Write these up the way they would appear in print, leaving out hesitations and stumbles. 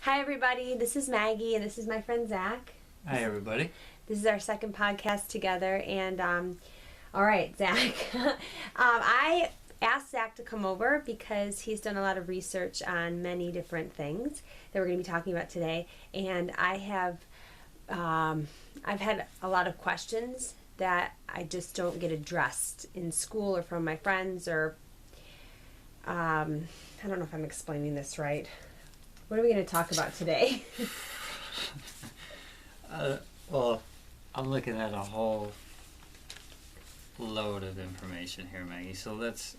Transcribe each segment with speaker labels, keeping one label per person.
Speaker 1: Hi everybody, this is Maggie and this is my friend Zack.
Speaker 2: Hi everybody.
Speaker 1: This is our second podcast together and all right, Zack. I asked Zack to come over because he's done a lot of research on many different things that we're going to be talking about today, and I've had a lot of questions that I just don't get addressed in school or from my friends, or I don't know if I'm explaining this right. What are we going to talk about today?
Speaker 2: Well, I'm looking at a whole load of information here, Maggie. So let's,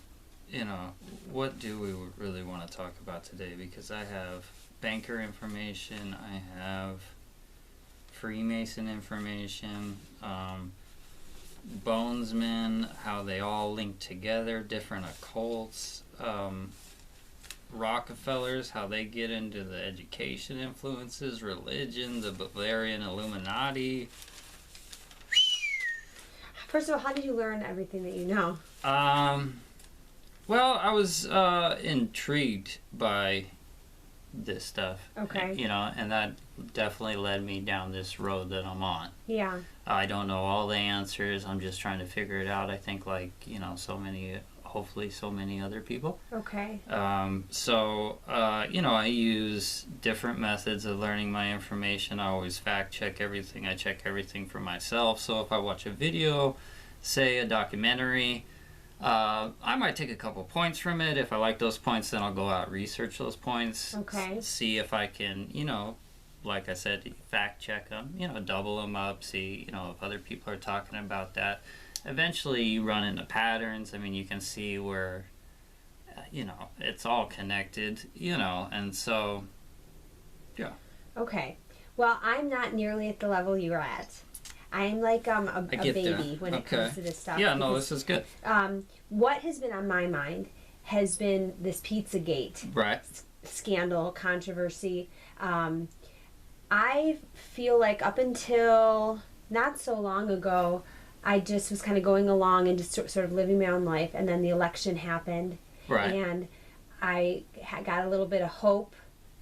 Speaker 2: what do we really want to talk about today? Because I have banker information, I have Freemason information, bonesmen, how they all link together, different occults, Rockefellers, how they get into the education influences, religion, the Bavarian Illuminati.
Speaker 1: First of all, how did you learn everything that you know?
Speaker 2: Well, I was intrigued by this stuff.
Speaker 1: Okay.
Speaker 2: And that definitely led me down this road that I'm on.
Speaker 1: Yeah.
Speaker 2: I don't know all the answers. I'm just trying to figure it out. I think hopefully so many other people.
Speaker 1: Okay.
Speaker 2: I use different methods of learning my information. I always fact check everything. I check everything for myself. So if I watch a video, say a documentary, I might take a couple points from it. If I like those points, then I'll go out and research those points.
Speaker 1: Okay.
Speaker 2: See if I can, like I said, fact check them, double them up, see, if other people are talking about that. Eventually you run into patterns. I mean, you can see where, it's all connected, and so, yeah.
Speaker 1: Okay. Well, I'm not nearly at the level you're at. I'm like a baby when it comes to this stuff.
Speaker 2: Yeah, no, this is good.
Speaker 1: What has been on my mind has been this Pizzagate scandal, controversy. I feel like up until not so long ago, I just was kind of going along and just sort of living my own life, and then the election happened, and I got a little bit of hope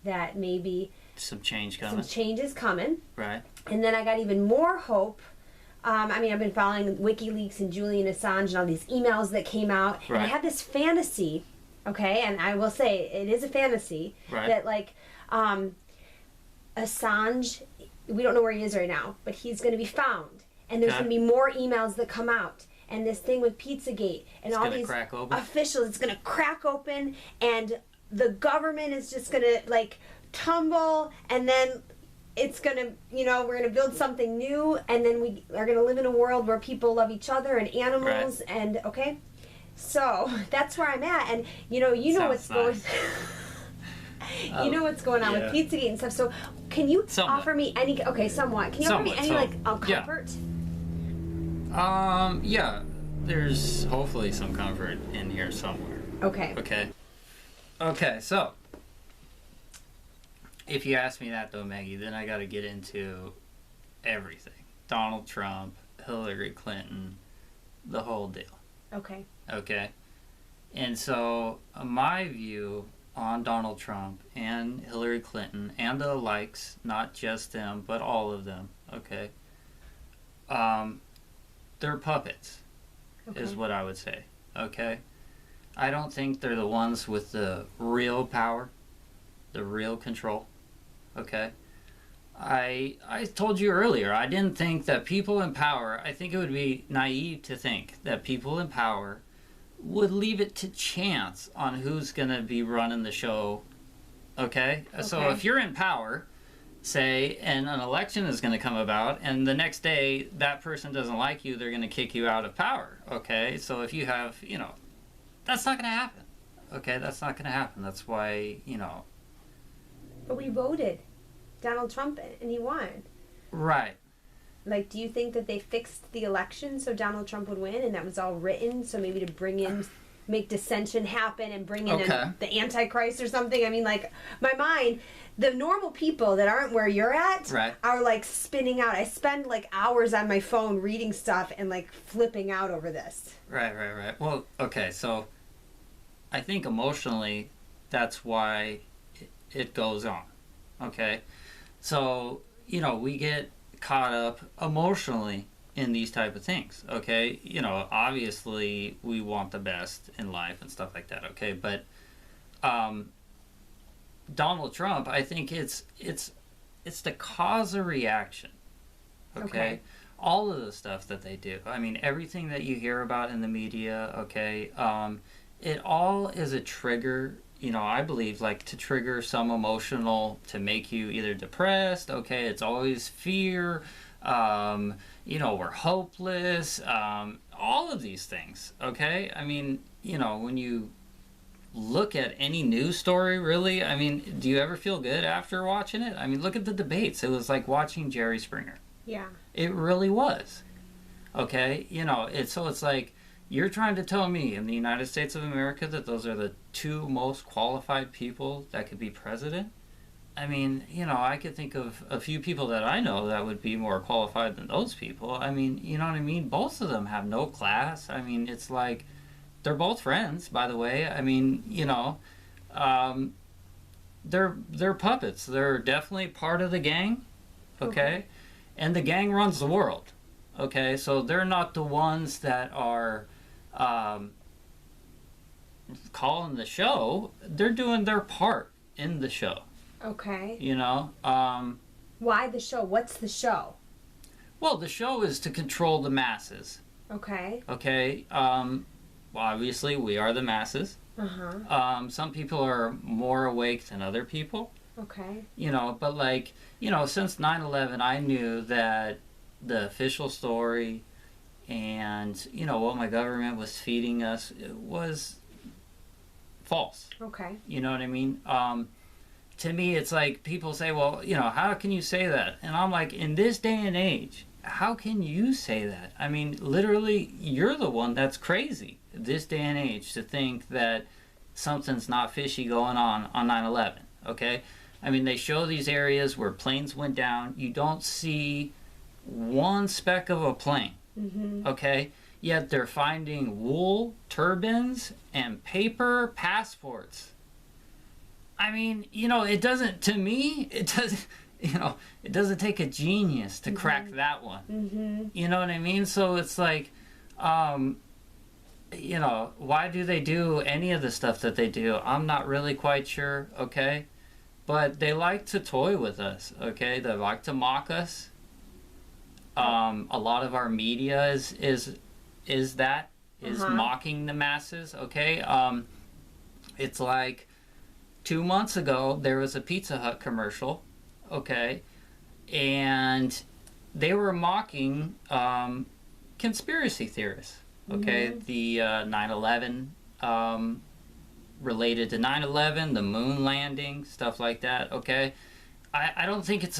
Speaker 1: that maybe
Speaker 2: some change is coming.
Speaker 1: Right. And then I got even more hope. I've been following WikiLeaks and Julian Assange and all these emails that came out, and I had this fantasy, okay, and I will say it is a fantasy, that Assange, we don't know where he is right now, but he's going to be found. And there's going to be more emails that come out. And this thing with Pizzagate and all these officials, it's going to crack open, and the government is just going to, tumble, and then it's going to, we're going to build something new, and then we are going to live in a world where people love each other and animals, and, okay? So, that's where I'm at, and, you know what's going what's going on with Pizzagate and stuff, so can you offer me any, somewhat, can you offer me any, comfort?
Speaker 2: Yeah, there's hopefully some comfort in here somewhere. Okay, so if you ask me that though, Maggie, then I gotta get into everything. Donald Trump, Hillary Clinton, the whole deal.
Speaker 1: Okay.
Speaker 2: And so my view on Donald Trump and Hillary Clinton and the likes, not just them, but all of them, they're puppets, is what I would say, I don't think they're the ones with the real power, the real control, I told you earlier, I didn't think that people in power, I think it would be naive to think that people in power would leave it to chance on who's going to be running the show, So if you're in power, say, and an election is going to come about, and the next day that person doesn't like you, they're going to kick you out of power, So if you have, that's not going to happen, That's not going to happen. That's why,
Speaker 1: But we voted Donald Trump and he won.
Speaker 2: Right.
Speaker 1: Do you think that they fixed the election so Donald Trump would win, and that was all written, so maybe to bring in, make dissension happen and bring in the Antichrist or something? I mean, my mind, the normal people that aren't where you're at are spinning out. I spend hours on my phone reading stuff and flipping out over this.
Speaker 2: Right. Well, so I think emotionally that's why it goes on. Okay, so we get caught up emotionally in these type of things. Okay, obviously we want the best in life and stuff like that. Okay, but Donald Trump, I think it's the cause of reaction. Okay? All of the stuff that they do. I mean, everything that you hear about in the media. Okay, it all is a trigger. I believe, like, to trigger some emotional, to make you either depressed. Okay, it's always fear. We're hopeless. All of these things. Okay, I mean, when you look at any news story, really, I mean, do you ever feel good after watching it? I mean, look at the debates. It was like watching Jerry Springer.
Speaker 1: Yeah.
Speaker 2: It really was. Okay, it's like, you're trying to tell me in the United States of America that those are the two most qualified people that could be president? I mean, I could think of a few people that I know that would be more qualified than those people. I mean, you know what I mean? Both of them have no class. I mean, it's like, they're both friends, by the way. I mean, they're puppets. They're definitely part of the gang, okay? And the gang runs the world, okay? So they're not the ones that are calling the show. They're doing their part in the show.
Speaker 1: Okay.
Speaker 2: Why
Speaker 1: the show? What's the show?
Speaker 2: Well, the show is to control the masses.
Speaker 1: Okay.
Speaker 2: Okay. Well, obviously, we are the masses.
Speaker 1: Uh-huh.
Speaker 2: Some people are more awake than other people.
Speaker 1: Okay.
Speaker 2: But like, since 9/11, I knew that the official story and, what my government was feeding us was false.
Speaker 1: Okay.
Speaker 2: You know what I mean? To me, it's like, people say, well, how can you say that? And I'm like, in this day and age, how can you say that? I mean, literally, you're the one that's crazy this day and age to think that something's not fishy going on 9/11, okay? I mean, they show these areas where planes went down. You don't see one speck of a plane, okay? Yet they're finding wool, turbans, and paper passports. I mean, it doesn't, to me, it doesn't, it doesn't take a genius to crack that one. You know what I mean? So it's like, why do they do any of the stuff that they do? I'm not really quite sure, okay? But they like to toy with us, okay? They like to mock us. A lot of our media is mocking the masses, okay? It's like 2 months ago, there was a Pizza Hut commercial, okay? And they were mocking conspiracy theorists, okay? The 9/11, related to 9/11, the moon landing, stuff like that, okay? I don't think it's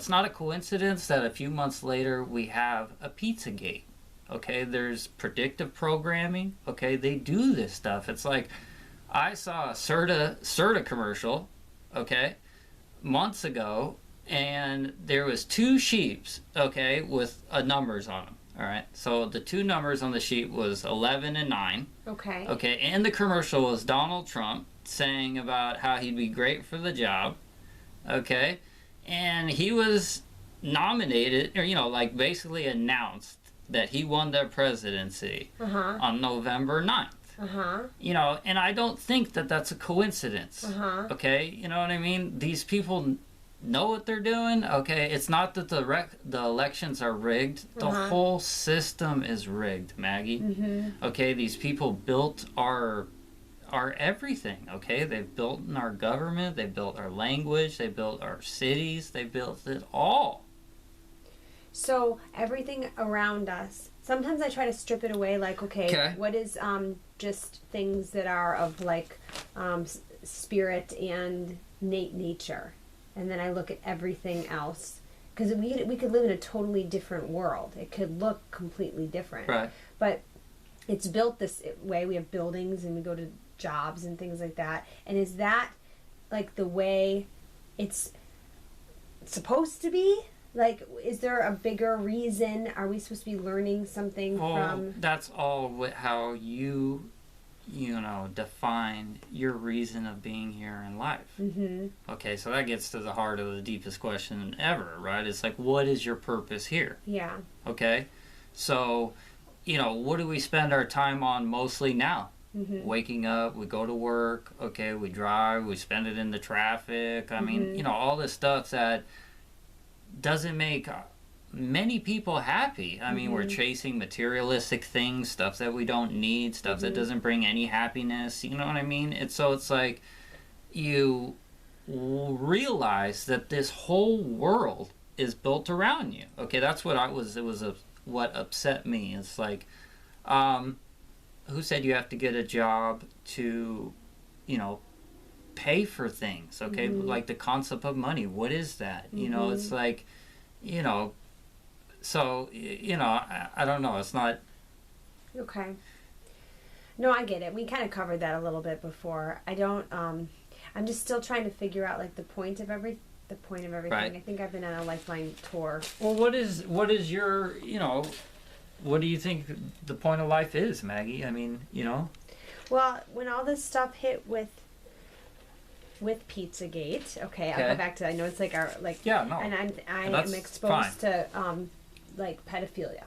Speaker 2: not a coincidence that a few months later we have a Pizzagate, okay? There's predictive programming, okay? They do this stuff. It's like, I saw a Serta commercial, okay, months ago, and there was 2 sheets, okay, with numbers on them. All right, so the 2 numbers on the sheet was 11 and 9.
Speaker 1: Okay.
Speaker 2: Okay, and the commercial was Donald Trump saying about how he'd be great for the job. Okay, and he was nominated, or basically announced that he won the presidency on November 9th. And I don't think that that's a coincidence. Okay, you know what I mean? These people know what they're doing. Okay, it's not that the elections are rigged. The whole system is rigged, Maggie. Okay, these people built our everything. Okay, they've built in our government, they built our language, they built our cities, they built it all.
Speaker 1: So everything around us, sometimes I try to strip it away, like, okay. What is just things that are of like spirit and nature, and then I look at everything else, because we could live in a totally different world. It could look completely different,
Speaker 2: right?
Speaker 1: But it's built this way. We have buildings and we go to jobs and things like that. And is that like the way it's supposed to be? Like, is there a bigger reason? Are we supposed to be learning something from?
Speaker 2: That's all how you define your reason of being here in life.
Speaker 1: Mm-hmm.
Speaker 2: Okay, so that gets to the heart of the deepest question ever, right? It's like, what is your purpose here?
Speaker 1: Yeah.
Speaker 2: Okay, so, what do we spend our time on mostly now?
Speaker 1: Mm-hmm.
Speaker 2: Waking up, we go to work, okay, we drive, we spend it in the traffic. I mean, all this stuff that doesn't make many people happy. I mean, we're chasing materialistic things, stuff that we don't need, stuff that doesn't bring any happiness. You know what I mean? It's like you realize that this whole world is built around you. Okay, that's what what upset me. It's like, who said you have to get a job to, pay for things? Okay, like the concept of money. What is that? It's like, so, I don't know. It's not...
Speaker 1: Okay. No, I get it. We kind of covered that a little bit before. I don't, I'm just still trying to figure out, like, the point of everything. Right. I think I've been on a lifeline tour.
Speaker 2: Well, what is your, what do you think the point of life is, Maggie? I mean,
Speaker 1: Well, when all this stuff hit with Pizzagate, okay, I'll go back to, I know it's like our, like,
Speaker 2: yeah, no,
Speaker 1: and I am exposed to, like, pedophilia,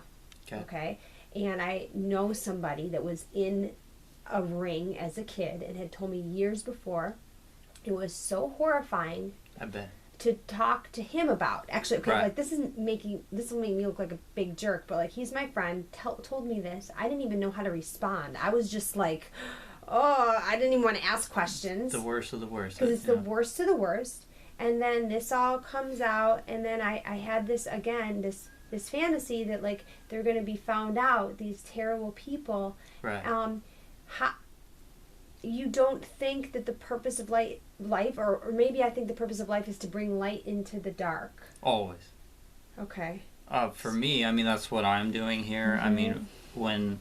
Speaker 1: okay, and I know somebody that was in a ring as a kid and had told me years before. It was so horrifying.
Speaker 2: I bet.
Speaker 1: To talk to him about. Actually, okay, like, this will make me look like a big jerk, but, like, he's my friend, told me this. I didn't even know how to respond. I was just like, oh, I didn't even want to ask questions.
Speaker 2: The worst of the worst.
Speaker 1: Because it's the worst of the worst. And then this all comes out, and then I had this, again, this fantasy that, like, they're going to be found out, these terrible people.
Speaker 2: Right.
Speaker 1: You don't think that the purpose of life, or maybe I think the purpose of life is to bring light into the dark.
Speaker 2: Always.
Speaker 1: Okay.
Speaker 2: For me, I mean, that's what I'm doing here. I mean, when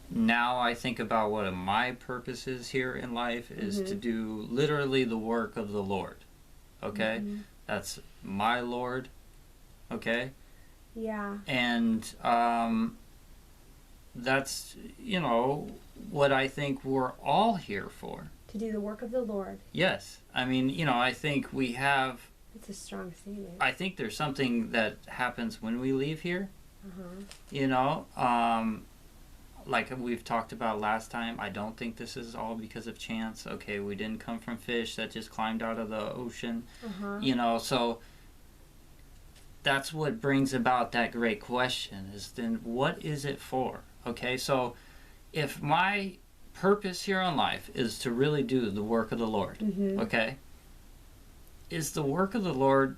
Speaker 2: now I think about what my purpose is here in life is to do literally the work of the Lord. Okay? That's my Lord. Okay?
Speaker 1: Yeah.
Speaker 2: And that's, what I think we're all here for.
Speaker 1: To do the work of the Lord. Like
Speaker 2: I mean, I think we have...
Speaker 1: It's a strong statement.
Speaker 2: I think there's something that happens when we leave here. Like we've talked about last time, I don't think this is all because of chance. Okay, we didn't come from fish that just climbed out of the ocean. So that's what brings about that great question is then what is it for? Okay, so if my purpose here on life is to really do the work of the Lord, okay, is the work of the Lord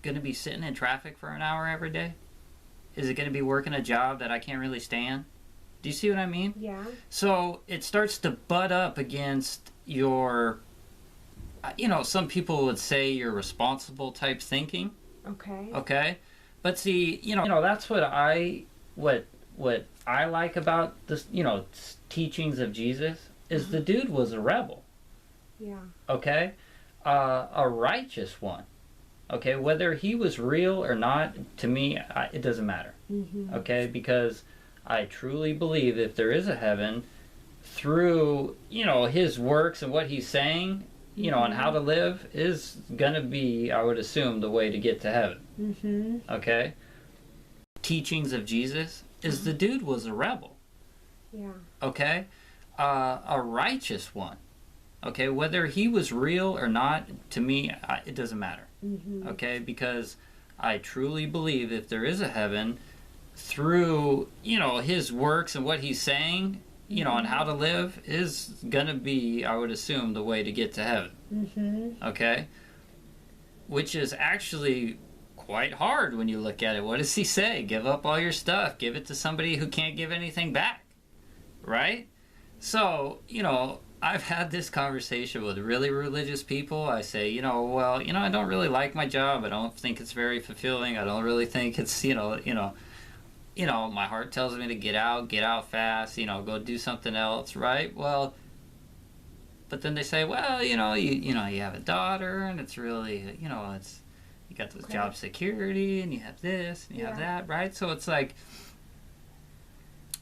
Speaker 2: going to be sitting in traffic for an hour every day? Is it going to be working a job that I can't really stand? Do you see what I mean? Yeah. So it starts to butt up against your, some people would say your responsible type thinking. Okay. Okay. But see, that's what I like about this, teachings of Jesus is the dude was a rebel. Yeah. Okay. A righteous one. Okay. Whether he was real or not, to me, it doesn't matter. Okay. Because I truly believe if there is a heaven, through, his works and what he's saying, and how to live is going to be, I would assume, the way to get to heaven. Okay? Teachings of Jesus is the dude was a rebel. Yeah. Okay? A righteous one. Okay? Whether he was real or not, to me, it doesn't matter. Okay? Because I truly believe if there is a heaven, through, his works and what he's saying, and how to live is going to be, I would assume, the way to get to heaven. Okay? Which is actually quite hard when you look at it. What does he say? Give up all your stuff. Give it to somebody who can't give anything back. Right? So, I've had this conversation with really religious people. I say, well, I don't really like my job. I don't think it's very fulfilling. I don't really think it's, my heart tells me to get out fast, go do something else, right? Well, but then they say, well, you have a daughter, and it's really, it's, you got this job security, and you have this, and you have that, right? So it's like,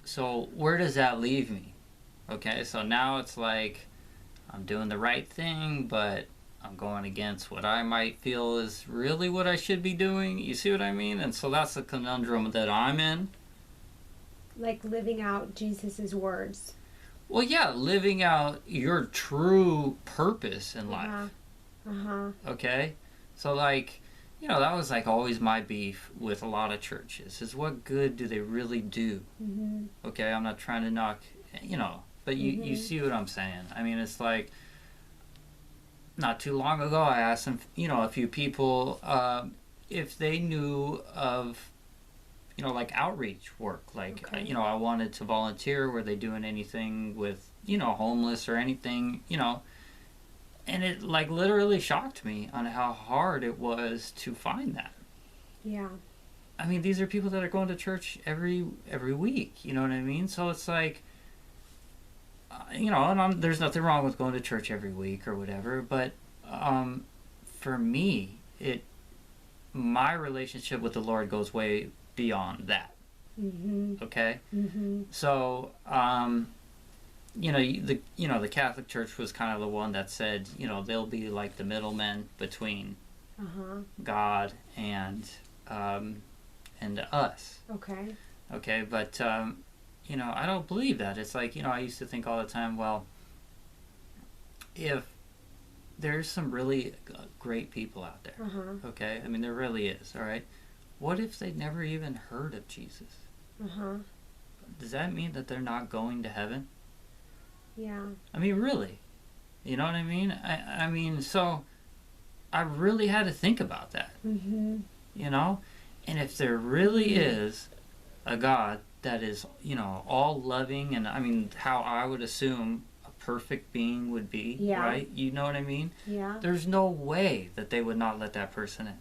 Speaker 2: so where does that leave me? Okay, so now it's like I'm doing the right thing, but I'm going against what I might feel is really what I should be doing. You see what I mean? And so that's the conundrum that I'm in.
Speaker 1: Like living out Jesus's words.
Speaker 2: Well, yeah, living out your true purpose in life. Okay? So, like, you know, that was like always my beef with a lot of churches is what good do they really do? Okay, I'm not trying to knock, you know, but you see what I'm saying. I mean, it's like, not too long ago, I asked them, you know, a few people if they knew of, you know, like outreach work. Like, you know, I wanted to volunteer. Were they doing anything with, you know, homeless or anything, you know? And it, like, literally shocked me on how hard it was to find that.
Speaker 1: Yeah.
Speaker 2: I mean, these are people that are going to church every week, you know what I mean? So it's like, you know, and there's nothing wrong with going to church every week or whatever, but for me, my relationship with the Lord goes way beyond that. Okay? So, you know, the Catholic Church was kind of the one that said, you know, they'll be like the middlemen between God and us. Okay, but you know, I don't believe that. It's like, you know, I used to think all the time, well, if there's some really great people out there, okay? I mean, there really is, all right? What if they never even heard of Jesus? Does that mean that they're not going to heaven?
Speaker 1: Yeah.
Speaker 2: I mean, really? You know what I mean? I mean, so I really had to think about that, you know? And if there really is a God that is, you know, all loving, and I mean, how I would assume a perfect being would be, right? You know what I mean?
Speaker 1: Yeah.
Speaker 2: There's no way that they would not let that person in.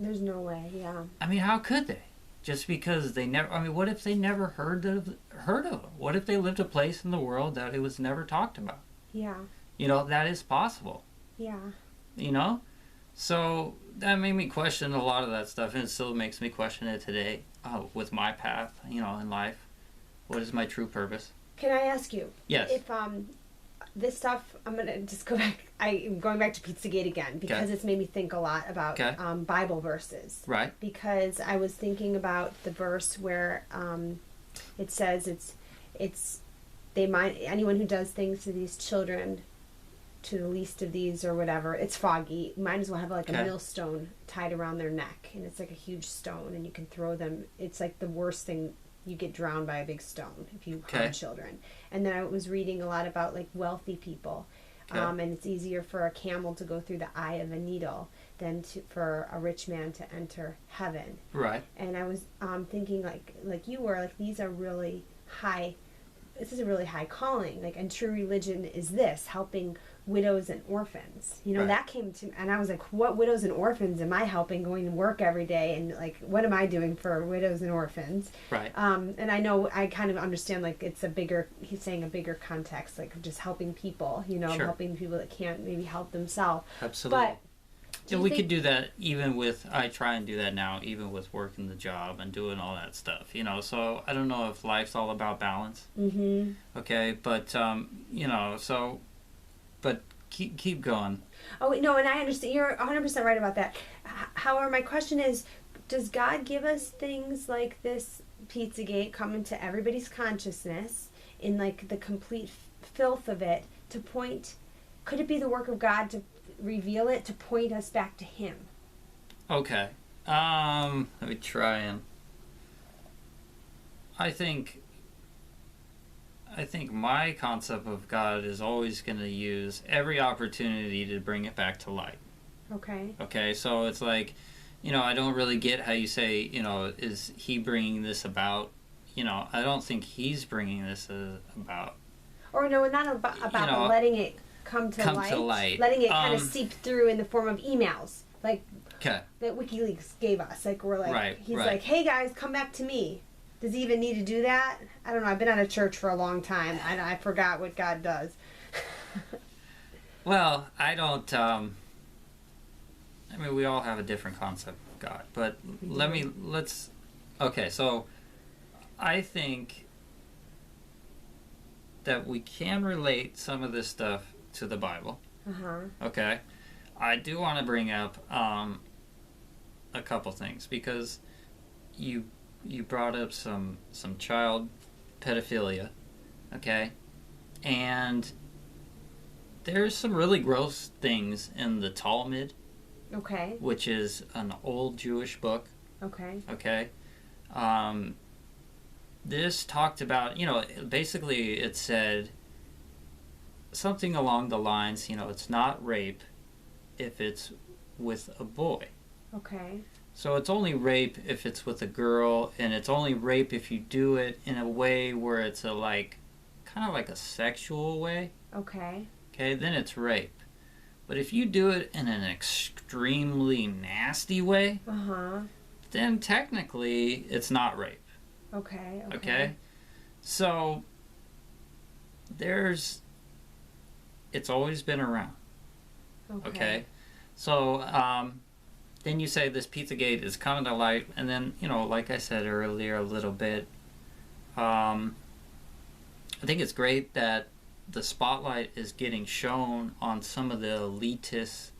Speaker 1: There's no way, yeah.
Speaker 2: I mean, how could they? Just because they never, I mean, what if they never heard of him? What if they lived a place in the world that it was never talked about?
Speaker 1: Yeah.
Speaker 2: You know, that is possible.
Speaker 1: Yeah.
Speaker 2: You know? So that made me question a lot of that stuff, and it still makes me question it today with my path, you know, in life. What is my true purpose?
Speaker 1: Can I ask you?
Speaker 2: Yes.
Speaker 1: If this stuff, I'm gonna just go back. I'm going back to Pizzagate again because it's made me think a lot about Bible verses.
Speaker 2: Right.
Speaker 1: Because I was thinking about the verse where it says anyone who does things to these children, to the least of these or whatever, it's foggy, might as well have like a millstone tied around their neck, and it's like a huge stone, and you can throw them. It's like the worst thing. You get drowned by a big stone if you harm children. And then I was reading a lot about like wealthy people, and it's easier for a camel to go through the eye of a needle than for a rich man to enter heaven.
Speaker 2: Right.
Speaker 1: And I was thinking like you were, like, these are really high. This is a really high calling. Like, and true religion is this, helping widows and orphans. You know, that came to me, and I was like, what widows and orphans am I helping, going to work every day, and like, what am I doing for widows and orphans?
Speaker 2: Right.
Speaker 1: And I know, I kind of understand, like, it's a bigger, he's saying a bigger context, like just helping people, you know, helping people that can't maybe help themselves.
Speaker 2: Absolutely.
Speaker 1: But
Speaker 2: yeah, we could do that even with, I try and do that now, even with working the job and doing all that stuff, you know, so I don't know if life's all about balance. Okay, but, you know, so, but keep going. Oh,
Speaker 1: no, and I understand, you're 100% right about that. However, my question is, does God give us things like this Pizzagate come into everybody's consciousness in like the complete filth of it to point, could it be the work of God to reveal it, to point us back to Him?
Speaker 2: Okay. Let me try and I think my concept of God is always going to use every opportunity to bring it back to light. Okay, so it's like, you know, I don't really get how you say, you know, is He bringing this about? You know, I don't think He's bringing this about.
Speaker 1: Or no, not about you know, letting it come to light. Letting it kind of seep through in the form of emails, like that WikiLeaks gave us. Like, we're like, he's like, hey guys, come back to me. Does He even need to do that? I don't know. I've been out of church for a long time. I forgot what God does.
Speaker 2: Well, I don't. I mean, we all have a different concept of God, but let's. Okay, so I think that we can relate some of this stuff to the Bible. Okay, I do want to bring up a couple things, because you brought up some child pedophilia, okay, and there's some really gross things in the Talmud,
Speaker 1: Okay.
Speaker 2: which is an old Jewish book.
Speaker 1: Okay.
Speaker 2: Okay. This talked about, basically it said something along the lines, it's not rape if it's with a boy.
Speaker 1: Okay.
Speaker 2: So it's only rape if it's with a girl, and it's only rape if you do it in a way where it's kind of like a sexual way.
Speaker 1: Okay.
Speaker 2: Okay, then it's rape. But if you do it in an extremely nasty way, then technically it's not rape.
Speaker 1: Okay.
Speaker 2: Okay? So it's always been around. Okay? So then you say this Pizzagate is coming to light, and then, like I said earlier a little bit, I think it's great that the spotlight is getting shown on some of the elitist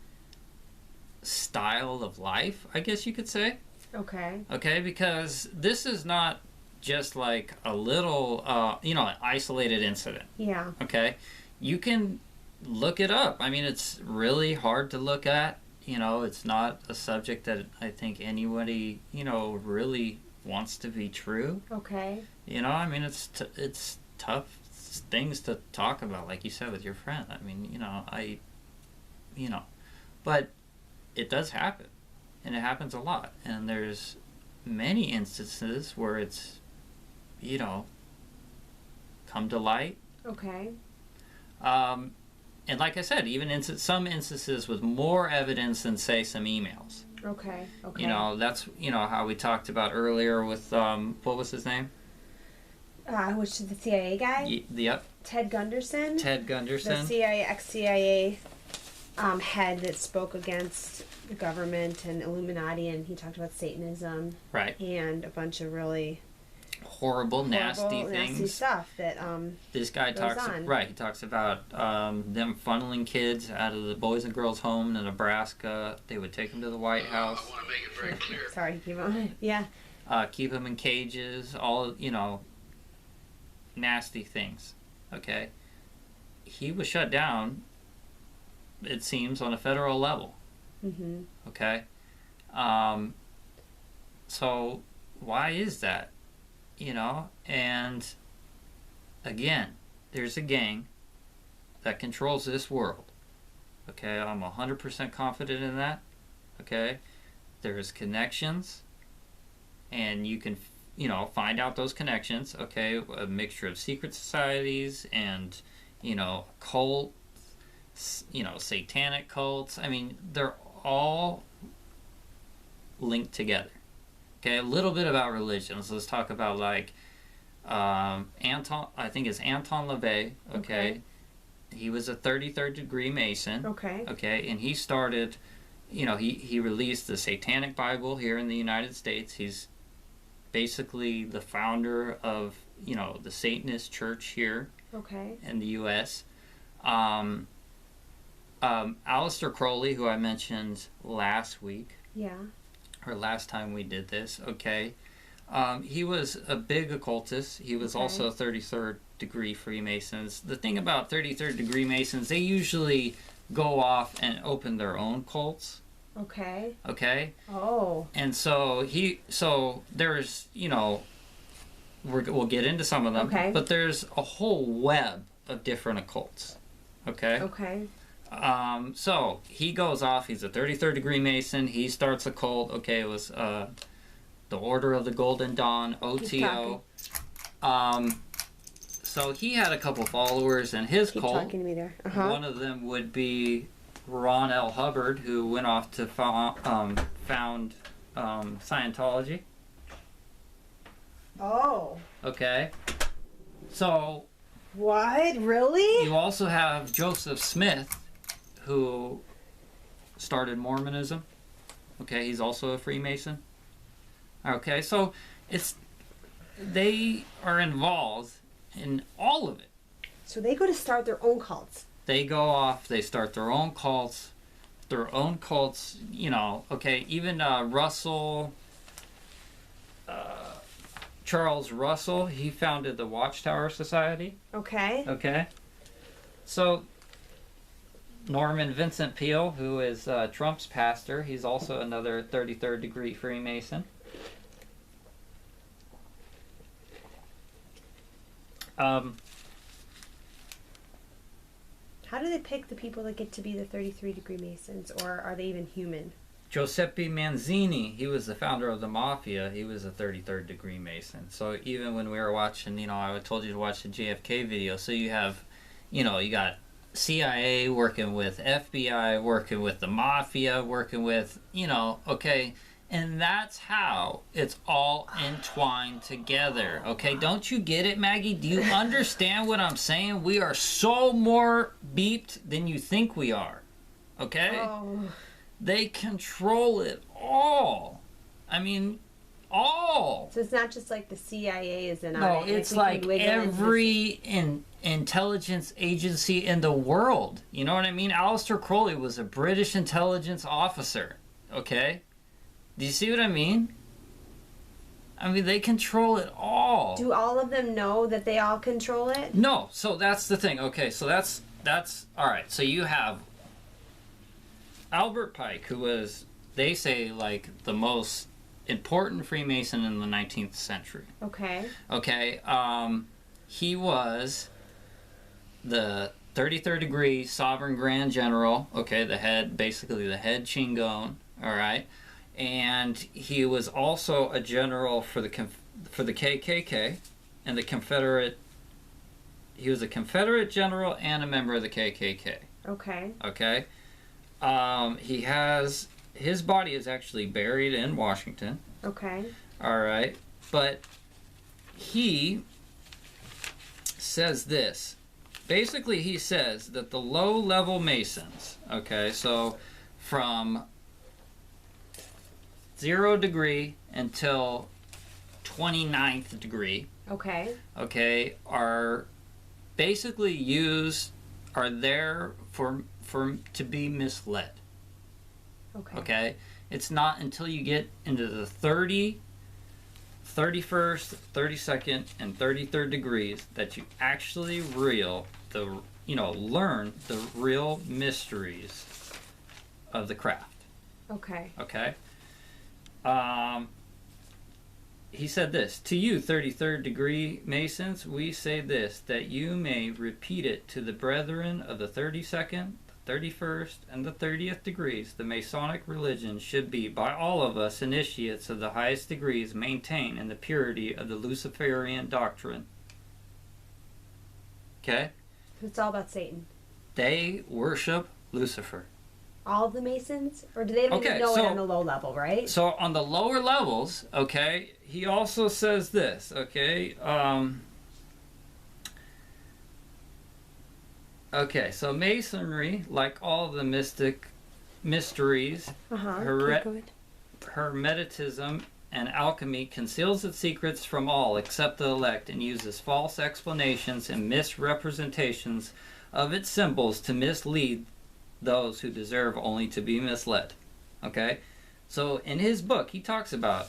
Speaker 2: style of life, I guess you could say.
Speaker 1: Okay.
Speaker 2: Okay, because this is not just like a little, an isolated incident.
Speaker 1: Yeah.
Speaker 2: Okay? You can look it up. I mean, it's really hard to look at. It's not a subject that I think anybody, really wants to be true.
Speaker 1: Okay.
Speaker 2: I mean, it's tough things to talk about, like you said, with your friend. I mean, but it does happen, and it happens a lot, and there's many instances where it's, come to light.
Speaker 1: Okay.
Speaker 2: And like I said, even in some instances with more evidence than, say, some emails.
Speaker 1: Okay.
Speaker 2: That's, how we talked about earlier with, what was his name?
Speaker 1: Which is the CIA guy?
Speaker 2: Yep.
Speaker 1: Ted Gunderson? The CIA, ex-CIA head that spoke against the government and Illuminati, and he talked about Satanism.
Speaker 2: Right.
Speaker 1: And a bunch of really
Speaker 2: horrible, nasty things.
Speaker 1: Nasty stuff that
Speaker 2: this guy talks on. Right, he talks about them funneling kids out of the Boys and Girls Home in Nebraska. They would take them to the White House.
Speaker 3: I want to make it very clear.
Speaker 1: Sorry, keep on. Yeah.
Speaker 2: Keep them in cages, all, nasty things. Okay? He was shut down, it seems, on a federal level. Okay? So why is that? And again, there's a gang that controls this world. Okay, I'm 100% confident in that. Okay, there's connections, and you can, find out those connections. Okay, a mixture of secret societies and, cults, satanic cults. I mean, they're all linked together. Okay, a little bit about religions. Let's talk about Anton. I think it's Anton LaVey. Okay, he was a 33rd degree Mason.
Speaker 1: Okay.
Speaker 2: Okay, and he started. He released the Satanic Bible here in the United States. He's basically the founder of the Satanist Church here.
Speaker 1: Okay.
Speaker 2: In the U.S. Aleister Crowley, who I mentioned last week.
Speaker 1: Yeah.
Speaker 2: Or last time we did this, okay. He was a big occultist. He was also a 33rd degree Freemasons. The thing about 33rd degree Masons, they usually go off and open their own cults.
Speaker 1: Okay.
Speaker 2: Okay?
Speaker 1: Oh.
Speaker 2: And so there's, we'll get into some of them.
Speaker 1: Okay.
Speaker 2: But there's a whole web of different occults. Okay?
Speaker 1: Okay.
Speaker 2: So he goes off. He's a 33rd degree Mason. He starts a cult. Okay, it was the Order of the Golden Dawn, OTO. So he had a couple followers in his cult.
Speaker 1: Talking to me there.
Speaker 2: One of them would be Ron L. Hubbard, who went off to found Scientology.
Speaker 1: Oh.
Speaker 2: Okay. So.
Speaker 1: What? Really?
Speaker 2: You also have Joseph Smith, who started Mormonism. Okay, he's also a Freemason. Okay, so they are involved in all of it.
Speaker 1: So they go to start their own cults.
Speaker 2: They go off, they start their own cults, you know, okay, even Charles Russell, he founded the Watchtower Society.
Speaker 1: Okay.
Speaker 2: Okay. So, Norman Vincent Peale, who is Trump's pastor, he's also another 33rd degree Freemason.
Speaker 1: How do they pick the people that get to be the 33-degree Masons, or are they even human?
Speaker 2: Giuseppe Manzini, he was the founder of the Mafia. He was a 33rd degree Mason. So even when we were watching, you know, I told you to watch the JFK video. So you have, you know, you got CIA working with FBI, working with the Mafia, working with, you know, okay. And that's how it's all entwined together. Okay, don't you get it, Maggie? Do you understand what I'm saying? We are so more beeped than you think we are. Okay?
Speaker 1: Oh.
Speaker 2: They control it all. I mean, all.
Speaker 1: So it's not just like the CIA is in on
Speaker 2: No,
Speaker 1: it.
Speaker 2: it's like every intelligence agency in the world. You know what I mean? Aleister Crowley was a British intelligence officer. Okay? Do you see what I mean? I mean, they control it all.
Speaker 1: Do all of them know that they all control it?
Speaker 2: No, so that's the thing. Okay, so that's all right. So you have Albert Pike, who was, they say, like the most important Freemason in the 19th century.
Speaker 1: Okay.
Speaker 2: Okay, he was the 33rd degree Sovereign Grand General. Okay, the head, basically the head Chingon. All right. And he was also a general for the KKK and the Confederate. He was a Confederate general and a member of the KKK.
Speaker 1: Okay.
Speaker 2: Okay. He has, his body is actually buried in Washington.
Speaker 1: Okay.
Speaker 2: All right. But he says this. Basically, he says that the low-level Masons, okay, so from 0 degree until 29th degree,
Speaker 1: okay,
Speaker 2: are basically are there for to be misled. Okay, it's not until you get into the 30, 31st, 32nd, and 33rd degrees that you actually learn the real mysteries of the craft.
Speaker 1: Okay.
Speaker 2: Okay. He said this, to you 33rd degree Masons, we say this, that you may repeat it to the brethren of the 32nd, the 31st, and the 30th degrees. The Masonic religion should be, by all of us initiates of the highest degrees, maintained in the purity of the Luciferian doctrine. Okay?
Speaker 1: It's all about Satan.
Speaker 2: They worship Lucifer.
Speaker 1: All the Masons? Or do they don't even know it on the low level, right?
Speaker 2: So on the lower levels, okay, he also says this, okay, okay, so Masonry, like all the mysteries, Hermeticism and alchemy, conceals its secrets from all except the elect and uses false explanations and misrepresentations of its symbols to mislead those who deserve only to be misled. Okay? So in his book, he talks about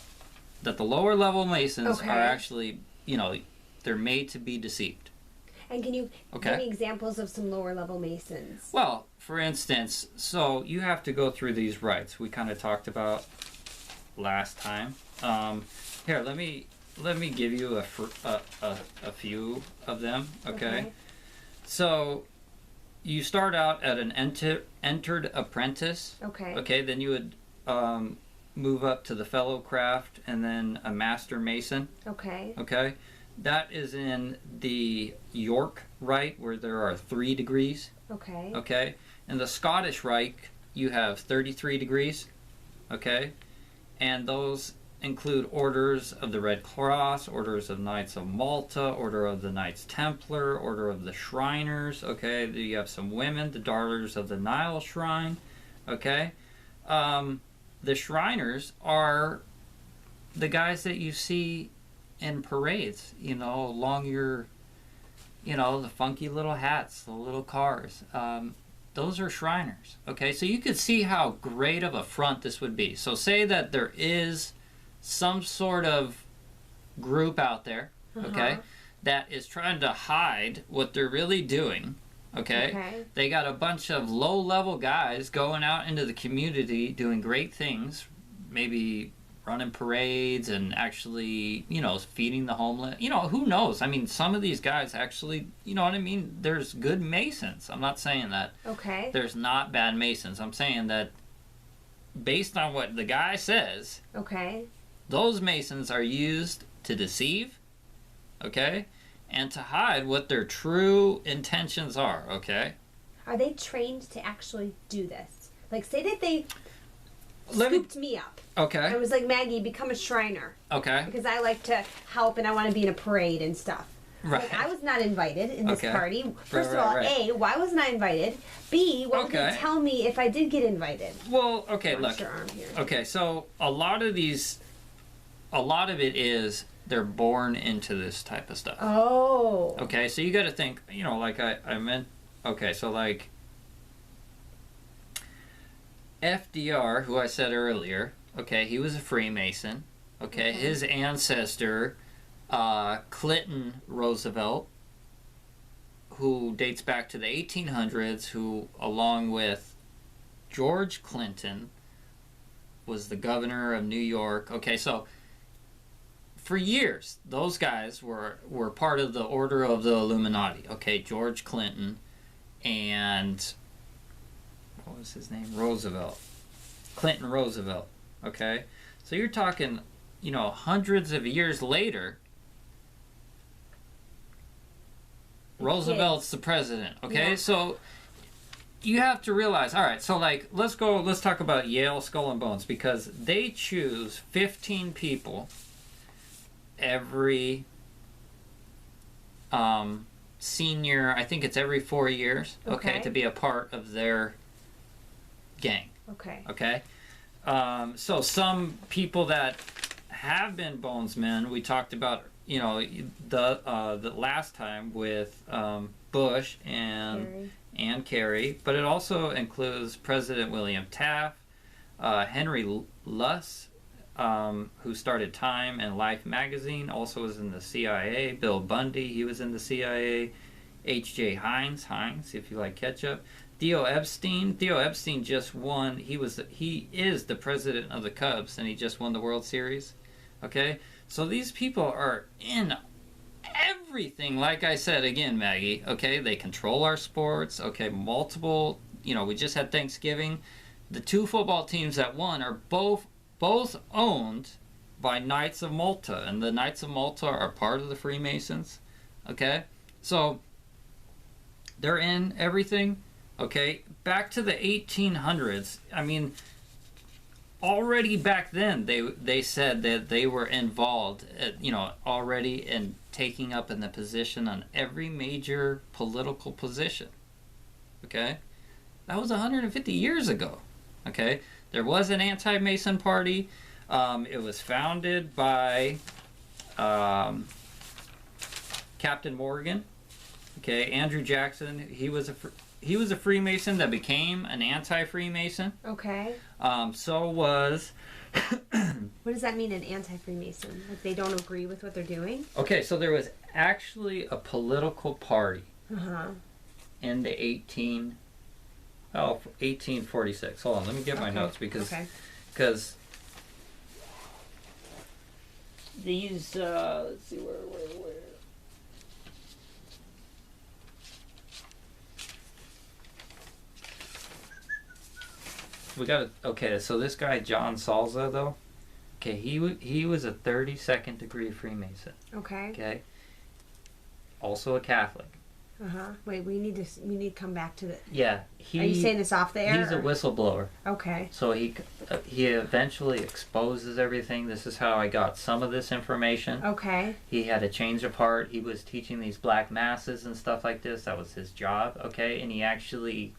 Speaker 2: that the lower level Masons are actually, they're made to be deceived.
Speaker 1: And can you give me examples of some lower level Masons?
Speaker 2: Well, for instance, so you have to go through these rites we kind of talked about last time. Here, let me give you a few of them. Okay. So you start out at an entered apprentice. Okay. Then you would move up to the fellow craft and then a master mason. Okay. That is in the York Rite where there are 3 degrees. Okay. In the Scottish Rite you have 33 degrees. Okay. And those include orders of the Red Cross, orders of Knights of Malta, order of the Knights Templar, order of the Shriners. Okay, you have some women, the Daughters of the Nile Shrine. Okay, the Shriners are the guys that you see in parades, along your you know, the funky little hats, the little cars. Those are Shriners. Okay, so you could see how great of a front this would be. So say that there is some sort of group out there, okay, that is trying to hide what they're really doing. Okay? They got a bunch of low-level guys going out into the community doing great things, maybe running parades and actually, you know, feeding the homeless. You know, who knows? I mean, some of these guys actually, you know what I mean? There's good Masons. I'm not saying that there's not bad Masons. I'm saying that based on what the guy says, those Masons are used to deceive, okay, and to hide what their true intentions are, okay?
Speaker 1: Are they trained to actually do this? Like, say that they scooped me up.
Speaker 2: Okay.
Speaker 1: I was like, Maggie, become a Shriner.
Speaker 2: Okay.
Speaker 1: Because I like to help and I want to be in a parade and stuff.
Speaker 2: Right.
Speaker 1: Like, I was not invited in this party. First of all, A, why wasn't I invited? B, what would they tell me if I did get invited?
Speaker 2: Well, okay, look. Okay, so a lot of it is they're born into this type of stuff.
Speaker 1: Oh.
Speaker 2: Okay, so you got to think, you know, like I meant, okay, so like FDR, who I said earlier, okay, he was a Freemason. Okay, his ancestor, Clinton Roosevelt, who dates back to the 1800s, who, along with George Clinton, was the governor of New York. Okay, so for years, those guys were part of the Order of the Illuminati. Okay, George Clinton and what was his name? Roosevelt. Clinton Roosevelt. Okay, so you're talking, you know, hundreds of years later, Roosevelt's the president. Okay, so you have to realize, all right, so like, let's talk about Yale Skull and Bones, because they choose 15 people every senior, I think it's every 4 years, okay, to be a part of their gang. Okay. So some people that have been bonesmen, we talked about, you know, the last time with Bush and Kerry, but it also includes President William Taft, Henry Luce, who started Time and Life magazine, also was in the CIA. Bill Bundy, he was in the CIA. H.J. Heinz, if you like ketchup. Theo Epstein just won. He is the president of the Cubs, and he just won the World Series. Okay, so these people are in everything. Like I said again, Maggie. Okay, they control our sports. Okay, multiple. You know, we just had Thanksgiving. The two football teams that won are both owned by Knights of Malta, and the Knights of Malta are part of the Freemasons. Okay, so they're in everything. Okay, back to the 1800s. I mean, already back then they said that they were involved, you know, already in taking up in the position on every major political position. Okay, that was 150 years ago. Okay, there was an anti-Mason party. It was founded by Captain Morgan. Okay, Andrew Jackson. He was a Freemason that became an anti-Freemason.
Speaker 1: Okay.
Speaker 2: So was.
Speaker 1: What does that mean, an anti-Freemason? Like they don't agree with what they're doing?
Speaker 2: Okay, so there was actually a political party in the 1846. Hold on, let me get my notes because these. Let's see where. We got okay. So this guy John Salza, though, okay, he was a 32nd degree Freemason.
Speaker 1: Okay.
Speaker 2: Okay. Also a Catholic.
Speaker 1: Wait, we need to come back to the.
Speaker 2: Yeah,
Speaker 1: Are you saying this off the air?
Speaker 2: He's a whistleblower.
Speaker 1: Okay.
Speaker 2: So he eventually exposes everything. This is how I got some of this information.
Speaker 1: Okay.
Speaker 2: He had a change of heart. He was teaching these black masses and stuff like this. That was his job. Okay, and he actually,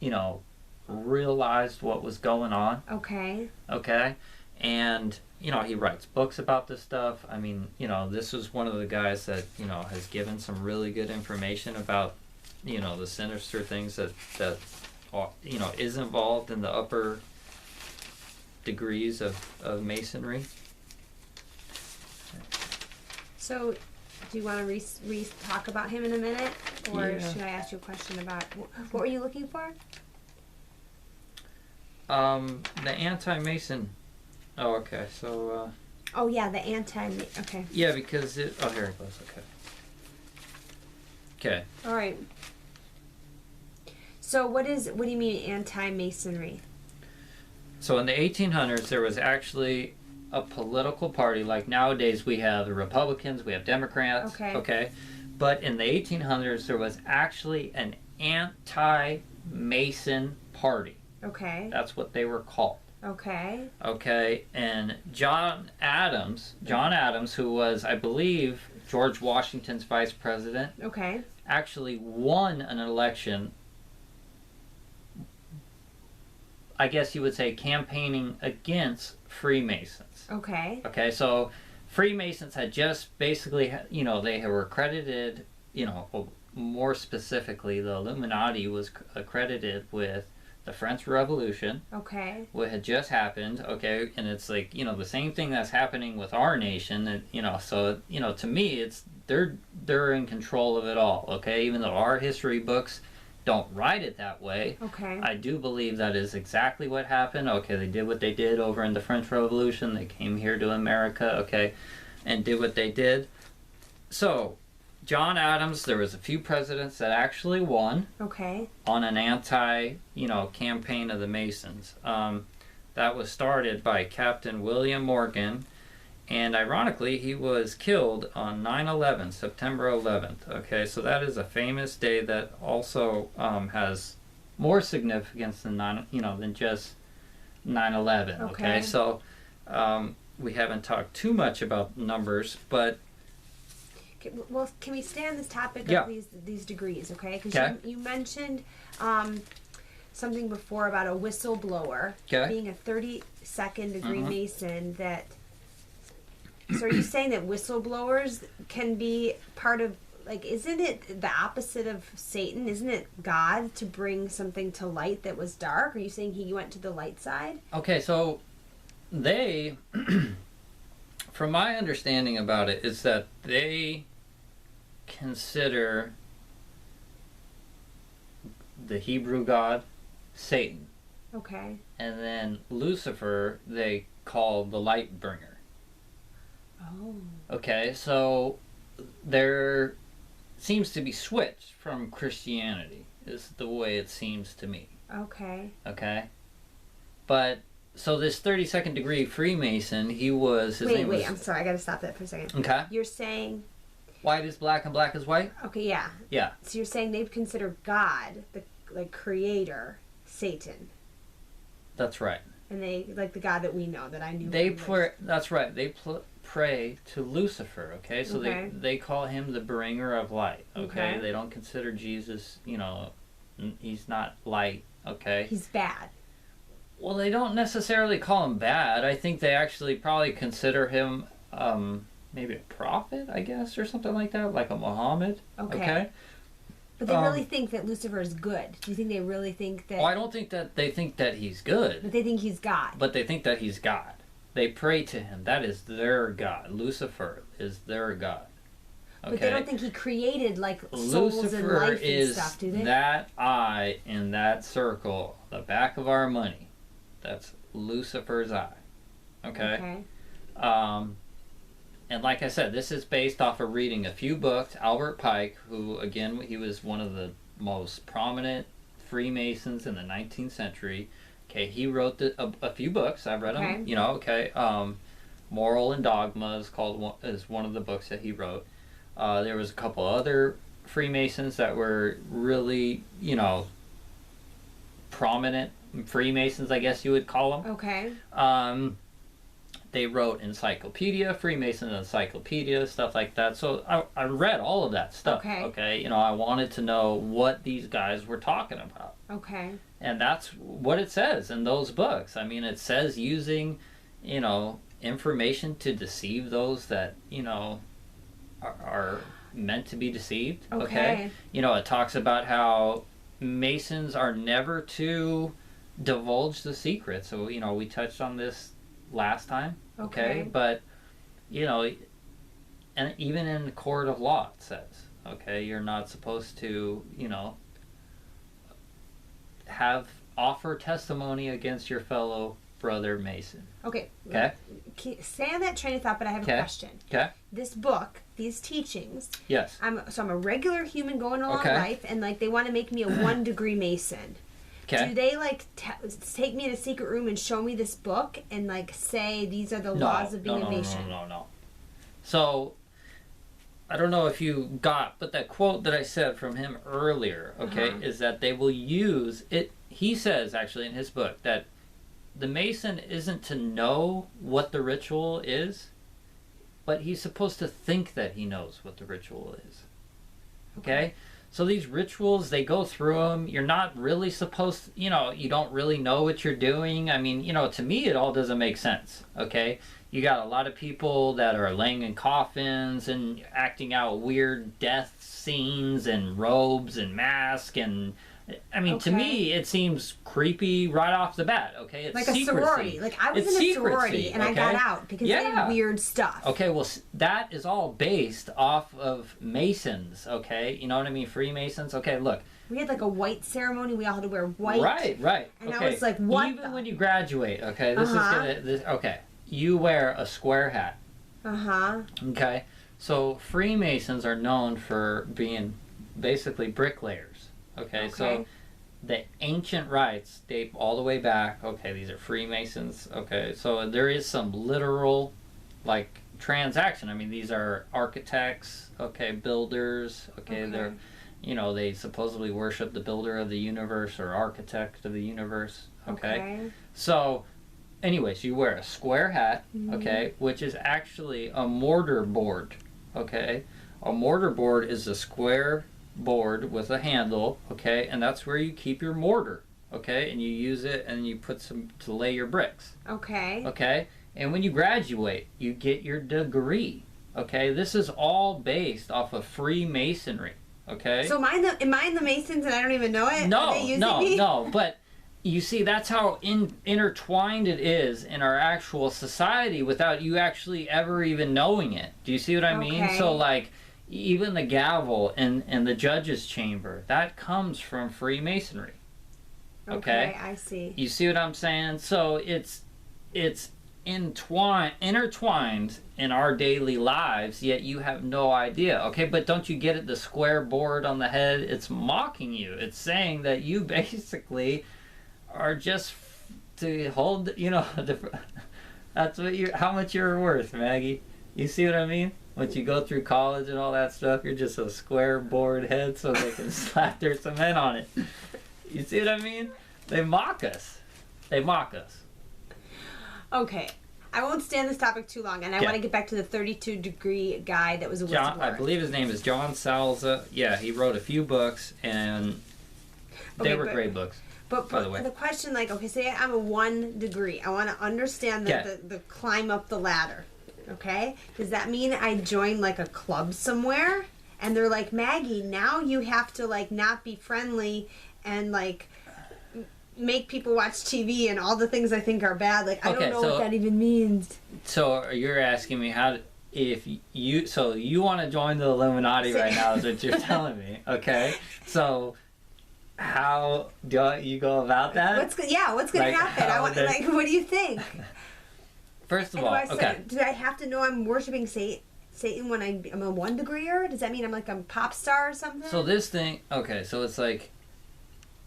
Speaker 2: you know, realized what was going on.
Speaker 1: Okay.
Speaker 2: Okay, and he writes books about this stuff. I mean, this was one of the guys that, has given some really good information about, the sinister things that is involved in the upper degrees of masonry.
Speaker 1: So, do you want to talk about him in a minute? Or
Speaker 2: Yeah.
Speaker 1: should I ask you a question about, what were you looking for?
Speaker 2: The anti-mason. Oh, okay. So,
Speaker 1: Oh, yeah, the okay.
Speaker 2: yeah, because here it goes. Okay.
Speaker 1: All right. So what do you mean anti-masonry?
Speaker 2: So in the 1800s, there was actually a political party. Like nowadays, we have the Republicans, we have Democrats.
Speaker 1: Okay.
Speaker 2: But in the 1800s, there was actually an anti-Mason party.
Speaker 1: Okay.
Speaker 2: That's what they were called.
Speaker 1: Okay.
Speaker 2: Okay. And John Adams, who was, I believe, George Washington's vice president,
Speaker 1: Okay.
Speaker 2: actually won an election, I guess you would say, campaigning against Freemasons.
Speaker 1: Okay.
Speaker 2: Okay, so Freemasons had just basically, they were accredited, more specifically, the Illuminati was accredited with the French Revolution.
Speaker 1: Okay.
Speaker 2: What had just happened, okay, and it's like, the same thing that's happening with our nation, so, to me, it's, they're in control of it all, okay, even though our history books don't write it that way.
Speaker 1: Okay.
Speaker 2: I do believe that is exactly what happened. Okay, they did what they did over in the French Revolution. They came here to America, okay, and did what they did. So, John Adams, there was a few presidents that actually won
Speaker 1: Okay.
Speaker 2: on an campaign of the Masons. That was started by Captain William Morgan, and ironically, he was killed on 9/11, September 11th. Okay, so that is a famous day that also has more significance than than just 9/11. Okay, so we haven't talked too much about numbers, but
Speaker 1: Well, can we stay on this topic
Speaker 2: Yeah.
Speaker 1: of these degrees, okay? Because
Speaker 2: Okay.
Speaker 1: you mentioned something before about a whistleblower
Speaker 2: Okay.
Speaker 1: being a 32nd degree Mason that... So are you saying that whistleblowers can be part of, like, isn't it the opposite of Satan? Isn't it God to bring something to light that was dark? Are you saying he went to the light side?
Speaker 2: okay, so they, from my understanding about it, is that they consider the Hebrew God Satan,
Speaker 1: Okay.
Speaker 2: and then Lucifer they call the light bringer.
Speaker 1: Oh.
Speaker 2: Okay, so there seems to be switched from Christianity, is the way it seems to me.
Speaker 1: Okay.
Speaker 2: Okay? But, so this 32nd degree Freemason, his name was...
Speaker 1: I'm sorry, I gotta stop that for a second.
Speaker 2: Okay.
Speaker 1: You're saying...
Speaker 2: White is black and black is white?
Speaker 1: Okay, yeah.
Speaker 2: Yeah.
Speaker 1: So you're saying they consider God, the creator, Satan.
Speaker 2: That's right.
Speaker 1: And they, like the God that we know, that I knew.
Speaker 2: That's right. They pray to Lucifer, okay? So
Speaker 1: Okay.
Speaker 2: they call him the bringer of light, okay?
Speaker 1: Okay.
Speaker 2: They don't consider Jesus, he's not light, okay?
Speaker 1: He's bad.
Speaker 2: Well, they don't necessarily call him bad. I think they actually probably consider him maybe a prophet, I guess, or something like that, like a Muhammad, okay?
Speaker 1: But they really think that Lucifer is good. Do you think they really think that...
Speaker 2: Well, I don't think that they think that he's good.
Speaker 1: But they think he's God.
Speaker 2: But they think that he's God. They pray to him. That is their God. Lucifer is their God. Okay?
Speaker 1: But they don't think he created, like, souls and life and stuff, do they?
Speaker 2: That eye in that circle, the back of our money. That's Lucifer's eye. Okay? And like I said, this is based off of reading a few books. Albert Pike, who, again, he was one of the most prominent Freemasons in the 19th century. Okay, he wrote a few books. I've read them. Moral and Dogma is one of the books that he wrote. There was a couple other Freemasons that were really, prominent Freemasons, I guess you would call them.
Speaker 1: Okay.
Speaker 2: They wrote encyclopedia, Freemason encyclopedia, stuff like that. So I read all of that stuff. Okay. I wanted to know what these guys were talking about.
Speaker 1: Okay. And
Speaker 2: that's what it says in those books. I mean, it says using, information to deceive those that, are meant to be deceived. Okay. It talks about how Masons are never to divulge the secret. So, we touched on this last time. Okay. But, and even in the court of law, it says, okay, you're not supposed to, offer testimony against your fellow brother Mason.
Speaker 1: Okay.
Speaker 2: Okay.
Speaker 1: Stay on that train of thought, but I have a question.
Speaker 2: Okay.
Speaker 1: This book, these teachings.
Speaker 2: Yes.
Speaker 1: I'm a regular human going along life, and they want to make me a 1-degree Mason.
Speaker 2: Okay.
Speaker 1: Do they take me in a secret room and show me this book and say these are the laws of being a Mason?
Speaker 2: No. So, I don't know if you got, but that quote that I said from him earlier, okay, is that they will use it. He says actually in his book that the Mason isn't to know what the ritual is, but he's supposed to think that he knows what the ritual is. Okay? So these rituals, they go through them. You're not really supposed to, you don't really know what you're doing. I mean, to me, it all doesn't make sense. Okay? You got a lot of people that are laying in coffins and acting out weird death scenes and robes and masks and to me, it seems creepy right off the bat, okay? It's
Speaker 1: like a
Speaker 2: secrecy.
Speaker 1: sorority. I was in a sorority, and I got out because they had weird stuff.
Speaker 2: Okay, well, that is all based off of Masons, okay? You know what I mean? Freemasons. Okay, look.
Speaker 1: We had a white ceremony. We all had to wear white.
Speaker 2: Right.
Speaker 1: And
Speaker 2: okay.
Speaker 1: I was like, what?
Speaker 2: Even when you graduate, okay, this is gonna, okay, you wear a square hat. Okay? So Freemasons are known for being basically bricklayers. Okay, so the ancient rites date all the way back. Okay, these are Freemasons. Okay, so there is some literal, transaction. I mean, these are architects. Okay, builders. Okay, they're, they supposedly worship the builder of the universe or architect of the universe. Okay. So, anyways, you wear a square hat. Okay, which is actually a mortar board. Okay, a mortar board is a square board with a handle, okay, and that's where you keep your mortar, okay, and you use it and you put some to lay your bricks, okay, and when you graduate, you get your degree, okay. This is all based off of Freemasonry, okay.
Speaker 1: So am I in the Masons and I don't even know it?
Speaker 2: No, but you see, that's how intertwined it is in our actual society without you actually ever even knowing it. Do you see what I mean? So even the gavel in the judge's chamber, that comes from Freemasonry. Okay,
Speaker 1: I see.
Speaker 2: You see what I'm saying? So it's intertwined in our daily lives, yet you have no idea. Okay, but don't you get it? The square board on the head, it's mocking you. It's saying that you basically are just to hold, that's how much you're worth, Maggie. You see what I mean? Once you go through college and all that stuff, you're just a square board head so they can slap their cement on it. You see what I mean? They mock us.
Speaker 1: Okay. I won't stay on this topic too long, and I want to get back to the 32-degree guy that was a whistleblower.
Speaker 2: I believe his name is John Salza. Yeah, he wrote a few books, and they were great books.
Speaker 1: But
Speaker 2: by the way,
Speaker 1: the question, say I'm a 1 degree. I want to understand the climb up the ladder. Okay? Does that mean I join a club somewhere? And they're like, Maggie, now you have to not be friendly and make people watch TV and all the things I think are bad. I don't know what that even means.
Speaker 2: So you're asking me if you want to join the Illuminati right now is what you're telling me. Okay? So how do you go about that?
Speaker 1: What's going to happen? What do you think?
Speaker 2: First of all,
Speaker 1: do I have to know I'm worshiping Satan when I'm a 1 degreer? Does that mean I'm a pop star or something?
Speaker 2: So this thing, so it's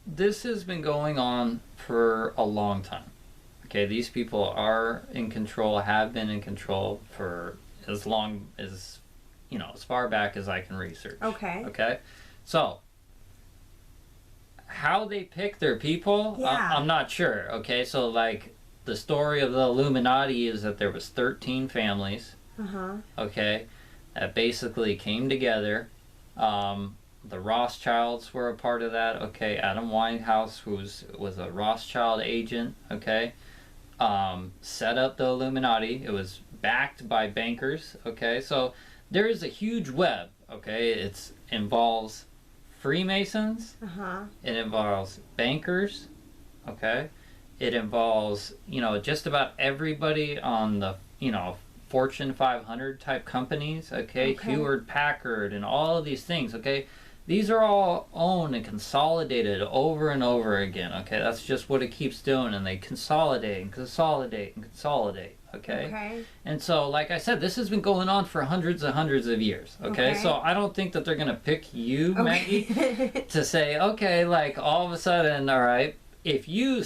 Speaker 2: this has been going on for a long time. Okay, these people are in control, have been in control for as long as, as far back as I can research. Okay? So, how they pick their people, I'm not sure. Okay, so the story of the Illuminati is that there was 13 families, okay, that basically came together. The Rothschilds were a part of that, okay. Adam Winehouse was a Rothschild agent, okay. set up the Illuminati. It was backed by bankers. Okay, so there is a huge web. Okay, it involves Freemasons. It involves bankers. Okay, it involves, you know, just about everybody on the, you know, Fortune 500 type companies. Okay, Hewlett Packard and all of these things. Okay, these are all owned and consolidated over and over again. Okay, that's just what it keeps doing, and they consolidate and consolidate and consolidate. Okay. And so, like I said, this has been going on for hundreds and hundreds of years. Okay. So I don't think that they're going to pick you, Maggie, to say, okay, like all of a sudden, all right, if you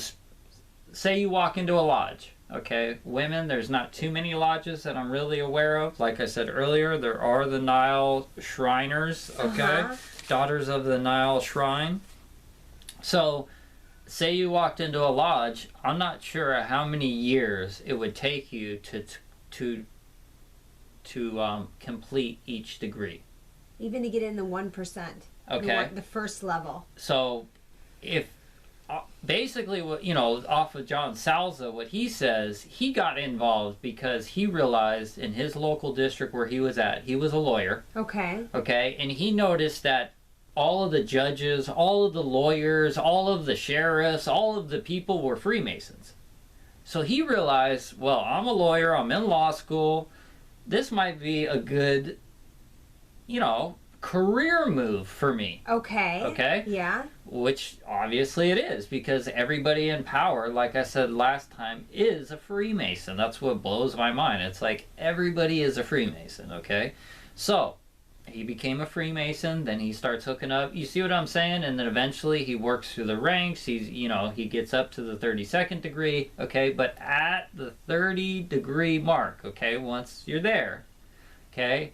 Speaker 2: say you walk into a lodge, okay, women, there's not too many lodges that I'm really aware of. Like I said earlier, there are the Nile Shriners, okay, Daughters of the Nile Shrine. So, say you walked into a lodge, I'm not sure how many years it would take you to complete each degree.
Speaker 1: Even to get in the 1%.
Speaker 2: Okay.
Speaker 1: The first level.
Speaker 2: So, if basically, what, you know, off of John Salza, what he says, he got involved because he realized in his local district where he was at, he was a lawyer. Okay, and he noticed that all of the judges, all of the lawyers, all of the sheriffs, all of the people were Freemasons. So he realized, well, I'm a lawyer, I'm in law school, this might be a good, you know, career move for me. Okay? Yeah. Which obviously it is, because everybody in power, like I said last time, is a Freemason. That's what blows my mind. It's like everybody is a Freemason, okay? So, he became a Freemason, then he starts hooking up. You see what I'm saying? And then eventually he works through the ranks. He's, you know, he gets up to the 32nd degree, okay? But at the 30 degree mark, okay, once you're there, okay,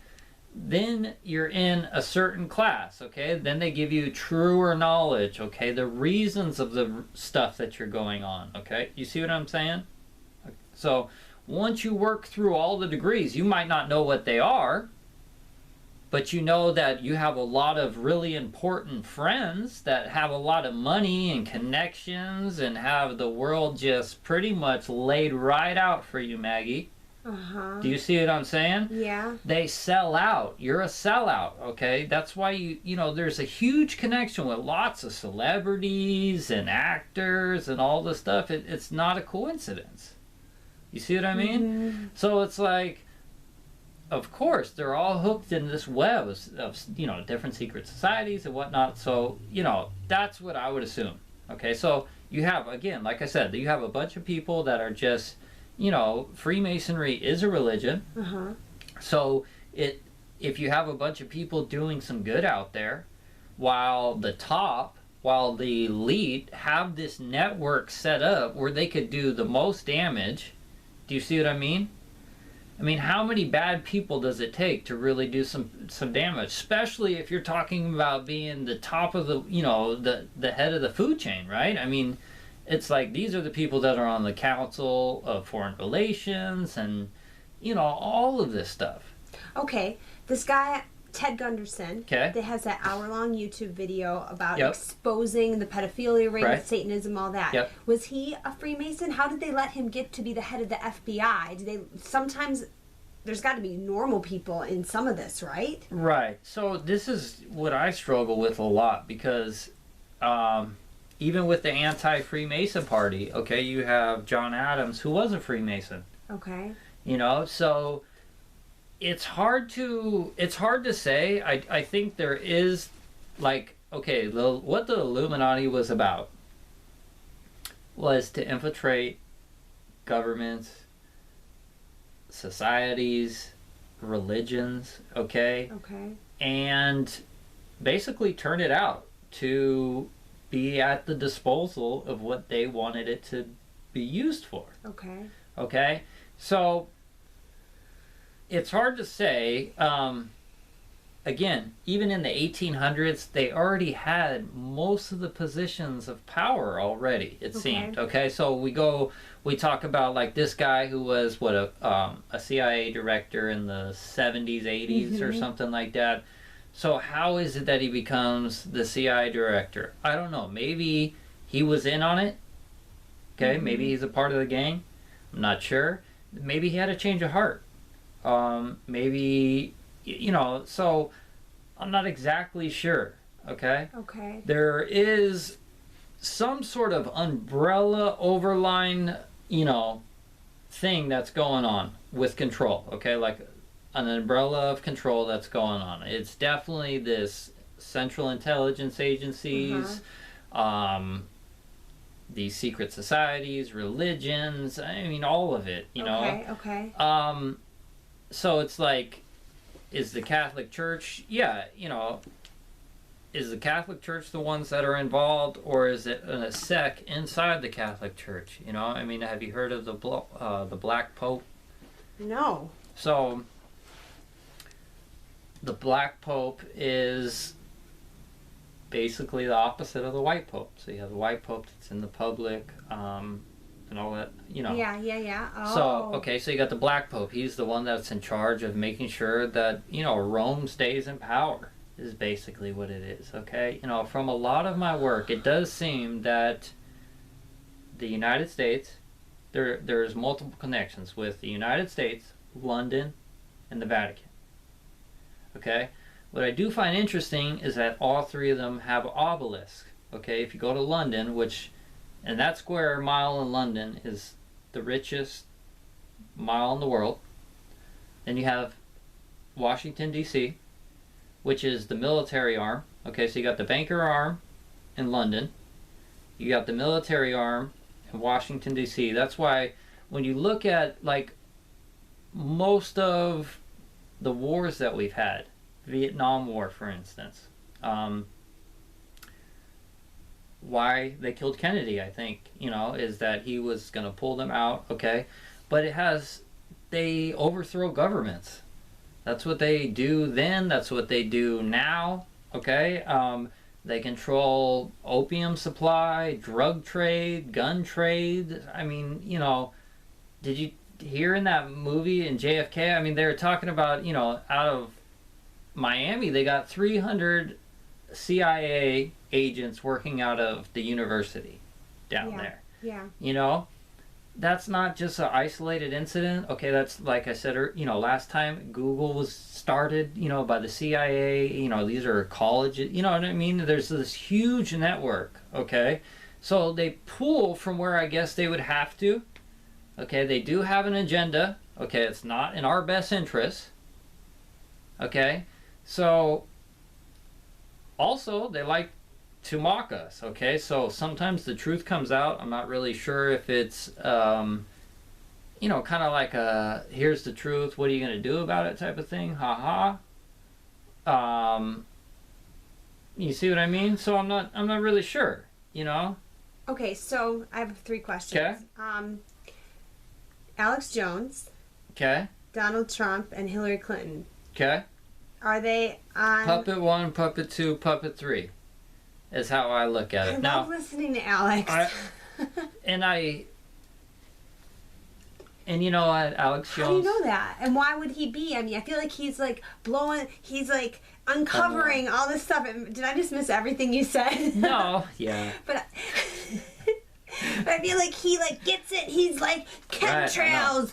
Speaker 2: then you're in a certain class, okay? Then they give you truer knowledge, okay? The reasons of the stuff that you're going on, okay? You see what I'm saying? So once you work through all the degrees, you might not know what they are, but you know that you have a lot of really important friends that have a lot of money and connections and have the world just pretty much laid right out for you, Maggie. Do you see what I'm saying? Yeah. They sell out. You're a sellout, okay? That's why you know, there's a huge connection with lots of celebrities and actors and all this stuff. It's not a coincidence. You see what I mean? So it's like, of course, they're all hooked in this web of, you know, different secret societies and whatnot. So, you know, that's what I would assume. Okay, so you have, again, like I said, you have a bunch of people that are just, you know, Freemasonry is a religion. So if you have a bunch of people doing some good out there, while the elite have this network set up where they could do the most damage. Do you see what I mean? I mean, how many bad people does it take to really do some damage? Especially if you're talking about being the top of the, you know, the head of the food chain, right? I mean, it's like these are the people that are on the Council of Foreign Relations and, you know, all of this stuff. Okay,
Speaker 1: this guy, Ted Gunderson, that has that hour-long YouTube video about exposing the pedophilia ring, Satanism, all that. Was he a Freemason? How did they let him get to be the head of the FBI? Do they sometimes? There's got to be normal people in some of this, right?
Speaker 2: Right. So this is what I struggle with a lot because even with the anti-Freemason party, okay, you have John Adams, who was a Freemason. Okay. You know, so it's hard to say. I think there is, like, okay, what the Illuminati was about was to infiltrate governments, societies, religions, okay? Okay. And basically turn it out to be at the disposal of what they wanted it to be used for. Okay. Okay? So it's hard to say. Again, even in the 1800s, they already had most of the positions of power already, it seemed. Okay, so we talk about like this guy who was a CIA director in the 70s, 80s or something like that. So how is it that he becomes the CIA director? I don't know. Maybe he was in on it. Okay, maybe he's a part of the gang. I'm not sure. Maybe he had a change of heart. Maybe, so I'm not exactly sure. Okay?
Speaker 1: Okay.
Speaker 2: There is some sort of umbrella overline, thing that's going on with control. Okay? Like an umbrella of control that's going on. It's definitely this central intelligence agencies, these secret societies, religions, I mean, all of it,
Speaker 1: Okay.
Speaker 2: So it's like, is the Catholic Church, is the Catholic Church the ones that are involved, or is it a sect inside the Catholic Church? I mean, have you heard of the Black Pope?
Speaker 1: No.
Speaker 2: So, the Black Pope is basically the opposite of the White Pope. So you have the White Pope that's in the public, and all that,
Speaker 1: Yeah. Oh.
Speaker 2: So you got the Black Pope. He's the one that's in charge of making sure that, Rome stays in power, is basically what it is, okay? From a lot of my work, it does seem that the United States, there's multiple connections with the United States, London, and the Vatican, okay? What I do find interesting is that all three of them have obelisks, okay? If you go to London, and that square mile in London is the richest mile in the world. Then you have Washington, D.C., which is the military arm. Okay, so you got the banker arm in London. You got the military arm in Washington, D.C. That's why when you look at, like, most of the wars that we've had, Vietnam War, for instance, why they killed Kennedy, I think, is that he was going to pull them out, okay? But they overthrow governments. That's what they do then, that's what they do now, okay? They control opium supply, drug trade, gun trade. I mean, did you hear in that movie in JFK? I mean, they were talking about, out of Miami, they got 300 CIA agents working out of the university down there.
Speaker 1: Yeah.
Speaker 2: That's not just an isolated incident. Okay, that's like I said, last time Google was started, by the CIA. These are colleges. You know what I mean? There's this huge network. Okay, so they pull from where I guess they would have to. Okay, they do have an agenda. Okay, it's not in our best interest. Okay, so also they like to mock us, okay? So sometimes the truth comes out. I'm not really sure if it's, kind of like a, here's the truth, what are you going to do about it type of thing, you see what I mean? So I'm not really sure,
Speaker 1: Okay, so I have 3 questions.
Speaker 2: Okay.
Speaker 1: Alex Jones,
Speaker 2: Okay.
Speaker 1: Donald Trump, and Hillary Clinton.
Speaker 2: Okay.
Speaker 1: Are they on...
Speaker 2: Puppet 1, Puppet 2, Puppet 3 is how I look at it.
Speaker 1: I love listening to Alex.
Speaker 2: And you know what, Alex Jones...
Speaker 1: How do you know that? And why would he be? I mean, I feel like he's like uncovering all this stuff. Did I just miss everything you said?
Speaker 2: No, yeah.
Speaker 1: But I feel like he gets it. He's like chemtrails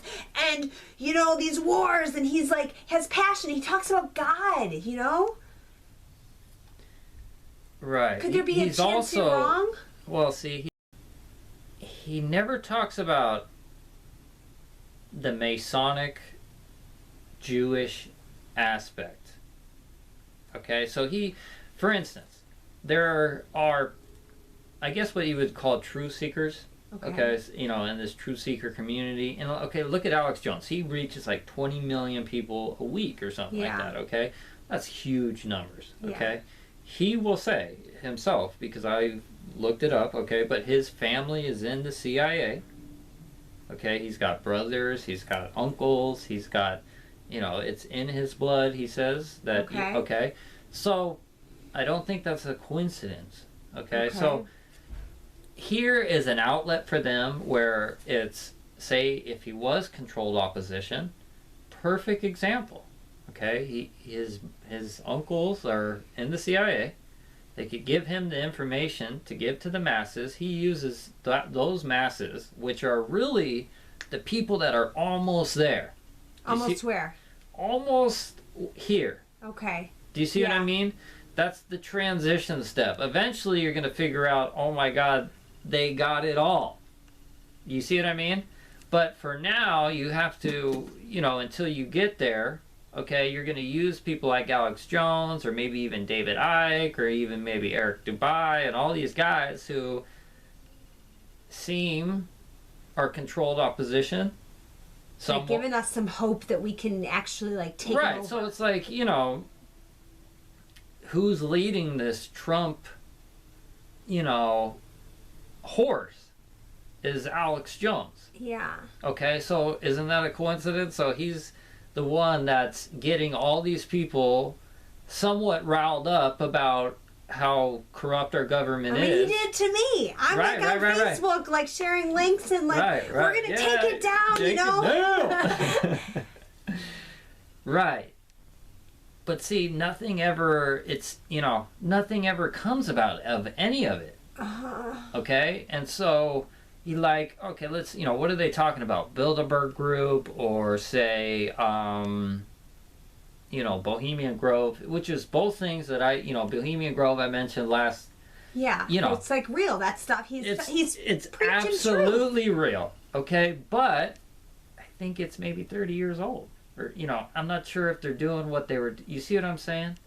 Speaker 1: and these wars, and he's like has passion. He talks about God,
Speaker 2: Right.
Speaker 1: Could there be a chance you're wrong?
Speaker 2: Well, see, he never talks about the Masonic Jewish aspect. Okay, so for instance, there are, I guess, what you would call truth seekers. Okay, in this truth seeker community. And okay, look at Alex Jones. He reaches like 20 million people a week or something like that, okay? That's huge numbers, okay? Yeah. He will say himself, because I looked it up, okay, but his family is in the CIA. Okay, he's got brothers, he's got uncles, he's got, it's in his blood, he says. That okay. So, I don't think that's a coincidence, okay? So, here is an outlet for them where it's, say, if he was controlled opposition, perfect example. Okay, his uncles are in the CIA. They could give him the information to give to the masses. He uses those masses, which are really the people that are almost there.
Speaker 1: Almost where?
Speaker 2: Almost here.
Speaker 1: Okay.
Speaker 2: Do you see what I
Speaker 1: Yeah.
Speaker 2: mean? That's the transition step. Eventually you're going to figure out, oh my God, they got it all. You see what I mean? But for now, you have to, until you get there, okay, you're going to use people like Alex Jones or maybe even David Icke or even maybe Eric Dubai and all these guys who are controlled opposition.
Speaker 1: Like giving us some hope that we can actually like take
Speaker 2: right.
Speaker 1: over.
Speaker 2: So it's like, who's leading this Trump, horse is Alex Jones.
Speaker 1: Yeah.
Speaker 2: Okay, so isn't that a coincidence? So he's the one that's getting all these people somewhat riled up about how corrupt our government is.
Speaker 1: He did to me. I'm
Speaker 2: Right,
Speaker 1: like on
Speaker 2: right.
Speaker 1: Facebook, like sharing links and like
Speaker 2: Right.
Speaker 1: we're gonna take it down,
Speaker 2: Take it down. Right. But see, nothing ever comes about of any of it. Okay? And so you okay, let's, what are they talking about? Bilderberg Group or say, Bohemian Grove, which is both things that Bohemian Grove I mentioned last.
Speaker 1: Yeah. It's like real, that stuff. It's preaching
Speaker 2: absolutely
Speaker 1: truth.
Speaker 2: real. Okay? But I think it's maybe 30 years old. Or, I'm not sure if they're doing what they were. You see what I'm saying?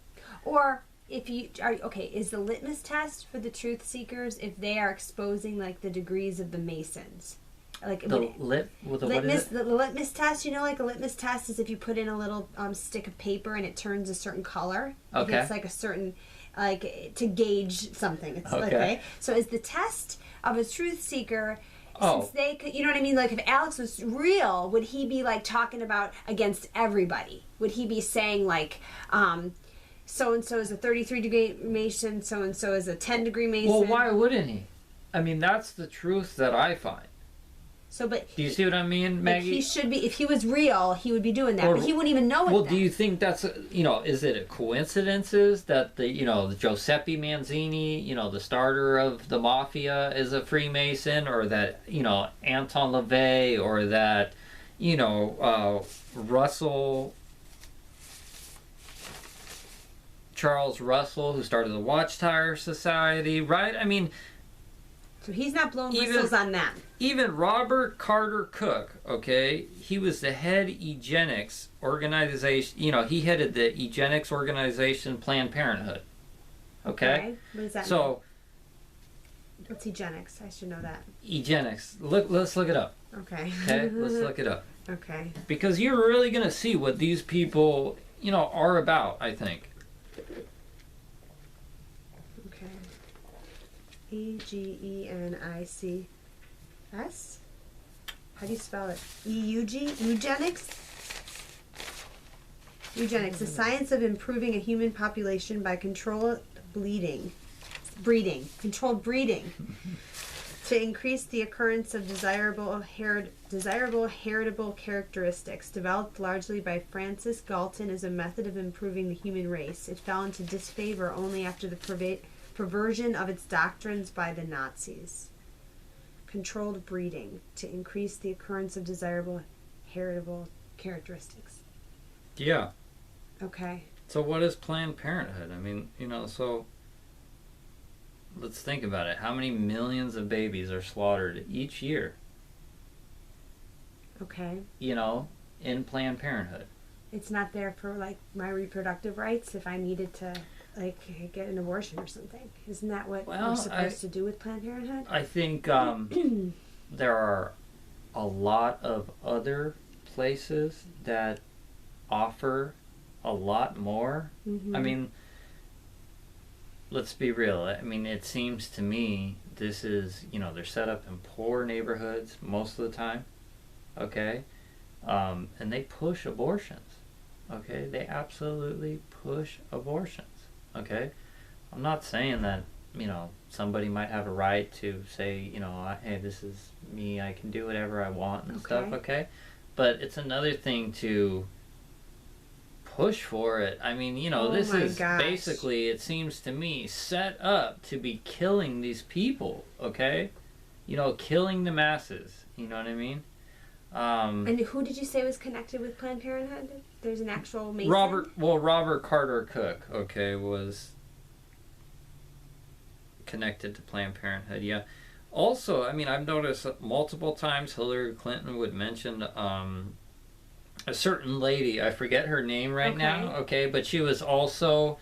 Speaker 1: Or if you are is the litmus test for the truth seekers if they are exposing like the degrees of the Masons, like
Speaker 2: what is it?
Speaker 1: The litmus test. Like a litmus test is if you put in a little stick of paper and it turns a certain color.
Speaker 2: Okay.
Speaker 1: If it's like a certain to gauge something. It's
Speaker 2: okay.
Speaker 1: Okay. So is the test of a truth seeker? Since they could, you know what I mean? Like if Alex was real, would he be like talking about against everybody? Would he be saying like, so-and-so is a 33-degree Mason, so-and-so is a 10-degree Mason?
Speaker 2: Well, why wouldn't he? I mean, that's the truth that I find.
Speaker 1: So, but
Speaker 2: do you see what I mean, Maggie?
Speaker 1: He should be. If he was real, he would be doing that. But he wouldn't even know it.
Speaker 2: Well, do you think that's is it a coincidences that the Giuseppe Manzini, the starter of the mafia, is a Freemason, or that Anton LaVey, or that Charles Russell, who started the Watchtower Society, right? I mean.
Speaker 1: So he's not blowing whistles on them.
Speaker 2: Even Robert Carter Cook, okay, he was the head eugenics organization. He headed the eugenics organization Planned Parenthood. Okay?
Speaker 1: What does that mean?
Speaker 2: So,
Speaker 1: what's eugenics? I should know that.
Speaker 2: Eugenics. Let's look it up.
Speaker 1: Okay.
Speaker 2: Okay, let's look it up.
Speaker 1: Okay.
Speaker 2: Because you're really going to see what these people, are about, I think.
Speaker 1: Egenics? How do you spell it? Eugenics? Eugenics, the science of improving a human population by controlled breeding, to increase the occurrence of desirable heritable characteristics. Developed largely by Francis Galton as a method of improving the human race, it fell into disfavor only after the perversion of its doctrines by the Nazis. Controlled breeding to increase the occurrence of desirable heritable characteristics.
Speaker 2: Yeah.
Speaker 1: Okay.
Speaker 2: So what is Planned Parenthood? I mean, so let's think about it. How many millions of babies are slaughtered each year?
Speaker 1: Okay.
Speaker 2: In Planned Parenthood.
Speaker 1: It's not there for like my reproductive rights if I needed to get an abortion or something. Isn't that what we're supposed to do with Planned Parenthood?
Speaker 2: I think there are a lot of other places that offer a lot more.
Speaker 1: Mm-hmm.
Speaker 2: I mean, let's be real. I mean, it seems to me this is, they're set up in poor neighborhoods most of the time. Okay? And they push abortions. Okay? They absolutely push abortions. Okay? I'm not saying that, somebody might have a right to say, hey, this is me, I can do whatever I want and stuff, okay? But it's another thing to push for it. I mean, this is basically, it seems to me, set up to be killing these people, okay? Killing the masses, you know what I mean?
Speaker 1: And who did you say was connected with Planned Parenthood? There's an actual Mason?
Speaker 2: Robert Carter Cook, okay, was connected to Planned Parenthood, yeah. Also, I mean, I've noticed multiple times Hillary Clinton would mention a certain lady, I forget her name right now, okay, but she was also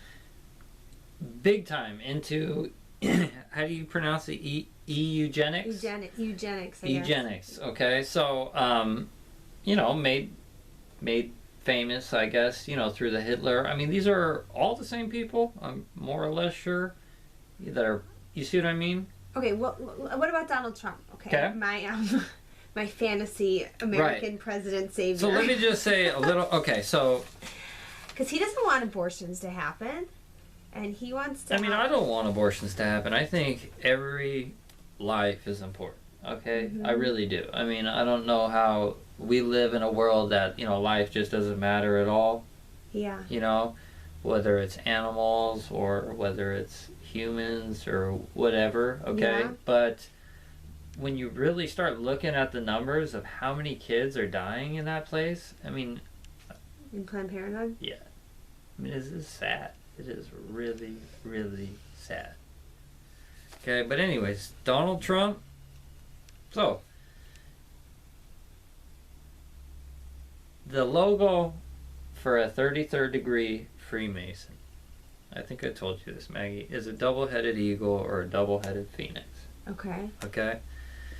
Speaker 2: big time into, how do you pronounce it, eugenics?
Speaker 1: Eugenics, I guess.
Speaker 2: Eugenics, okay, so, you know, made famous, I guess, you know, through the Hitler. I mean, these are all the same people, I'm more or less sure, that are, you see what I mean?
Speaker 1: Okay, well, what about Donald Trump? Okay. My fantasy American president savior.
Speaker 2: So let me just say a little, okay, so.
Speaker 1: Because he doesn't want abortions to happen, and he wants to.
Speaker 2: I mean, I don't want abortions to happen. I think every life is important, okay?
Speaker 1: Mm-hmm.
Speaker 2: I really do. I mean, I don't know how we live in a world that, you know, life just doesn't matter at all.
Speaker 1: Yeah.
Speaker 2: You know, whether it's animals or whether it's humans or whatever, okay?
Speaker 1: Yeah.
Speaker 2: But when you really start looking at the numbers of how many kids are dying in that place, I mean...
Speaker 1: In Planned Parenthood?
Speaker 2: Yeah. I mean, this is sad. It is really, really sad. Okay, but anyways, Donald Trump. So, the logo for a 33rd degree Freemason, I think I told you this, Maggie, is a double-headed eagle or a double-headed phoenix.
Speaker 1: Okay.
Speaker 2: Okay?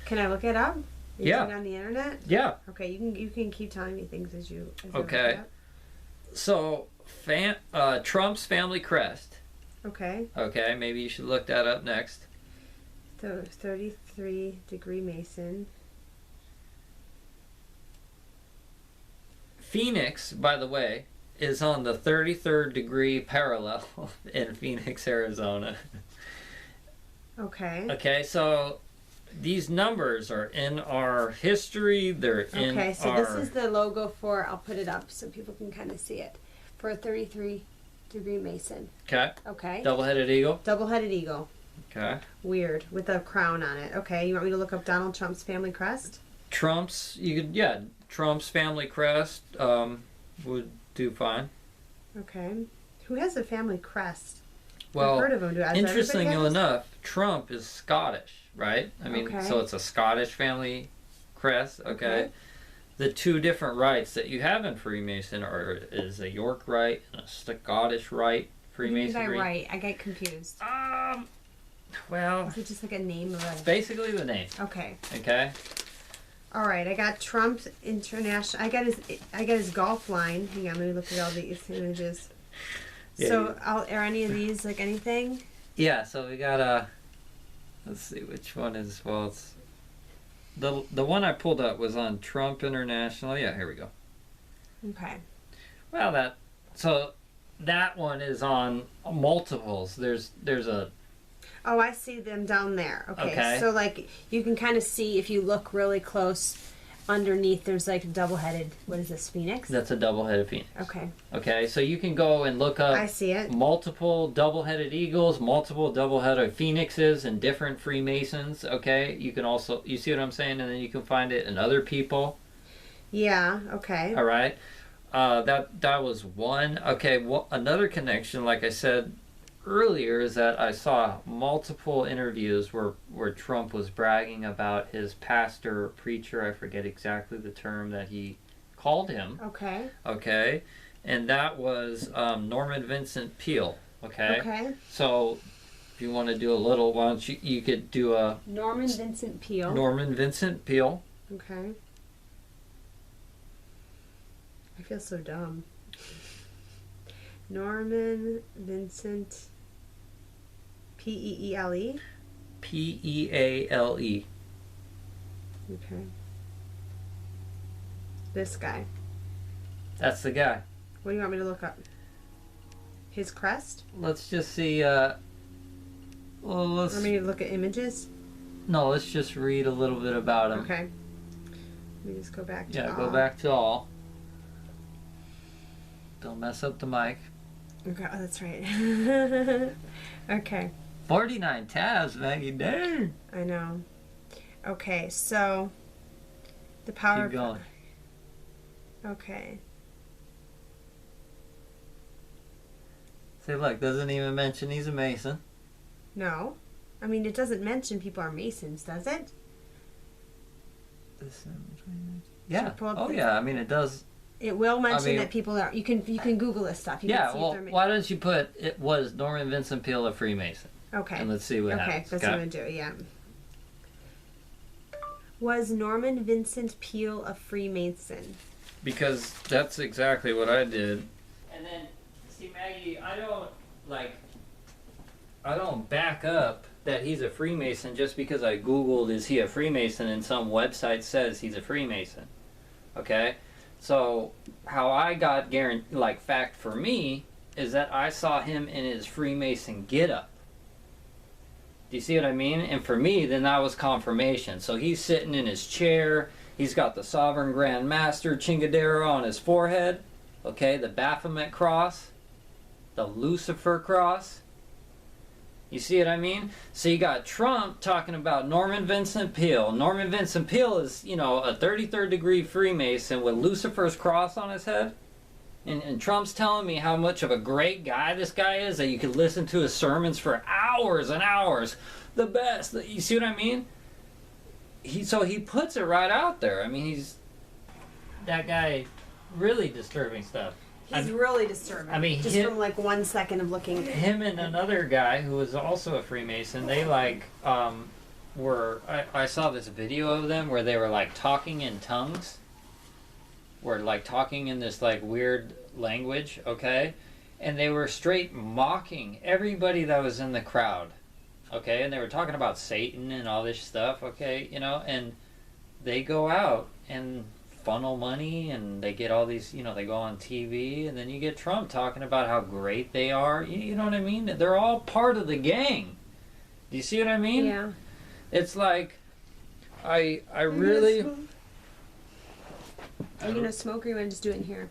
Speaker 1: Can I look it up?
Speaker 2: Yeah.
Speaker 1: On the internet?
Speaker 2: Yeah.
Speaker 1: Okay, you can keep telling me things as you
Speaker 2: Okay.
Speaker 1: look it up.
Speaker 2: So, Trump's family crest.
Speaker 1: Okay.
Speaker 2: Okay, maybe you should look that up next.
Speaker 1: So 33 degree Mason.
Speaker 2: Phoenix, by the way, is on the 33rd degree parallel in Phoenix, Arizona.
Speaker 1: Okay.
Speaker 2: Okay, so these numbers are in our history. They're in
Speaker 1: Okay, so
Speaker 2: our...
Speaker 1: this is the logo for, I'll put it up so people can kind of see it, for a 33 degree Mason.
Speaker 2: Okay.
Speaker 1: Okay.
Speaker 2: Double-headed eagle.
Speaker 1: Double-headed eagle.
Speaker 2: Okay.
Speaker 1: Weird, with a crown on it. Okay, you want me to look up Donald Trump's family crest?
Speaker 2: Trump's family crest would do fine.
Speaker 1: Okay. Who has a family crest?
Speaker 2: Well,
Speaker 1: I've heard of them.
Speaker 2: interestingly enough, Trump is Scottish, right? I mean,
Speaker 1: Okay.
Speaker 2: so it's a Scottish family crest, okay? The two different rites that you have in Freemason is a York rite and a Scottish rite Freemasonry.
Speaker 1: What do you mean by right? I get confused.
Speaker 2: Well,
Speaker 1: Is it just like a name of a...
Speaker 2: basically the name.
Speaker 1: Okay.
Speaker 2: Okay.
Speaker 1: All right, I got Trump's international. I got his golf line. Hang on, let me look at all these images.
Speaker 2: Yeah,
Speaker 1: So, are any of these like anything?
Speaker 2: Yeah. So we got let's see which one is. Well, it's the one I pulled up was on Trump International. Yeah, here we go.
Speaker 1: Okay.
Speaker 2: Well, that one is on multiples. There's a...
Speaker 1: Oh, I see them down there. Okay.
Speaker 2: Okay.
Speaker 1: So, like, you can kind of see if you look really close underneath, there's like a double-headed, what is this, phoenix?
Speaker 2: That's a double-headed phoenix.
Speaker 1: Okay.
Speaker 2: Okay, so you can go and look up...
Speaker 1: I see it.
Speaker 2: Multiple double-headed eagles, multiple double-headed phoenixes, and different Freemasons, okay? You can also... You see what I'm saying? And then you can find it in other people.
Speaker 1: Yeah, okay.
Speaker 2: All right. That was one. Okay, another connection, like I said earlier, is that I saw multiple interviews where Trump was bragging about his pastor or preacher. I forget exactly the term that he called him.
Speaker 1: Okay.
Speaker 2: Okay. And that was Norman Vincent Peale. Okay.
Speaker 1: Okay.
Speaker 2: So if you want to do a little, why don't you could do a...
Speaker 1: Norman Vincent Peale.
Speaker 2: Norman Vincent Peale.
Speaker 1: Okay. I feel so dumb. Norman Vincent Peele.
Speaker 2: Peale.
Speaker 1: Okay. This guy.
Speaker 2: That's the guy.
Speaker 1: What do you want me to look up? His crest?
Speaker 2: Let's just see. Well, let's...
Speaker 1: Want me to look at images?
Speaker 2: No, let's just read a little bit about him.
Speaker 1: Okay. Let me just go back to
Speaker 2: Yeah,
Speaker 1: all.
Speaker 2: go back to all. Don't mess up the mic.
Speaker 1: Okay, oh, that's right. Okay.
Speaker 2: 49 tabs, Maggie. Dang.
Speaker 1: I know. Okay, so The power.
Speaker 2: Keep going.
Speaker 1: Okay.
Speaker 2: See, look, doesn't even mention he's a Mason.
Speaker 1: No. I mean, it doesn't mention people are Masons, does it?
Speaker 2: Yeah. Oh, yeah. I mean, it does.
Speaker 1: It will mention that people are. You can Google this stuff. You can see
Speaker 2: well,
Speaker 1: if they're
Speaker 2: why don't you put it was Norman Vincent Peale a Freemason?
Speaker 1: Okay.
Speaker 2: And let's see what happens.
Speaker 1: Okay, that's what I'm going to do, yeah. Was Norman Vincent Peale a Freemason?
Speaker 2: Because that's exactly what I did. And then, see, Maggie, I don't back up that he's a Freemason just because I Googled, is he a Freemason, and some website says he's a Freemason. Okay? So, how I got fact for me is that I saw him in his Freemason getup. Do you see what I mean? And for me, then that was confirmation. So he's sitting in his chair. He's got the Sovereign Grand Master Chingadera on his forehead. Okay, the Baphomet cross. The Lucifer cross. You see what I mean? So you got Trump talking about Norman Vincent Peale. Norman Vincent Peale is, a 33rd degree Freemason with Lucifer's cross on his head. And Trump's telling me how much of a great guy this guy is, that you could listen to his sermons for hours and hours. The best. You see what I mean? So he puts it right out there. I mean, that guy, really disturbing stuff.
Speaker 1: He's really disturbing.
Speaker 2: I mean,
Speaker 1: just from 1 second of looking.
Speaker 2: Him and another guy who was also a Freemason, they were. I saw this video of them where they were talking in tongues. Were talking in this weird language, okay? And they were straight mocking everybody that was in the crowd, okay? And they were talking about Satan and all this stuff, okay? And they go out and funnel money, and they get all these, they go on TV, and then you get Trump talking about how great they are. You know what I mean? They're all part of the gang. Do you see what I mean?
Speaker 1: Yeah.
Speaker 2: It's I really...
Speaker 1: Are you going to smoke, or you want to just do it in here?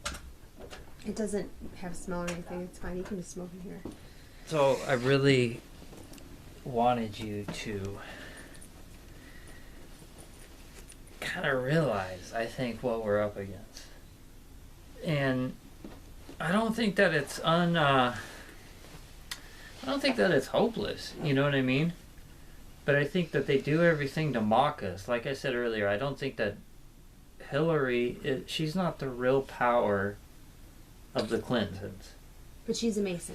Speaker 1: It doesn't have smell or anything. It's fine. You can just smoke in here.
Speaker 2: So I really wanted you to kind of realize, I think, what we're up against. And I don't think that it's I don't think that it's hopeless. You know what I mean? But I think that they do everything to mock us. Like I said earlier, I don't think that Hillary, she's not the real power of the Clintons.
Speaker 1: But she's a Mason.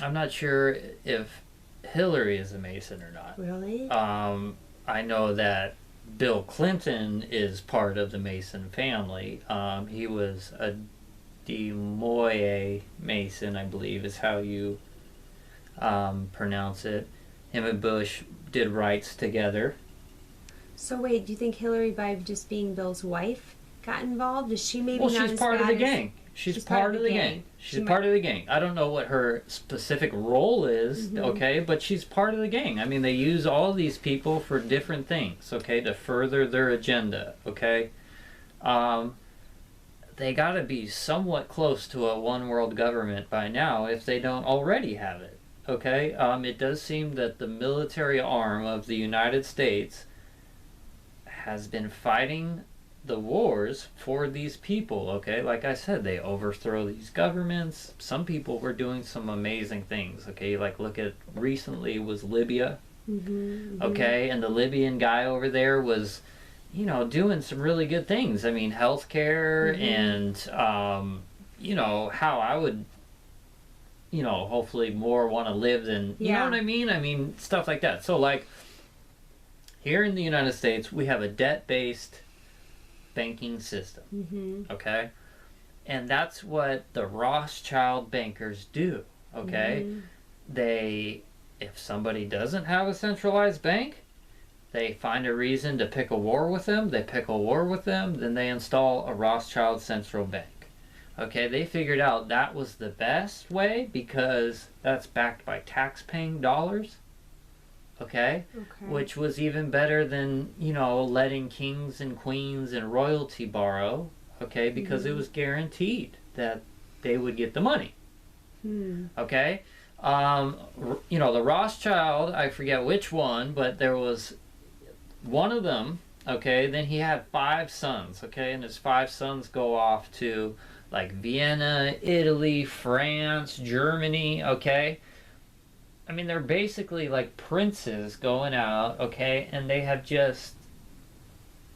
Speaker 2: I'm not sure if Hillary is a Mason or not.
Speaker 1: Really?
Speaker 2: I know that Bill Clinton is part of the Mason family. He was a De Moye Mason, I believe is how you pronounce it. Him and Bush did rights together.
Speaker 1: So wait, do you think Hillary, by just being Bill's wife, got involved? Is she maybe not
Speaker 2: she's
Speaker 1: as
Speaker 2: part of the
Speaker 1: bad
Speaker 2: gang. She's part of the gang. She's part of the gang. I don't know what her specific role is, okay, but she's part of the gang. I mean, they use all these people for different things, okay, to further their agenda, okay? They got to be somewhat close to a one world government by now if they don't already have it, okay? It does seem that the military arm of the United States has been fighting the wars for these people, okay? Like I said, they overthrow these governments. Some people were doing some amazing things, okay? Look at recently was Libya, okay? And the Libyan guy over there was, doing some really good things. I mean, healthcare and, how I would, hopefully more want to live than, you know what I mean? I mean, stuff like that. So, here in the United States, we have a debt-based banking system, okay? And that's what the Rothschild bankers do, okay? If somebody doesn't have a centralized bank, they find a reason to pick a war with them, then they install a Rothschild central bank. Okay, they figured out that was the best way because that's backed by tax-paying dollars. Okay? Which was even better than, letting kings and queens and royalty borrow, okay, because it was guaranteed that they would get the money. Okay? The Rothschild, I forget which one, but there was one of them, Okay, then he had 5 sons. Okay, and his 5 sons go off to like Vienna, Italy, France, Germany. Okay, I mean they're basically like princes going out. Okay, and they have just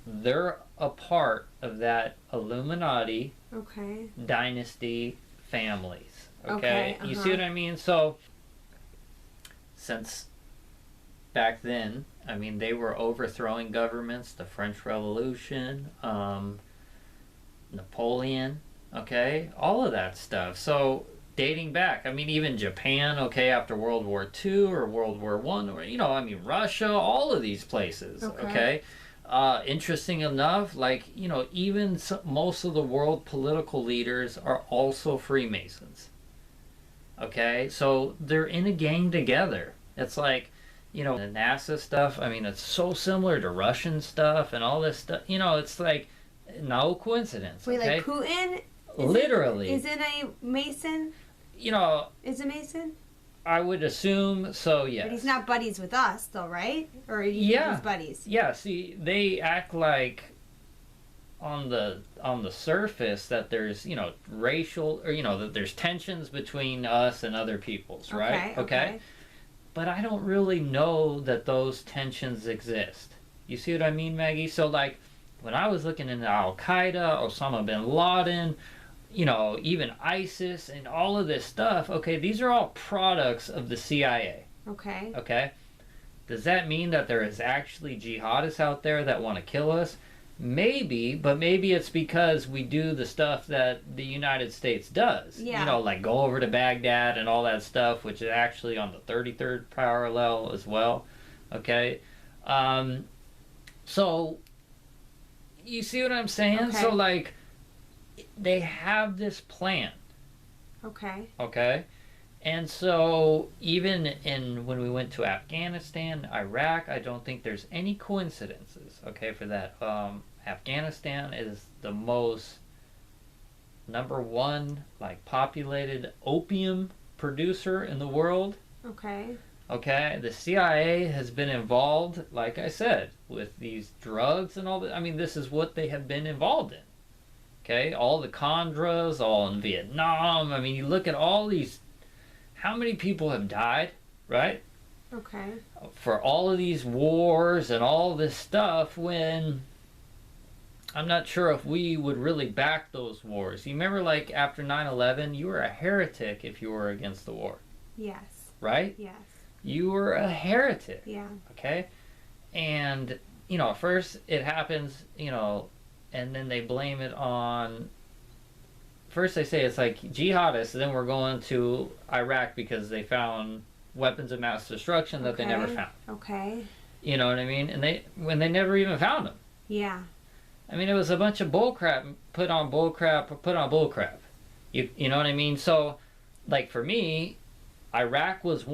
Speaker 2: they're a part of that Illuminati
Speaker 1: Okay.
Speaker 2: dynasty families.
Speaker 1: Okay,
Speaker 2: You see what I mean? So since back then, I mean, they were overthrowing governments, the French Revolution, Napoleon, okay, all of that stuff. So dating back, I mean, even Japan, okay, after World War II or World War One, or I mean, Russia, all of these places, okay. Interesting enough, like even most of the world political leaders are also Freemasons. Okay, so they're in a gang together. It's like, the NASA stuff. I mean, it's so similar to Russian stuff and all this stuff. It's like no coincidence.
Speaker 1: Wait,
Speaker 2: okay?
Speaker 1: like Putin?
Speaker 2: Literally.
Speaker 1: Is it a Mason? Is a Mason?
Speaker 2: I would assume so, yes.
Speaker 1: But he's not buddies with us, though, right? Or he's buddies?
Speaker 2: Yeah, see, they act like on the surface that there's racial or that there's tensions between us and other peoples, right?
Speaker 1: Okay.
Speaker 2: But I don't really know that those tensions exist. You see what I mean, Maggie? So like when I was looking into Al Qaeda, Osama bin Laden, even ISIS and all of this stuff, okay, these are all products of the CIA. Okay. Does that mean that there is actually jihadists out there that want to kill us? Maybe, but maybe it's because we do the stuff that the United States does.
Speaker 1: Yeah.
Speaker 2: Like go over to Baghdad and all that stuff, which is actually on the 33rd parallel as well. Okay. So, you see what I'm saying?
Speaker 1: Okay.
Speaker 2: So, like, they have this plan. Okay. And so, even when we went to Afghanistan, Iraq, I don't think there's any coincidences, okay, for that. Afghanistan is the most number one, like, populated opium producer in the world. Okay, the CIA has been involved, like I said, with these drugs and all that. I mean, this is what they have been involved in. Okay, all the Contras, all in Vietnam. I mean, you look at all these. How many people have died, right? For all of these wars and all this stuff, when I'm not sure if we would really back those wars. You remember, like, after 9/11, you were a heretic if you were against the war.
Speaker 1: Yes.
Speaker 2: Right?
Speaker 1: Yes.
Speaker 2: You were a heretic.
Speaker 1: Yeah.
Speaker 2: Okay? And, first it happens, and then they blame it on... First they say it's like jihadists, and then we're going to Iraq because they found weapons of mass destruction that they never found.
Speaker 1: Okay.
Speaker 2: You know what I mean? And they never even found them.
Speaker 1: Yeah.
Speaker 2: I mean, it was a bunch of bullcrap put on bullcrap. You know what I mean? So, like for me, Iraq was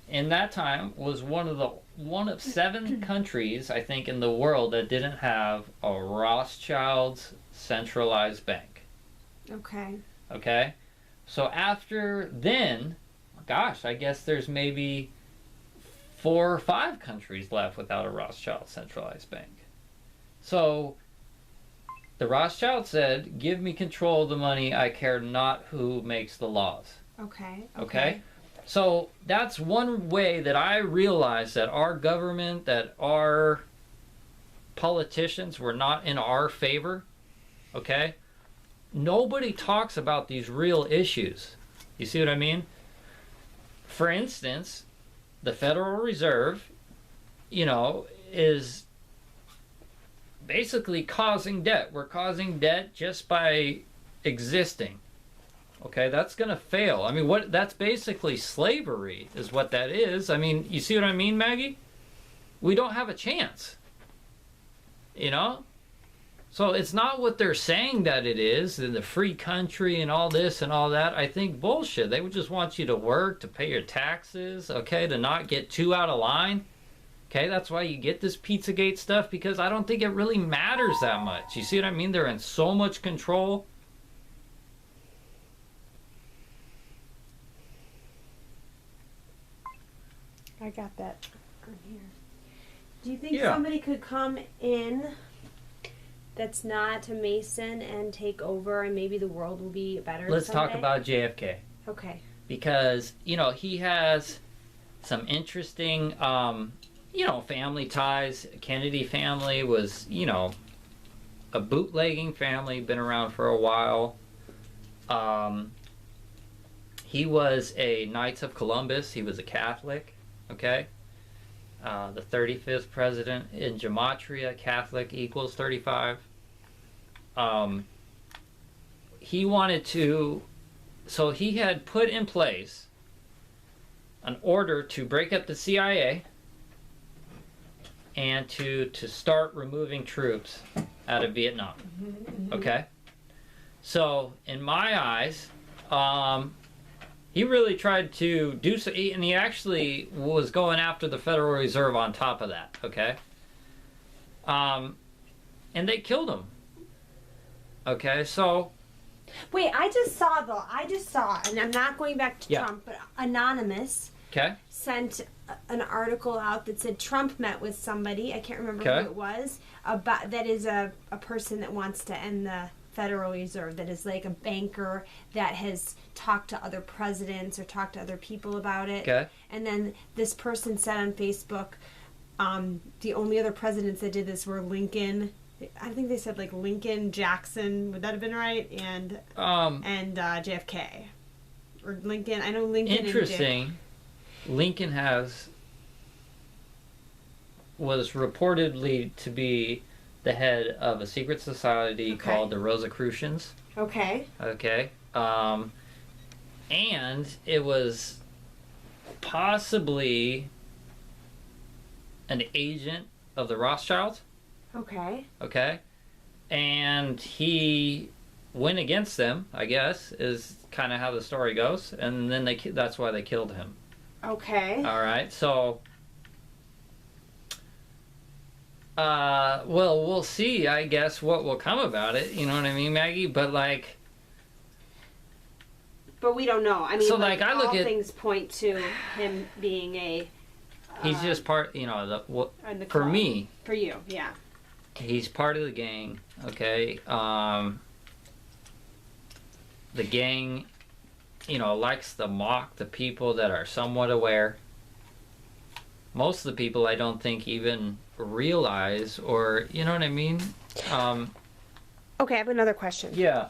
Speaker 2: in that time, was one of 7 countries, I think, in the world that didn't have a Rothschild's centralized bank. Okay? So after then, gosh, I guess there's maybe 4 or 5 countries left without a Rothschild centralized bank. So the Rothschild said, give me control of the money, I care not who makes the laws. Okay? So that's one way that I realized that our government, that our politicians were not in our favor. Okay? Nobody talks about these real issues. You see what I mean? For instance, the Federal Reserve, is basically causing debt. We're causing debt just by existing. Okay, that's going to fail. I mean, that's basically slavery is what that is. I mean, you see what I mean, Maggie? We don't have a chance. So it's not what they're saying that it is, in the free country and all this and all that. I think bullshit. They would just want you to work, to pay your taxes, okay, to not get too out of line. Okay, that's why you get this Pizzagate stuff, because I don't think it really matters that much. You see what I mean? They're in so much control.
Speaker 1: I got that on here. Do you think
Speaker 2: Yeah.
Speaker 1: somebody could come in that's not a Mason and take over, and maybe the world will be better
Speaker 2: Let's
Speaker 1: someday?
Speaker 2: talk about JFK.
Speaker 1: Okay.
Speaker 2: Because, he has some interesting, family ties. Kennedy family was, a bootlegging family, been around for a while. He was a Knights of Columbus. He was a Catholic, okay? The 35th president in Gematria, Catholic equals 35. He wanted to, so he had put in place an order to break up the CIA and to start removing troops out of Vietnam. Okay? So, in my eyes, he really tried to do so, and he actually was going after the Federal Reserve on top of that, okay? And they killed him. Okay, so...
Speaker 1: Wait, I just saw, and I'm not going back to Trump, but Anonymous sent an article out that said Trump met with somebody, I can't remember who it was, that is a person that wants to end the Federal Reserve, that is like a banker that has talked to other presidents or talked to other people about it.
Speaker 2: Okay.
Speaker 1: And then this person said on Facebook, the only other presidents that did this were Lincoln. I think they said like Lincoln, Jackson, would that have been right? And JFK. Or Lincoln, I know Lincoln.
Speaker 2: Interesting. Lincoln was reportedly to be the head of a secret society called the Rosicrucians.
Speaker 1: Okay.
Speaker 2: Okay. And it was possibly an agent of the Rothschilds.
Speaker 1: Okay.
Speaker 2: Okay. And he went against them, I guess, is kind of how the story goes. And then that's why they killed him.
Speaker 1: Okay.
Speaker 2: All right. So, well, we'll see, I guess, what will come about it. You know what I mean, Maggie? But, like...
Speaker 1: But we don't know. I mean,
Speaker 2: so, like, I look
Speaker 1: all
Speaker 2: at...
Speaker 1: things point to him being a...
Speaker 2: he's just part, for
Speaker 1: club.
Speaker 2: me...
Speaker 1: For you, yeah.
Speaker 2: He's part of the gang, okay? The gang, likes to mock the people that are somewhat aware. Most of the people I don't think even realize, or, you know what I mean?
Speaker 1: Okay, I have another question.
Speaker 2: Yeah.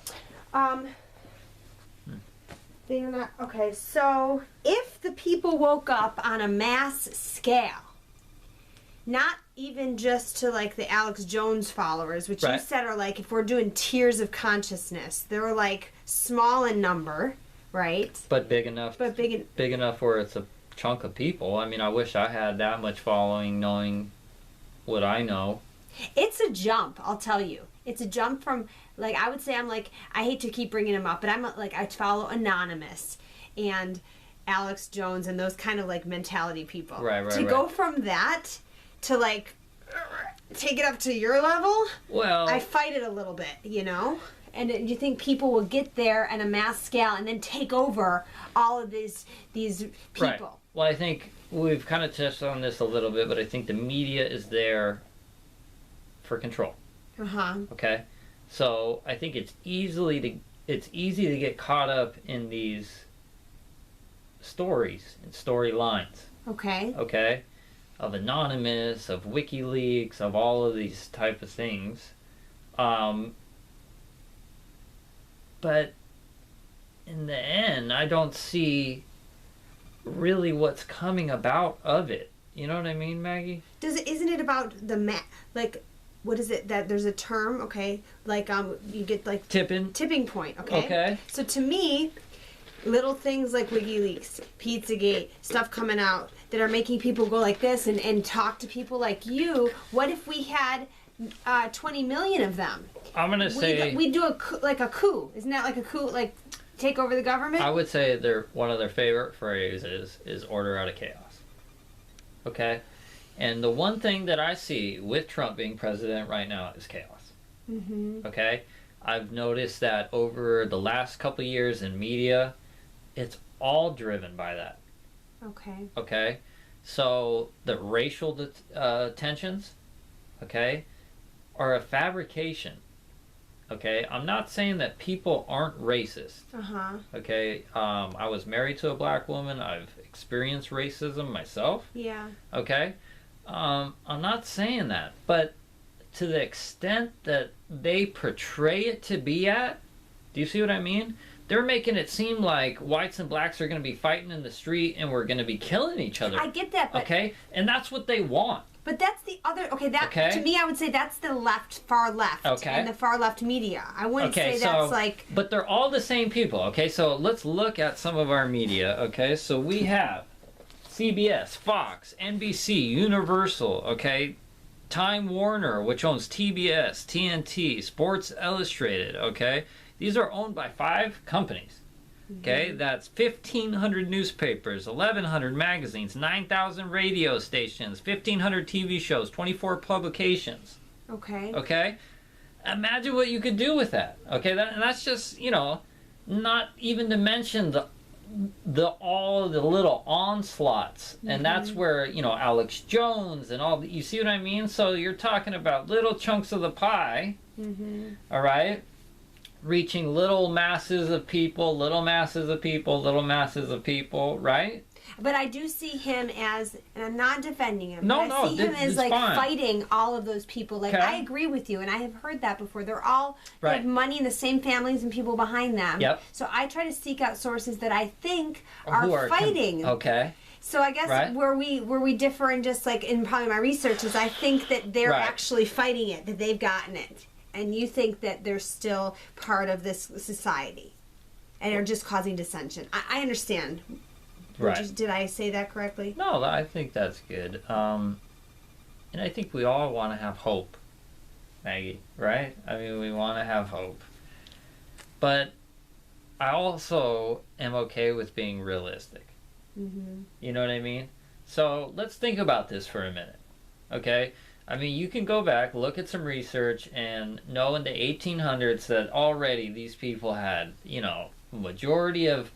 Speaker 1: They're not... Okay, so if the people woke up on a mass scale, not even just to like the Alex Jones followers, which you said are like, if we're doing tiers of consciousness, they were like small in number, right?
Speaker 2: But big enough. Big enough where it's a chunk of people. I mean, I wish I had that much following, knowing what I know.
Speaker 1: It's a jump, I'll tell you. It's a jump from, like, I would say I'm like, I hate to keep bringing him up, but I'm like, I follow Anonymous and Alex Jones and those kind of like mentality people.
Speaker 2: Right.
Speaker 1: To go from that to like take it up to your level,
Speaker 2: well,
Speaker 1: I fight it a little bit, And you think people will get there on a mass scale and then take over all of these people?
Speaker 2: Right. Well, I think we've kind of touched on this a little bit, but I think the media is there for control. Okay, so I think it's easy to get caught up in these stories and storylines. Okay, of Anonymous, of WikiLeaks, of all of these type of things. But in the end, I don't see really what's coming about of it. You know what I mean, Maggie?
Speaker 1: Isn't it about the like? What is it that there's a term? Okay, like you get like tipping point. Okay. So to me, little things like WikiLeaks, Pizzagate, stuff coming out that are making people go like this and talk to people like you. What if we had 20 million of them?
Speaker 2: I'm gonna say
Speaker 1: we do a coup. Isn't that like a coup? Like take over the government?
Speaker 2: I would say one of their favorite phrases is order out of chaos. Okay. And the one thing that I see with Trump being president right now is chaos. Okay? I've noticed that over the last couple of years in media, it's all driven by that. Okay? So the racial tensions, okay, are a fabrication. Okay, I'm not saying that people aren't racist. Okay, I was married to a black woman. I've experienced racism myself.
Speaker 1: Yeah.
Speaker 2: Okay, I'm not saying that, but to the extent that they portray it to be at, do you see what I mean? They're making it seem like whites and blacks are going to be fighting in the street and we're going to be killing each other.
Speaker 1: I get that, but
Speaker 2: okay, and that's what they want.
Speaker 1: But that's the other. Okay, that
Speaker 2: Okay.
Speaker 1: to me, I would say that's the far left,
Speaker 2: Okay.
Speaker 1: and the far left media. I wouldn't
Speaker 2: Okay,
Speaker 1: say that's
Speaker 2: so,
Speaker 1: like.
Speaker 2: But they're all the same people. Okay, so let's look at some of our media. Okay, so we have CBS, Fox, NBC, Universal. Okay, Time Warner, which owns TBS, TNT, Sports Illustrated. Okay, these are owned by 5 companies. Okay, that's 1,500 newspapers, 1,100 magazines, 9,000 radio stations, 1,500 TV shows, 24 publications.
Speaker 1: Okay.
Speaker 2: Okay, imagine what you could do with that. Okay, and that's just, you know, not even to mention all the little onslaughts, and that's where, you know, Alex Jones and all. You see what I mean? So you're talking about little chunks of the pie. All right. Reaching little masses of people, little masses of people, little masses of people, right?
Speaker 1: But I do see him as, and I'm not defending him.
Speaker 2: No,
Speaker 1: but I see him as like
Speaker 2: fine.
Speaker 1: Fighting all of those people. Like
Speaker 2: Okay.
Speaker 1: I agree with you, and I have heard that before. They're all they
Speaker 2: Right.
Speaker 1: have money and the same families and people behind them.
Speaker 2: Yep.
Speaker 1: So I try to seek out sources that I think
Speaker 2: Who
Speaker 1: are fighting.
Speaker 2: Okay.
Speaker 1: So I guess
Speaker 2: Right.
Speaker 1: where we differ in just like in probably my research is I think that they're
Speaker 2: Right.
Speaker 1: actually fighting it, that they've gotten it. And you think that they're still part of this society and are just causing dissension. I understand.
Speaker 2: Right.
Speaker 1: Did I say that correctly?
Speaker 2: No, I think that's good. And I think we all want to have hope, Maggie, right? I mean, we want to have hope. But I also am okay with being realistic. You know what I mean? So let's think about this for a minute, okay? I mean, you can go back, look at some research, and know in the 1800s that already these people had, you know, majority of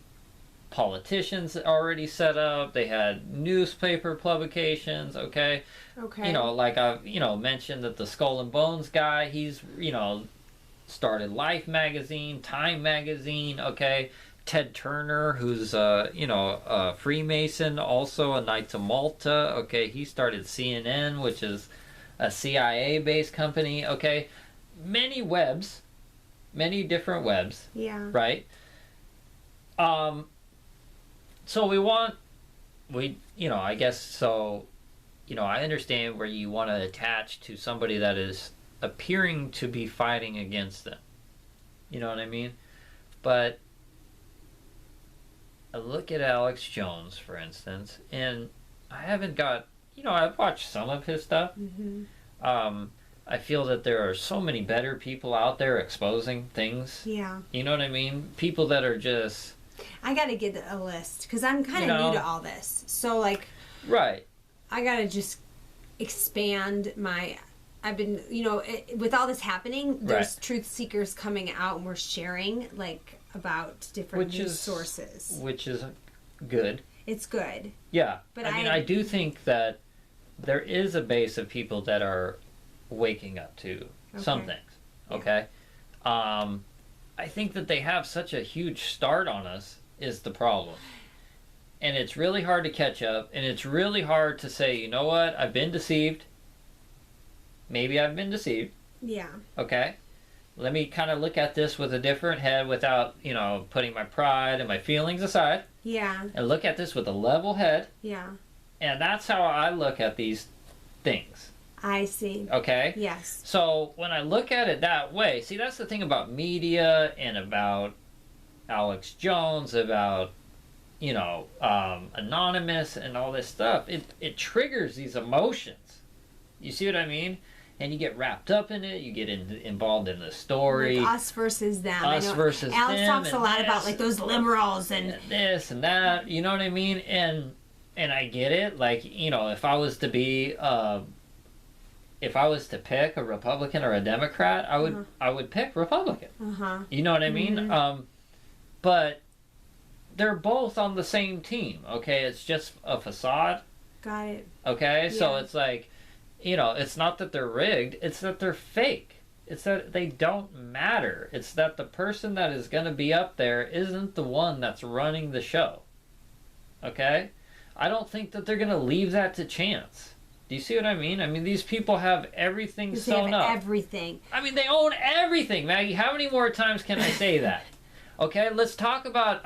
Speaker 2: politicians already set up. They had newspaper publications, okay?
Speaker 1: Okay.
Speaker 2: You know, like I've, you know, mentioned that the Skull and Bones guy, he's, you know, started Life magazine, Time magazine, okay? Ted Turner, who's, you know, a Freemason, also a Knights of Malta, okay? He started CNN, which is a CIA-based company, okay? Many webs, many different webs,
Speaker 1: Yeah.
Speaker 2: right? So you know, I guess, so, you know, I understand where you want to attach to somebody that is appearing to be fighting against them. You know what I mean? But I look at Alex Jones, for instance, and I haven't got, you know, I've watched some of his stuff. I feel that there are so many better people out there exposing things.
Speaker 1: Yeah.
Speaker 2: You know what I mean? People that are just...
Speaker 1: I got to get a list because I'm kind of new to all this. So, like...
Speaker 2: Right.
Speaker 1: I got to just expand my... I've been, you know, with all this happening, there's truth seekers coming out and we're sharing, like, about different news sources.
Speaker 2: Which is good.
Speaker 1: It's good.
Speaker 2: Yeah.
Speaker 1: But
Speaker 2: I mean, I do think that there is a base of people that are waking up to some things. Okay? I think that they have such a huge start on us is the problem. And it's really hard to catch up, and it's really hard to say, you know what, I've been deceived. Maybe I've been deceived.
Speaker 1: Yeah.
Speaker 2: Okay? Let me kind of look at this with a different head without, you know, putting my pride and my feelings aside.
Speaker 1: Yeah.
Speaker 2: And look at this with a level head.
Speaker 1: Yeah.
Speaker 2: And that's how I look at these things.
Speaker 1: I see.
Speaker 2: Okay?
Speaker 1: Yes.
Speaker 2: So when I look at it that way, see, that's the thing about media and about Alex Jones, about, you know, Anonymous and all this stuff. It triggers these emotions. You see what I mean? And you get wrapped up in it. You get involved in the story.
Speaker 1: Like us versus them.
Speaker 2: Us versus
Speaker 1: Alex
Speaker 2: them.
Speaker 1: talks a lot about like those liberals and
Speaker 2: this and that. You know what I mean? And I get it. Like, you know, if I was to be, if I was to pick a Republican or a Democrat, I would pick Republican. You know what I mean? But they're both on the same team. Okay, it's just a facade.
Speaker 1: Got it.
Speaker 2: Okay, so
Speaker 1: Yeah.
Speaker 2: it's like, it's not that they're rigged, it's that they're fake. It's that they don't matter. It's that the person that is going to be up there isn't the one that's running the show. Okay? I don't think that they're going to leave that to chance. Do you see what I mean? I mean, these people have everything sewn up.
Speaker 1: Everything.
Speaker 2: I mean, they own everything, Maggie. How many more times can I say that? Okay, let's talk about,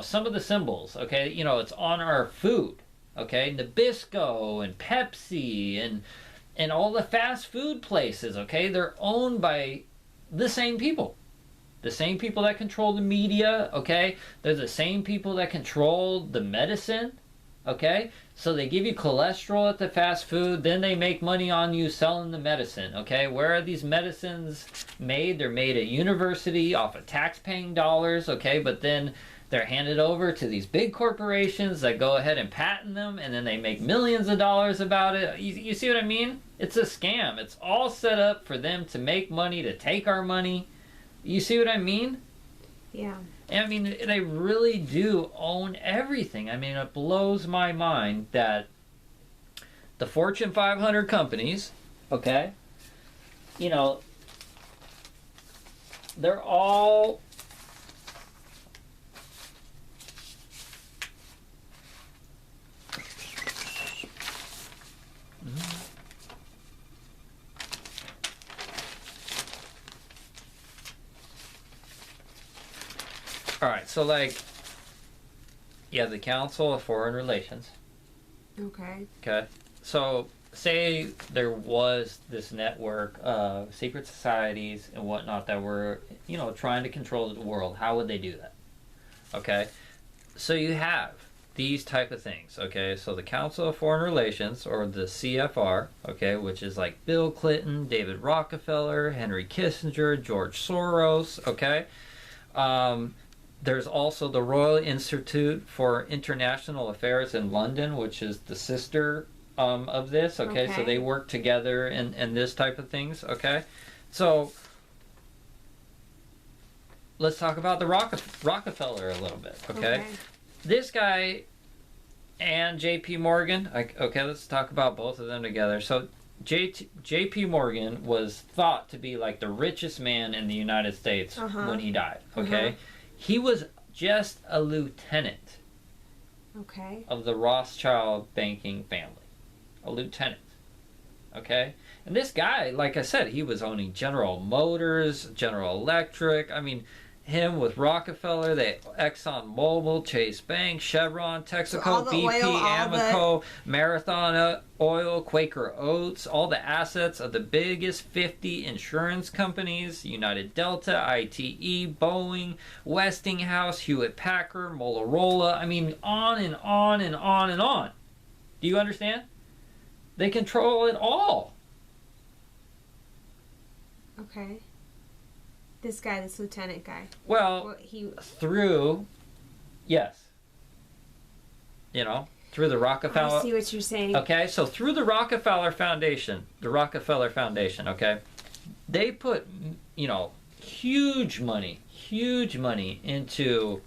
Speaker 2: some of the symbols, okay? It's on our food, okay? Nabisco and Pepsi and all the fast food places, okay? They're owned by the same people. The same people that control the media, okay? They're the same people that control the medicine, okay? So they give you cholesterol at the fast food, then they make money on you selling the medicine, okay? Where are these medicines made? They're made at university off of tax-paying dollars, okay? But then they're handed over to these big corporations that go ahead and patent them, and then they make millions of dollars about it. You see what I mean? It's a scam. It's all set up for them to make money, to take our money. You see what I mean?
Speaker 1: Yeah.
Speaker 2: And I mean, they really do own everything. I mean, it blows my mind that the Fortune 500 companies, okay, they're all... All right, so you have the Council of Foreign Relations.
Speaker 1: Okay.
Speaker 2: Okay. So say there was this network of secret societies and whatnot that were, trying to control the world. How would they do that? Okay. So you have these type of things. Okay. So the Council of Foreign Relations, or the CFR, okay, which is like Bill Clinton, David Rockefeller, Henry Kissinger, George Soros. Okay. There's also the Royal Institute for International Affairs in London, which is the sister of this, okay? So they work together in this type of things, okay? So let's talk about the Rockefeller a little bit, okay? This guy and J.P. Morgan, okay, let's talk about both of them together. So J.P. Morgan was thought to be like the richest man in the United States when he died, okay? He was just a lieutenant of the Rothschild banking family. A lieutenant. Okay? And this guy, like I said, he was owning General Motors, General Electric. I mean, him with Rockefeller, Exxon Mobil, Chase Bank, Chevron, Texaco, BP, Amoco, Marathon Oil, Quaker Oats, all the assets of the biggest 50 insurance companies: United Delta, ITE, Boeing, Westinghouse, Hewlett Packard, Motorola. I mean, on and on and on and on. Do you understand? They control it all.
Speaker 1: Okay. This guy, this lieutenant guy.
Speaker 2: Well, through the Rockefeller.
Speaker 1: I see what you're saying.
Speaker 2: Okay, so through the Rockefeller Foundation, okay, they put, huge money into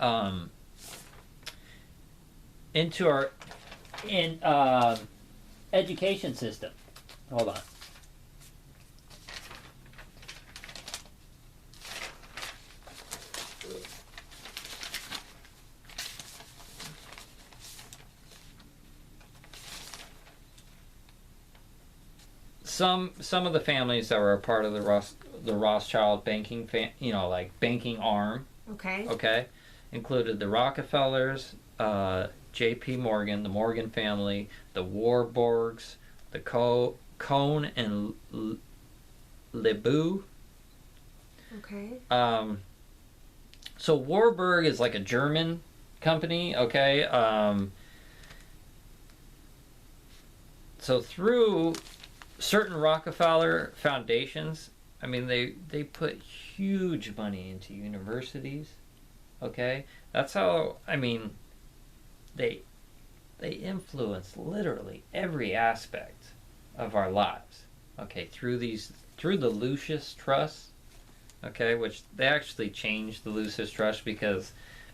Speaker 2: our education system. Hold on. Some of the families that were a part of the Rothschild banking, banking arm. Okay. Included the Rockefellers, J.P. Morgan, the Morgan family, the Warburgs, the Cohn and Lebu.
Speaker 1: Okay.
Speaker 2: So Warburg is like a German company. Okay. So through certain Rockefeller foundations, I mean, they put huge money into universities, okay? That's how, I mean, they influence literally every aspect of our lives, okay? Through the Lucis Trust, okay? Which they actually changed the Lucis Trust because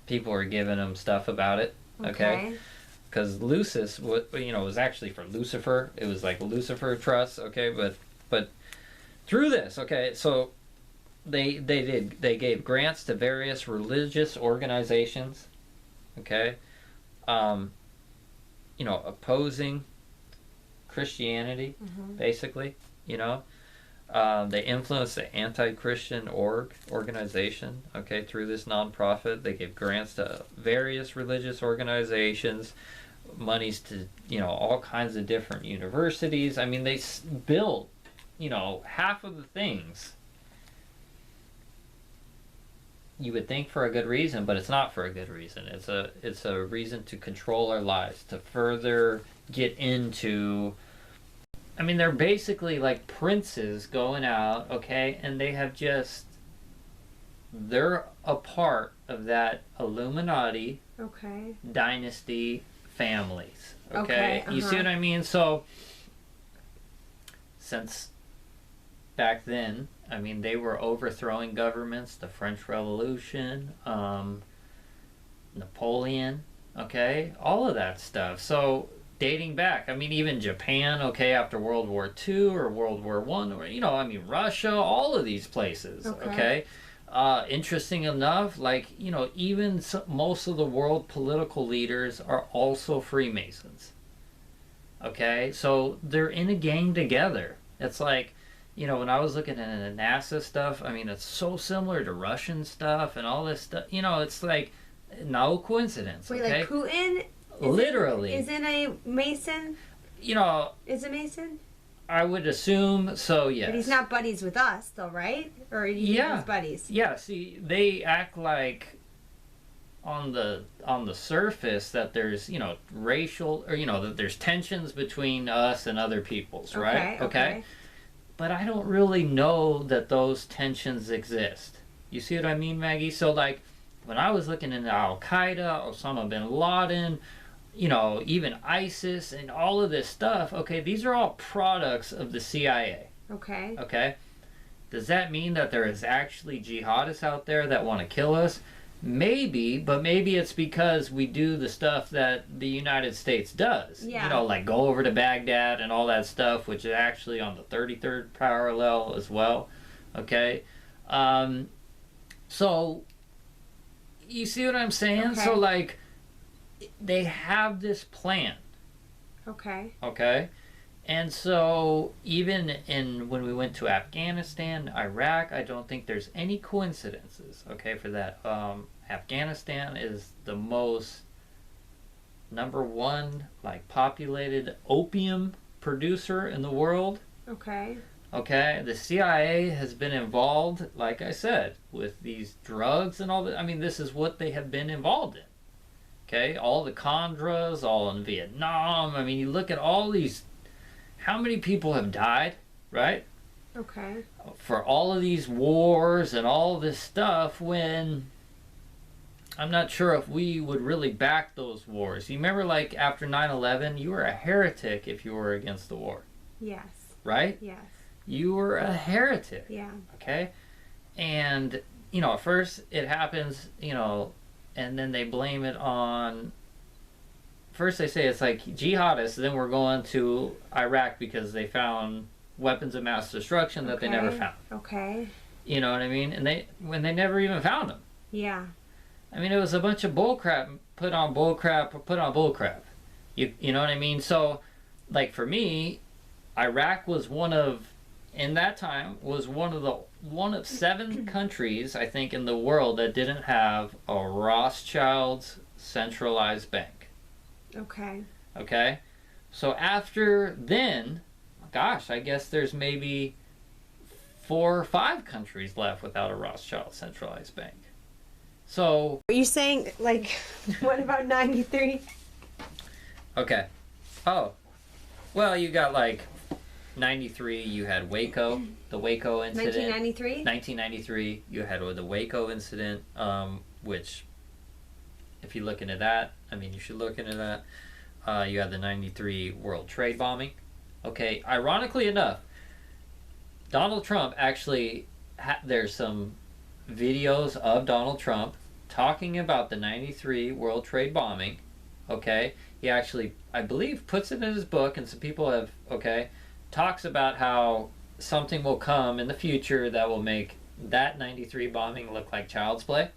Speaker 2: people were giving them stuff about it, okay? because Lucis, was actually for Lucifer. It was like Lucifer Trust, okay, but through this, okay, so they gave grants to various religious organizations, okay, opposing Christianity, basically, they influenced the anti-Christian organization, okay, through this nonprofit. They gave grants to various religious organizations, monies to, all kinds of different universities. I mean, they built, half of the things you would think for a good reason, but it's not for a good reason. It's a reason to control our lives, to further get into... I mean, they're basically like princes going out, okay, and they're a part of that Illuminati dynasty families, okay? You see what I mean? So, since back then, I mean, they were overthrowing governments, the French Revolution, Napoleon, okay, all of that stuff. So, dating back, I mean, even Japan, okay, after World War II or World War I, or, Russia, all of these places, okay? Interesting enough, like, even most of the world political leaders are also Freemasons, okay? So they're in a gang together. It's like, when I was looking at the NASA stuff, I mean, it's so similar to Russian stuff and all this stuff. It's like, no coincidence,
Speaker 1: Wait,
Speaker 2: okay?
Speaker 1: like Putin...
Speaker 2: Literally.
Speaker 1: Isn't a Mason? Is a Mason?
Speaker 2: I would assume so, yes.
Speaker 1: But he's not buddies with us, though, right? Or he's buddies?
Speaker 2: Yeah, see, they act like on the surface that there's, racial, or, that there's tensions between us and other peoples, right?
Speaker 1: Okay.
Speaker 2: But I don't really know that those tensions exist. You see what I mean, Maggie? So, like, when I was looking into Al-Qaeda, Osama bin Laden, even ISIS and all of this stuff, okay, these are all products of the CIA. Okay? Does that mean that there is actually jihadists out there that want to kill us? Maybe, but maybe it's because we do the stuff that the United States does.
Speaker 1: Yeah.
Speaker 2: Like go over to Baghdad and all that stuff, which is actually on the 33rd parallel as well. Okay? So, you see what I'm saying?
Speaker 1: Okay.
Speaker 2: So, like, they have this plan. Okay? And so, even when we went to Afghanistan, Iraq, I don't think there's any coincidences, okay, for that. Afghanistan is the most number one, like, populated opium producer in the world. Okay, the CIA has been involved, like I said, with these drugs and all that. I mean, this is what they have been involved in. Okay, all the Contras, all in Vietnam. I mean, you look at all these, how many people have died, right? For all of these wars and all this stuff, when I'm not sure if we would really back those wars. You remember, like, after 9/11, you were a heretic if you were against the war.
Speaker 1: Yes.
Speaker 2: Right?
Speaker 1: Yes.
Speaker 2: You were a heretic.
Speaker 1: Yeah.
Speaker 2: Okay? And, at first it happens, and then they blame it on... First they say it's like jihadists, then we're going to Iraq because they found weapons of mass destruction that they never found.
Speaker 1: Okay.
Speaker 2: You know what I mean? And they never even found them.
Speaker 1: Yeah. I
Speaker 2: mean, it was a bunch of bullcrap put on bullcrap. You know what I mean? So, like, for me, Iraq was one of 7 countries, I think, in the world that didn't have a Rothschild's centralized bank. Okay? So after then, gosh, I guess there's maybe 4 or 5 countries left without a Rothschild centralized bank. So...
Speaker 1: Are you saying, like, what about 93?
Speaker 2: Okay. Oh. Well, you got, like... 93, you had Waco, the Waco incident.
Speaker 1: 1993?
Speaker 2: 1993, you had the Waco incident, which, if you look into that, I mean, you should look into that. You had the 93 World Trade bombing. Okay, ironically enough, Donald Trump actually, there's some videos of Donald Trump talking about the 93 World Trade bombing, okay, he actually, I believe, puts it in his book, and some people have, talks about how something will come in the future that will make that 93 bombing look like child's play.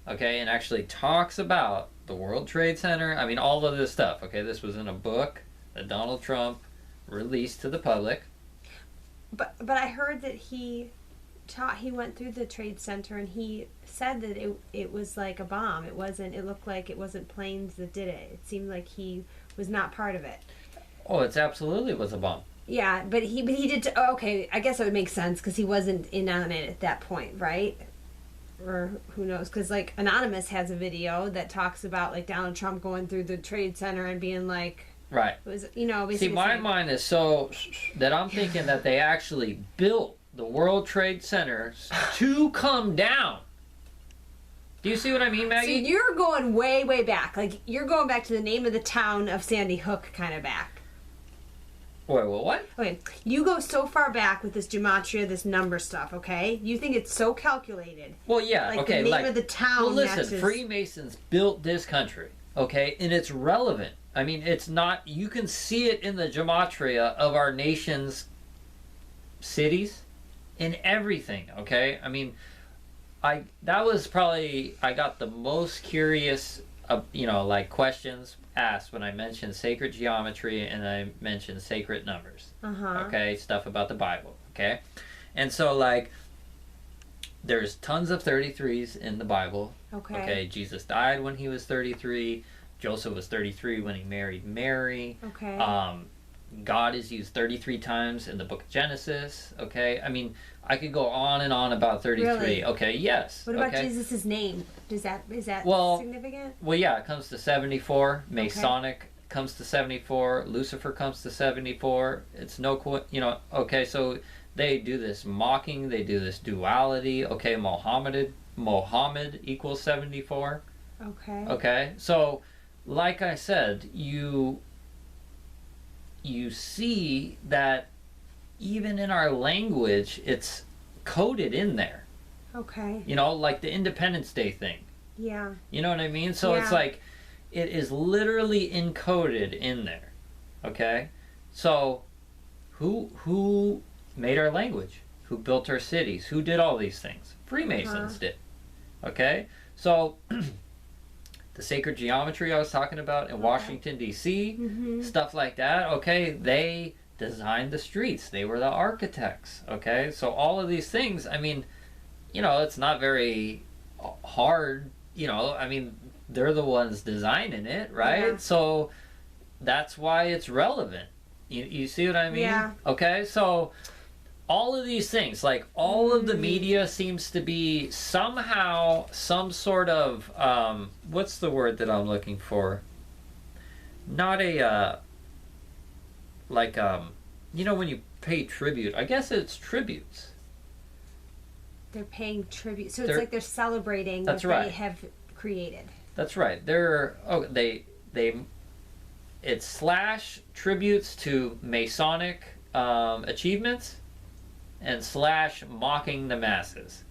Speaker 2: Okay, and actually talks about the World Trade Center. I mean, all of this stuff. Okay, this was in a book that Donald Trump released to the public.
Speaker 1: But I heard that he went through the Trade Center and he said that it was like a bomb. It looked like it wasn't planes that did it. It seemed like he was not part of it.
Speaker 2: Oh, it's absolutely was a bomb.
Speaker 1: Yeah, but he did. Okay, I guess it would make sense because he wasn't in on it at that point, right? Or who knows? Because like Anonymous has a video that talks about like Donald Trump going through the Trade Center and being like,
Speaker 2: right.
Speaker 1: It was basically
Speaker 2: see, my mind is so that I'm thinking that they actually built the World Trade Center to come down. Do you see what I mean, Maggie?
Speaker 1: So you're going way, way back. Like you're going back to the name of the town of Sandy Hook, kind of back.
Speaker 2: Wait, what?
Speaker 1: Okay, you go so far back with this gematria, this number stuff, okay? You think it's so calculated.
Speaker 2: Well, yeah,
Speaker 1: like
Speaker 2: okay.
Speaker 1: The name of the town.
Speaker 2: Well, listen,
Speaker 1: matches.
Speaker 2: Freemasons built this country, okay? And it's relevant. I mean, it's not, you can see it in the gematria of our nation's cities, in everything, okay? I mean, that was probably, I got the most curious, like questions asked when I mentioned sacred geometry and I mentioned sacred numbers. Okay, stuff about the Bible. Okay, and so like there's tons of 33s in the Bible. Okay, Jesus died when he was 33. Joseph was 33 when he married Mary.
Speaker 1: Okay.
Speaker 2: God is used 33 times in the book of Genesis. Okay, I mean, I could go on and on about 33.
Speaker 1: Really?
Speaker 2: Okay, yes.
Speaker 1: What about Jesus' name? Is that significant?
Speaker 2: Well, yeah, it comes to 74. Masonic comes to 74. Lucifer comes to 74. It's okay, so they do this mocking, they do this duality. Okay, Mohammed equals 74.
Speaker 1: Okay.
Speaker 2: Okay, so like I said, you see that even in our language, it's coded in there.
Speaker 1: Okay.
Speaker 2: Like the Independence Day thing.
Speaker 1: Yeah.
Speaker 2: You know what I mean? So it's like, it is literally encoded in there. Okay? So, who made our language? Who built our cities? Who did all these things? Freemasons did. Okay? So, the sacred geometry I was talking about in Washington, D.C., stuff like that, okay, they designed the streets. They were the architects, okay? So all of these things, I mean, it's not very hard, I mean, they're the ones designing it, right?
Speaker 1: Yeah.
Speaker 2: So that's why it's relevant. You see what I mean?
Speaker 1: Yeah.
Speaker 2: Okay, so all of these things, like all of the media seems to be somehow some sort of what's the word that I'm looking for? Not a when you pay tribute, I guess it's tributes.
Speaker 1: They're paying tribute, so it's like they're celebrating what they have created.
Speaker 2: That's right. It's slash tributes to Masonic achievements and slash mocking the masses.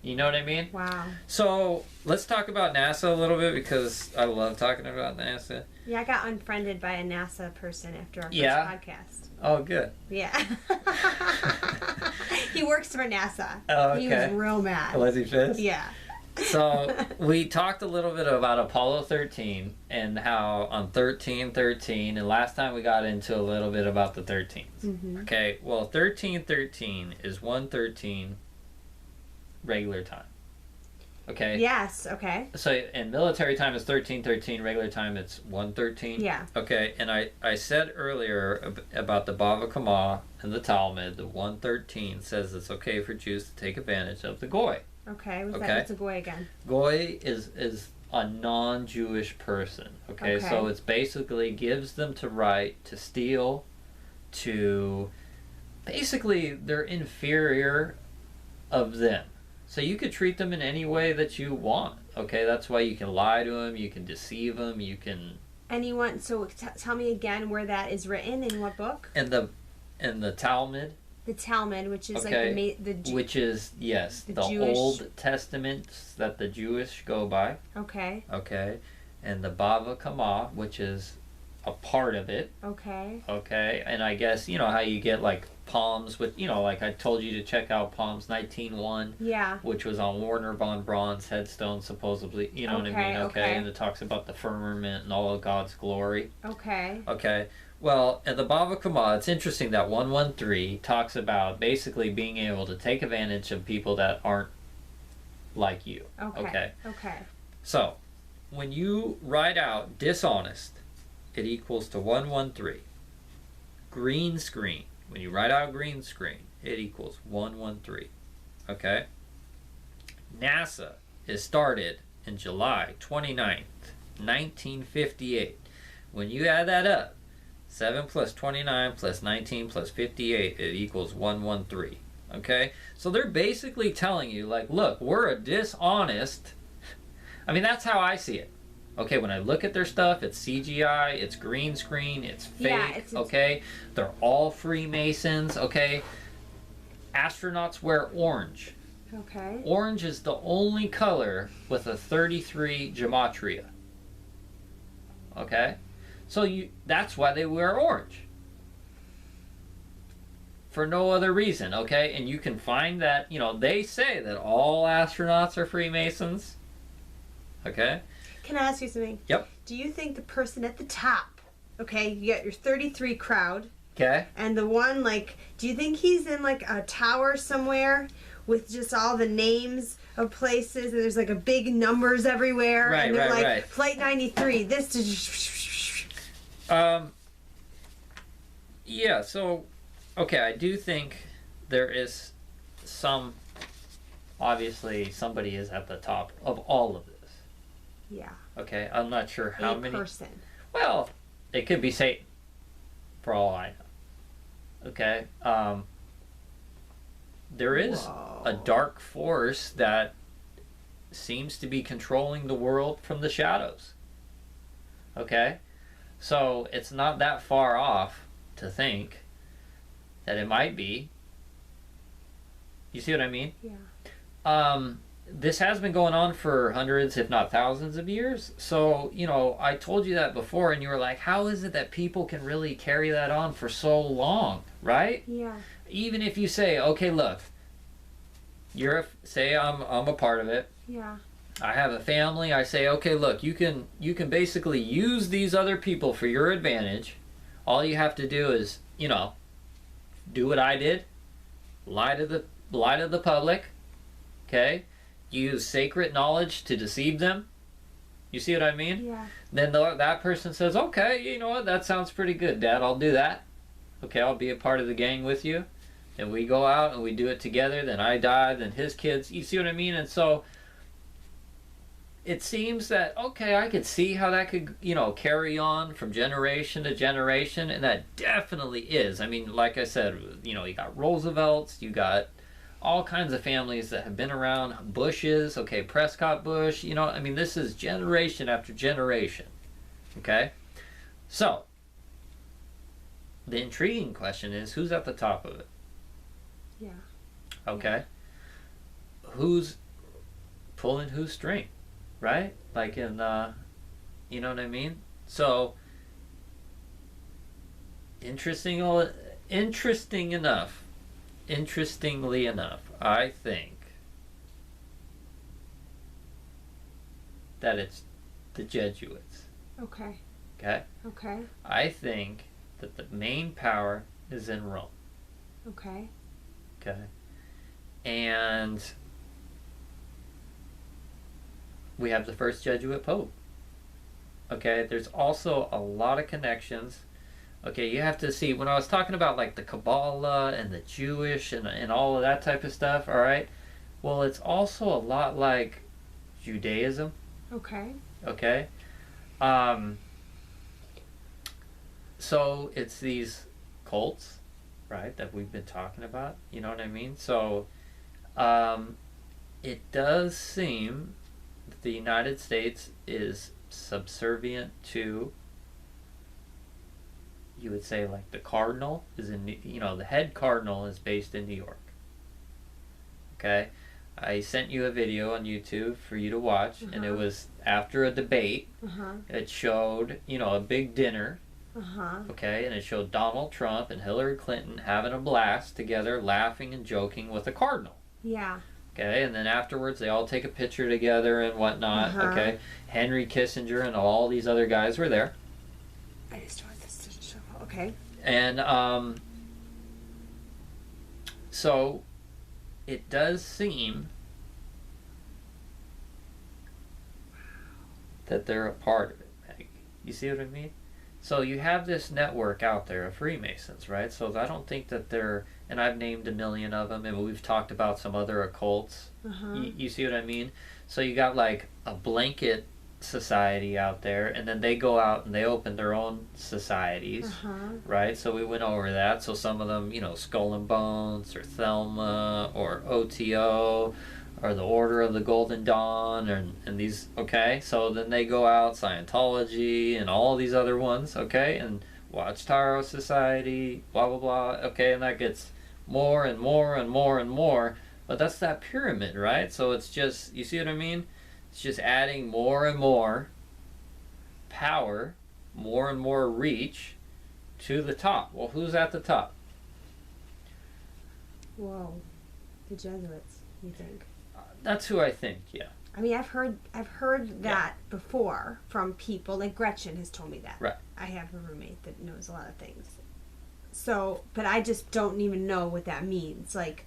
Speaker 2: You know what I mean?
Speaker 1: Wow.
Speaker 2: So let's talk about NASA a little bit because I love talking about NASA.
Speaker 1: Yeah, I got unfriended by a NASA person after our first podcast.
Speaker 2: Oh, good.
Speaker 1: Yeah. He works for NASA.
Speaker 2: Oh, okay.
Speaker 1: He was real mad.
Speaker 2: Was he pissed?
Speaker 1: Yeah.
Speaker 2: So we talked a little bit about Apollo 13 and how on 1313, and last time we got into a little bit about the 13s. Okay, well 1313 is 113 regular time. Okay?
Speaker 1: Yes, okay.
Speaker 2: So in military time it's 1313, regular time it's 113.
Speaker 1: Yeah.
Speaker 2: Okay, and I said earlier about the Bava Kama and the Talmud, the 113 says it's okay for Jews to take advantage of the Goy.
Speaker 1: Okay, what's a Goy again?
Speaker 2: Goy is a non-Jewish person. Okay, so it's basically gives them the right to steal, to basically they're inferior of them. So you could treat them in any way that you want. Okay, that's why you can lie to them, you can deceive them, you can.
Speaker 1: Anyone? So tell me again where that is written in what book?
Speaker 2: In the Talmud.
Speaker 1: The Talmud, which is
Speaker 2: which is the
Speaker 1: Jewish...
Speaker 2: Old Testament that the Jewish go by.
Speaker 1: Okay.
Speaker 2: Okay, and the Bava Kama, which is a part of it.
Speaker 1: Okay.
Speaker 2: Okay, and I guess you know how you get like palms with, you know, like I told you to check out Palms 19:1,
Speaker 1: Yeah.
Speaker 2: which was on Warner von Braun's headstone, supposedly. You know what I mean? Okay, and it talks about the firmament and all of God's glory.
Speaker 1: Okay.
Speaker 2: Okay. Well, in the Bava Kama, it's interesting that 113 talks about basically being able to take advantage of people that aren't like you.
Speaker 1: Okay. Okay.
Speaker 2: So, when you write out dishonest, it equals to 113. Green screen. When you write out green screen, it equals 113. Okay? NASA is started in July 29th, 1958. When you add that up, 7 plus 29 plus 19 plus 58, it equals 113. Okay? So they're basically telling you, like, look, we're a dishonest. I mean, that's how I see it. Okay, when I look at their stuff, it's CGI, it's green screen, it's fake,
Speaker 1: Yeah, it's
Speaker 2: okay? They're all Freemasons, okay? Astronauts wear orange.
Speaker 1: Okay.
Speaker 2: Orange is the only color with a 33 gematria. Okay? So that's why they wear orange. For no other reason, okay? And you can find that, you know, they say that all astronauts are Freemasons. Okay?
Speaker 1: Can I ask you something?
Speaker 2: Yep.
Speaker 1: Do you think the person at the top, okay, you got your 33 crowd,
Speaker 2: Okay.
Speaker 1: and the one, like, do you think he's in, like, a tower somewhere with just all the names of places, and there's, like, a big numbers everywhere,
Speaker 2: Right,
Speaker 1: and they're
Speaker 2: right,
Speaker 1: like,
Speaker 2: right.
Speaker 1: Flight 93, this is...
Speaker 2: Yeah, so, okay, I do think there is some, obviously, somebody is at the top of all of this.
Speaker 1: Yeah.
Speaker 2: Okay, I'm not sure how many.
Speaker 1: person.
Speaker 2: Well, it could be Satan, for all I know. Okay, there is a dark force that seems to be controlling the world from the shadows. Okay, so it's not that far off to think that it might be. You see what I mean?
Speaker 1: Yeah.
Speaker 2: This has been going on for hundreds, if not thousands of years. So, you know, I told you that before, and you were like, how is it that people can really carry that on for so long, right?
Speaker 1: Yeah.
Speaker 2: Even if you say, okay, look, say I'm a part of it.
Speaker 1: Yeah.
Speaker 2: I have a family. I say, okay, look, you can basically use these other people for your advantage. All you have to do is, you know, do what I did, lie to the public, okay? Use sacred knowledge to deceive them. You see what I mean?
Speaker 1: Yeah.
Speaker 2: Then that person says, okay, you know what, that sounds pretty good, Dad, I'll do that. Okay, I'll be a part of the gang with you. And we go out and we do it together, then I die, then his kids, you see what I mean? And so it seems that, okay, I could see how that could, you know, carry on from generation to generation, and that definitely is. I mean, like I said, you know, you got Roosevelts, you got all kinds of families that have been around, Bushes, okay, Prescott Bush, you know, I mean, this is generation after generation, okay? So, the intriguing question is, who's at the top of it?
Speaker 1: Yeah.
Speaker 2: Okay? Who's pulling whose string, right? Like in, you know what I mean? So, interestingly enough, I think that it's the Jesuits.
Speaker 1: Okay.
Speaker 2: Okay?
Speaker 1: Okay.
Speaker 2: I think that the main power is in Rome.
Speaker 1: Okay.
Speaker 2: Okay? And we have the first Jesuit Pope. Okay? There's also a lot of connections. Okay, you have to see, when I was talking about like the Kabbalah and the Jewish and all of that type of stuff, alright? Well, it's also a lot like Judaism.
Speaker 1: Okay.
Speaker 2: Okay? So it's these cults, right, that we've been talking about, you know what I mean? So it does seem that the United States is subservient to, you would say, like the cardinal is in, you know, the head cardinal is based in New York. Okay? I sent you a video on YouTube for you to watch, and it was after a debate. It showed, a big dinner. Okay, and it showed Donald Trump and Hillary Clinton having a blast together, laughing and joking with a cardinal.
Speaker 1: Yeah.
Speaker 2: Okay, and then afterwards they all take a picture together and whatnot. Okay, Henry Kissinger and all these other guys were there.
Speaker 1: I just want this to show. Okay.
Speaker 2: And so it does seem that they're a part of it, Maggie. You see what I mean? So you have this network out there of Freemasons, right? So I don't think that they're, and I've named a million of them, and we've talked about some other occults. You see what I mean? So you got like a blanket society out there, and then they go out and they open their own societies, right? So we went over that. So some of them, Skull and Bones, or Thelma, or OTO, or the Order of the Golden Dawn, and these, okay? So then they go out, Scientology, and all these other ones, okay? And Watchtower Society, blah, blah, blah, okay? And that gets more and more and more and more. But that's that pyramid, right? So it's just, you see what I mean? It's just adding more and more power, more and more reach to the top. Well, who's at the top?
Speaker 1: Whoa. The Jesuits, you think?
Speaker 2: That's who I think, yeah.
Speaker 1: I mean, I've heard that before from people. Like Gretchen has told me that.
Speaker 2: Right.
Speaker 1: I have a roommate that knows a lot of things. So, but I just don't even know what that means. Like,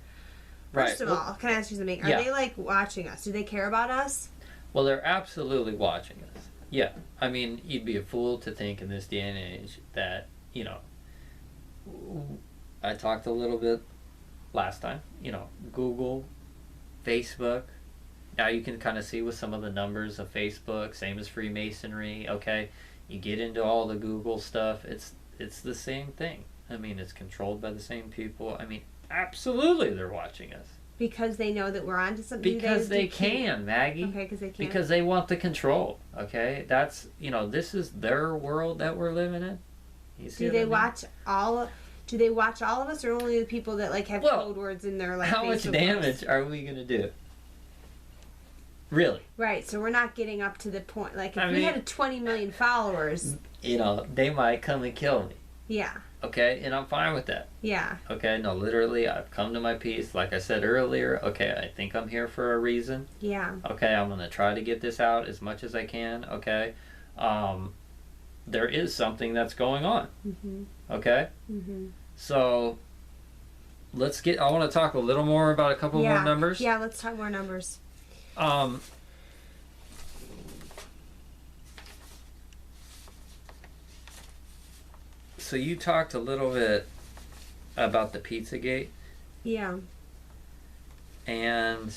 Speaker 1: first of all, can I ask you something? Are they like watching us? Do they care about us?
Speaker 2: Well, they're absolutely watching us. Yeah. I mean, you'd be a fool to think in this day and age that, I talked a little bit last time, Google, Facebook. Now you can kind of see with some of the numbers of Facebook, same as Freemasonry, okay? You get into all the Google stuff, it's the same thing. I mean, it's controlled by the same people. I mean, absolutely they're watching us.
Speaker 1: Because they know that we're onto something?
Speaker 2: Because they can, Maggie.
Speaker 1: Okay, because they can.
Speaker 2: Because they want the control, okay? That's, this is their world that we're living in. You see
Speaker 1: Do they watch all of us, or only the people that like have code words in their like
Speaker 2: how much damage are we going to do? Really?
Speaker 1: Right, so we're not getting up to the point, like if we had 20 million followers,
Speaker 2: they might come and kill me.
Speaker 1: Yeah.
Speaker 2: Okay, and I'm fine with that.
Speaker 1: Yeah.
Speaker 2: Okay, no, literally, I've come to my peace. Like I said earlier, okay, I think I'm here for a reason.
Speaker 1: Yeah.
Speaker 2: Okay, I'm going to try to get this out as much as I can, okay? There is something that's going on. Okay? So, I want to talk a little more about a couple more numbers.
Speaker 1: Yeah, let's talk more numbers.
Speaker 2: So you talked a little bit about the Pizzagate.
Speaker 1: Yeah.
Speaker 2: And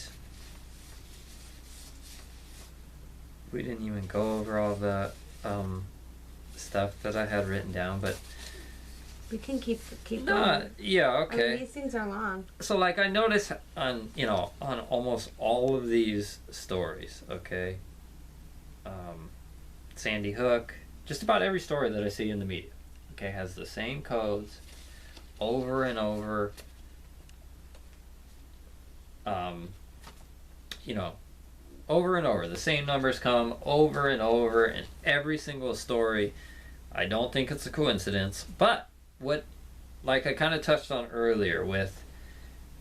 Speaker 2: we didn't even go over all the stuff that I had written down, but
Speaker 1: we can keep going.
Speaker 2: Yeah, okay.
Speaker 1: I mean, these things are long.
Speaker 2: So like I noticed on almost all of these stories, okay, Sandy Hook, just about every story that I see in the media, okay, has the same codes over and over. Over and over. The same numbers come over and over in every single story. I don't think it's a coincidence, but like I kind of touched on earlier with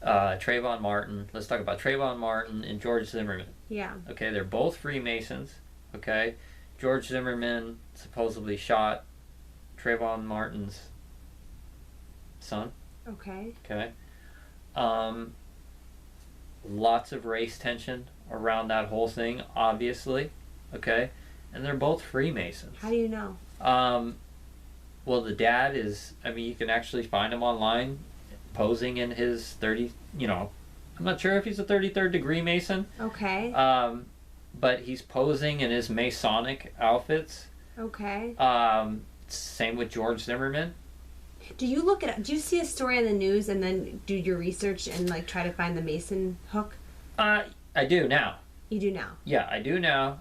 Speaker 2: Trayvon Martin. Let's talk about Trayvon Martin and George Zimmerman.
Speaker 1: Yeah.
Speaker 2: Okay, they're both Freemasons. Okay, George Zimmerman supposedly shot Trayvon Martin's son.
Speaker 1: Okay.
Speaker 2: Okay. Lots of race tension around that whole thing, obviously. Okay, and they're both Freemasons.
Speaker 1: How do you know?
Speaker 2: Well, the dad is, you can actually find him online posing in his 30, I'm not sure if he's a 33rd degree Mason.
Speaker 1: Okay.
Speaker 2: But he's posing in his Masonic outfits.
Speaker 1: Okay.
Speaker 2: Same with George Zimmerman.
Speaker 1: Do you see a story on the news and then do your research and like try to find the Mason hook?
Speaker 2: I do now.
Speaker 1: You do now?
Speaker 2: Yeah, I do now.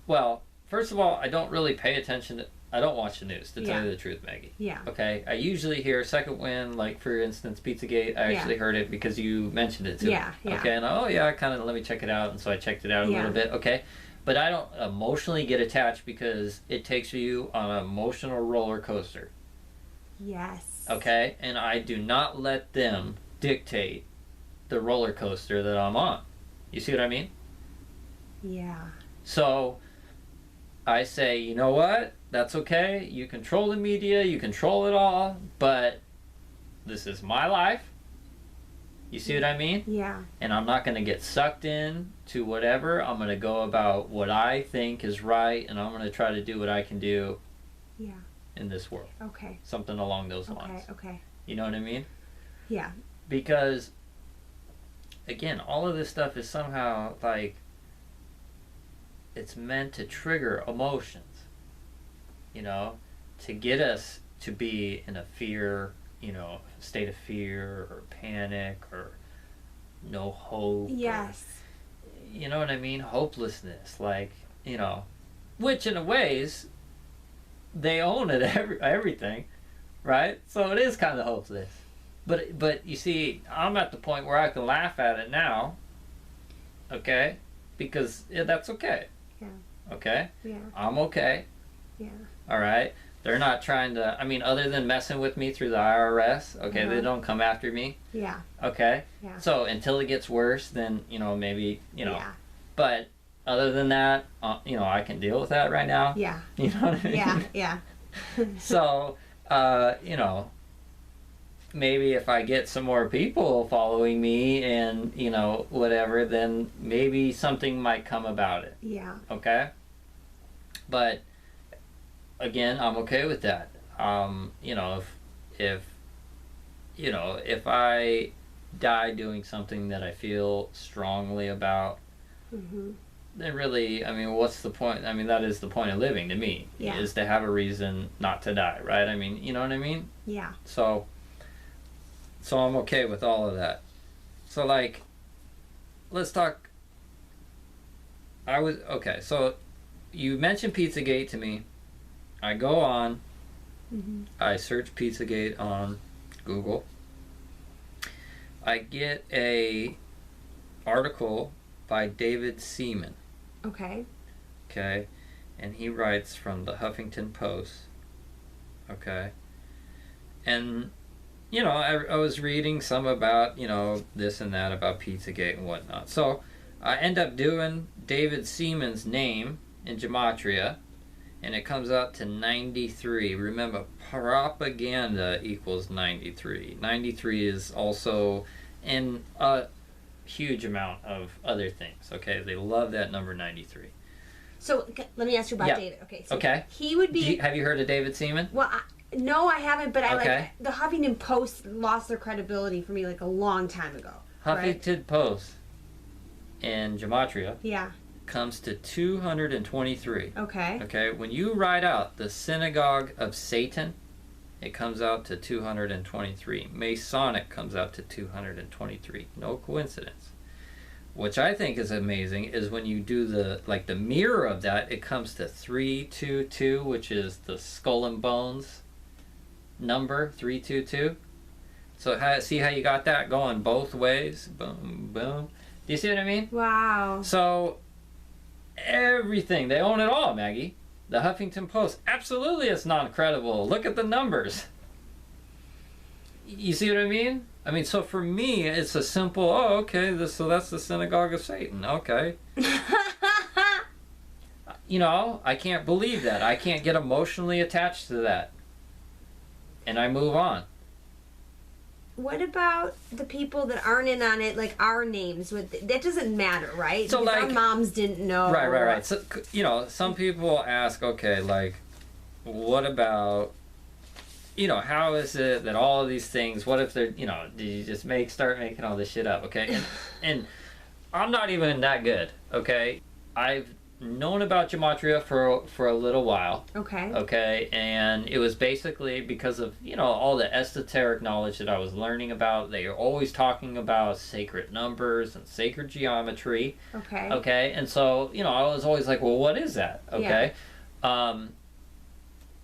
Speaker 2: Well, first of all, I don't really pay attention I don't watch the news, to tell
Speaker 1: Yeah.
Speaker 2: you the truth, Maggie.
Speaker 1: Yeah.
Speaker 2: Okay? I usually hear second wind, like for instance, Pizzagate. I actually heard it because you mentioned it to me.
Speaker 1: Yeah.
Speaker 2: Okay, and I kind of let me check it out, and so I checked it out a little bit. Okay, but I don't emotionally get attached because it takes you on an emotional roller coaster.
Speaker 1: Yes.
Speaker 2: Okay, and I do not let them dictate the roller coaster that I'm on. You see what I mean?
Speaker 1: Yeah.
Speaker 2: So I say, you know what? That's okay. You control the media, you control it all, but this is my life. You see what I mean?
Speaker 1: Yeah.
Speaker 2: And I'm not going to get sucked in to whatever. I'm going to go about what I think is right, and I'm going to try to do what I can do
Speaker 1: Yeah.
Speaker 2: in this world.
Speaker 1: Okay.
Speaker 2: Something along those lines.
Speaker 1: Okay.
Speaker 2: You know what I mean?
Speaker 1: Yeah.
Speaker 2: Because, again, all of this stuff is somehow like it's meant to trigger emotions, you know, to get us to be in a fear, state of fear or panic or no hope.
Speaker 1: Yes.
Speaker 2: Or, you know what I mean? Hopelessness, like, which in a ways they own it, everything, right? So it is kind of hopeless. But you see, I'm at the point where I can laugh at it now, okay? Because that's okay.
Speaker 1: Yeah.
Speaker 2: Okay?
Speaker 1: Yeah.
Speaker 2: I'm okay.
Speaker 1: Yeah.
Speaker 2: All right? They're not trying to, other than messing with me through the IRS, okay, they don't come after me,
Speaker 1: Yeah.
Speaker 2: okay?
Speaker 1: Yeah.
Speaker 2: So until it gets worse, then, maybe,
Speaker 1: Yeah.
Speaker 2: But other than that, I can deal with that right now.
Speaker 1: Yeah.
Speaker 2: You know what I mean?
Speaker 1: Yeah. Yeah.
Speaker 2: So, maybe if I get some more people following me and, whatever, then maybe something might come about it.
Speaker 1: Yeah.
Speaker 2: Okay? But, again, I'm okay with that. If I die doing something that I feel strongly about,
Speaker 1: Mm-hmm.
Speaker 2: then really, what's the point? That is the point of living to me, is to have a reason not to die, right? You know what I mean?
Speaker 1: Yeah.
Speaker 2: So I'm okay with all of that. So, like, let's talk. So you mentioned Pizzagate to me. I go on,
Speaker 1: Mm-hmm.
Speaker 2: I search Pizzagate on Google. I get a article by David Seaman.
Speaker 1: Okay.
Speaker 2: Okay, and he writes from the Huffington Post. Okay, and I was reading some about this and that about Pizzagate and whatnot. So I end up doing David Seaman's name in gematria, and it comes out to 93. Remember, propaganda equals 93. 93 is also in a huge amount of other things. Okay, they love that number 93.
Speaker 1: So let me ask you about David. Okay. So
Speaker 2: okay.
Speaker 1: He would be.
Speaker 2: Have you heard of David Seaman?
Speaker 1: Well, no, I haven't. But
Speaker 2: Okay.
Speaker 1: the Huffington Post lost their credibility for me like a long time ago.
Speaker 2: Huffington Post in gematria
Speaker 1: Yeah.
Speaker 2: comes to 223.
Speaker 1: Okay.
Speaker 2: Okay, when you write out the synagogue of Satan, it comes out to 223. Masonic comes out to 223. No coincidence. Which I think is amazing is when you do the mirror of that, it comes to 322, which is the skull and bones number, 322. So see how you got that going both ways? Boom, boom. Do you see what I mean?
Speaker 1: Wow.
Speaker 2: So everything, they own it all, Maggie. The Huffington Post, absolutely it's not credible. Look at the numbers. You see what I mean? So for me, it's a simple, so that's the synagogue of Satan. Okay. I can't believe that. I can't get emotionally attached to that. And I move on.
Speaker 1: What about the people that aren't in on it, like our names? That doesn't matter, right?
Speaker 2: So,
Speaker 1: because
Speaker 2: like,
Speaker 1: our moms didn't know.
Speaker 2: Right. So, some people ask, okay, like, what about, how is it that all of these things, what if they're, did you just start making all this shit up, okay? And I'm not even that good, okay? I've known about gematria for a little while.
Speaker 1: Okay.
Speaker 2: Okay, and it was basically because of, all the esoteric knowledge that I was learning about. They are always talking about sacred numbers and sacred geometry.
Speaker 1: Okay.
Speaker 2: Okay, and so, I was always like, well, what is that? Okay.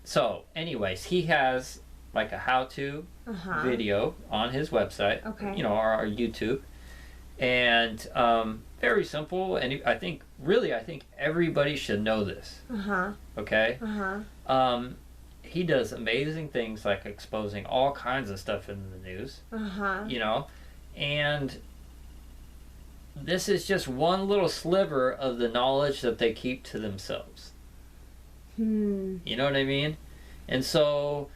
Speaker 2: So, anyways, he has like a how-to video on his website.
Speaker 1: Okay.
Speaker 2: You know, our YouTube, and very simple. And I think everybody should know this. Okay. He does amazing things like exposing all kinds of stuff in the news. You know, and this is just one little sliver of the knowledge that they keep to themselves. You know what I mean? And so,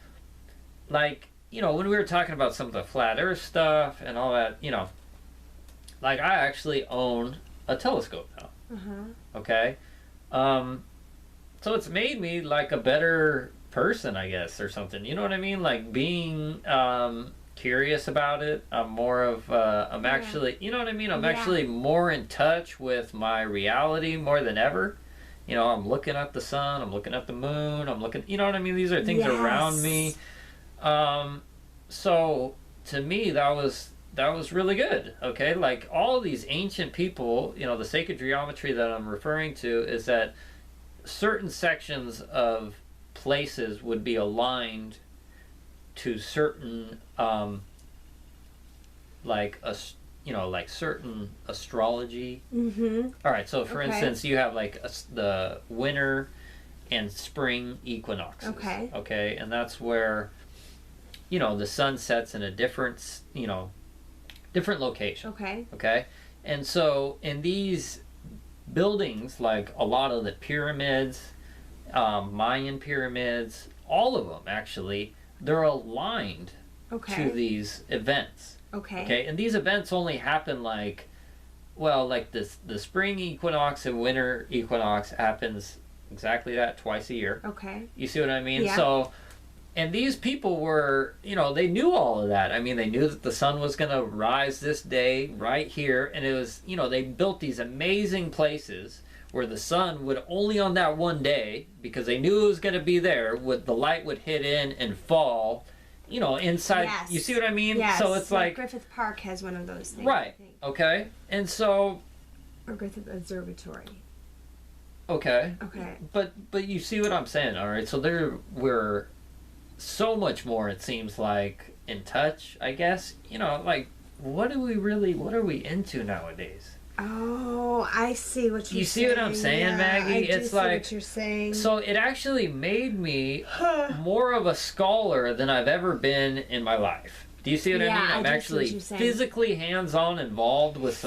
Speaker 2: like, you know, when we were talking about some of the flat earth stuff and all that, you know, like, I actually own a telescope now. Okay? So it's made me like a better person, I guess, or something. You know what I mean? Like, being curious about it. I'm more of I'm actually, you know what I mean? I'm actually more in touch with my reality more than ever. You know, I'm looking at the sun, I'm looking at the moon, I'm looking, you know what I mean? These are things around me. So to me, that was really good. Okay, like, all these ancient people, you know, the sacred geometry that I'm referring to is that certain sections of places would be aligned to certain like certain astrology. All right, so for instance, you have like the winter and spring equinoxes. Okay, and that's where, you know, the sun sets in a different, you know, different location. Okay, and so in these buildings, like a lot of the pyramids, Mayan pyramids, all of them actually, they're aligned to these events. Okay, and these events only happen like, well, like the spring equinox and winter equinox happens exactly that twice a year. You see what I mean?
Speaker 1: Yeah.
Speaker 2: So, and these people were, you know, they knew all of that. I mean, they knew that the sun was going to rise this day right here, and it was, you know, they built these amazing places where the sun would only on that one day, because they knew it was going to be there, the light would hit in and fall, you know, inside. You see what I mean? So it's like
Speaker 1: Griffith Park has one of those things.
Speaker 2: Right. Okay. And so.
Speaker 1: Or Griffith Observatory.
Speaker 2: Okay. But you see what I'm saying, all right? So we're so much more, it seems like, in touch, I guess. You know, like, what are we into nowadays?
Speaker 1: Oh, I see what you're saying.
Speaker 2: You see what I'm saying, Maggie?
Speaker 1: It's like what you're saying.
Speaker 2: So it actually made me more of a scholar than I've ever been in my life. Do you see what I mean? I'm actually physically hands-on involved with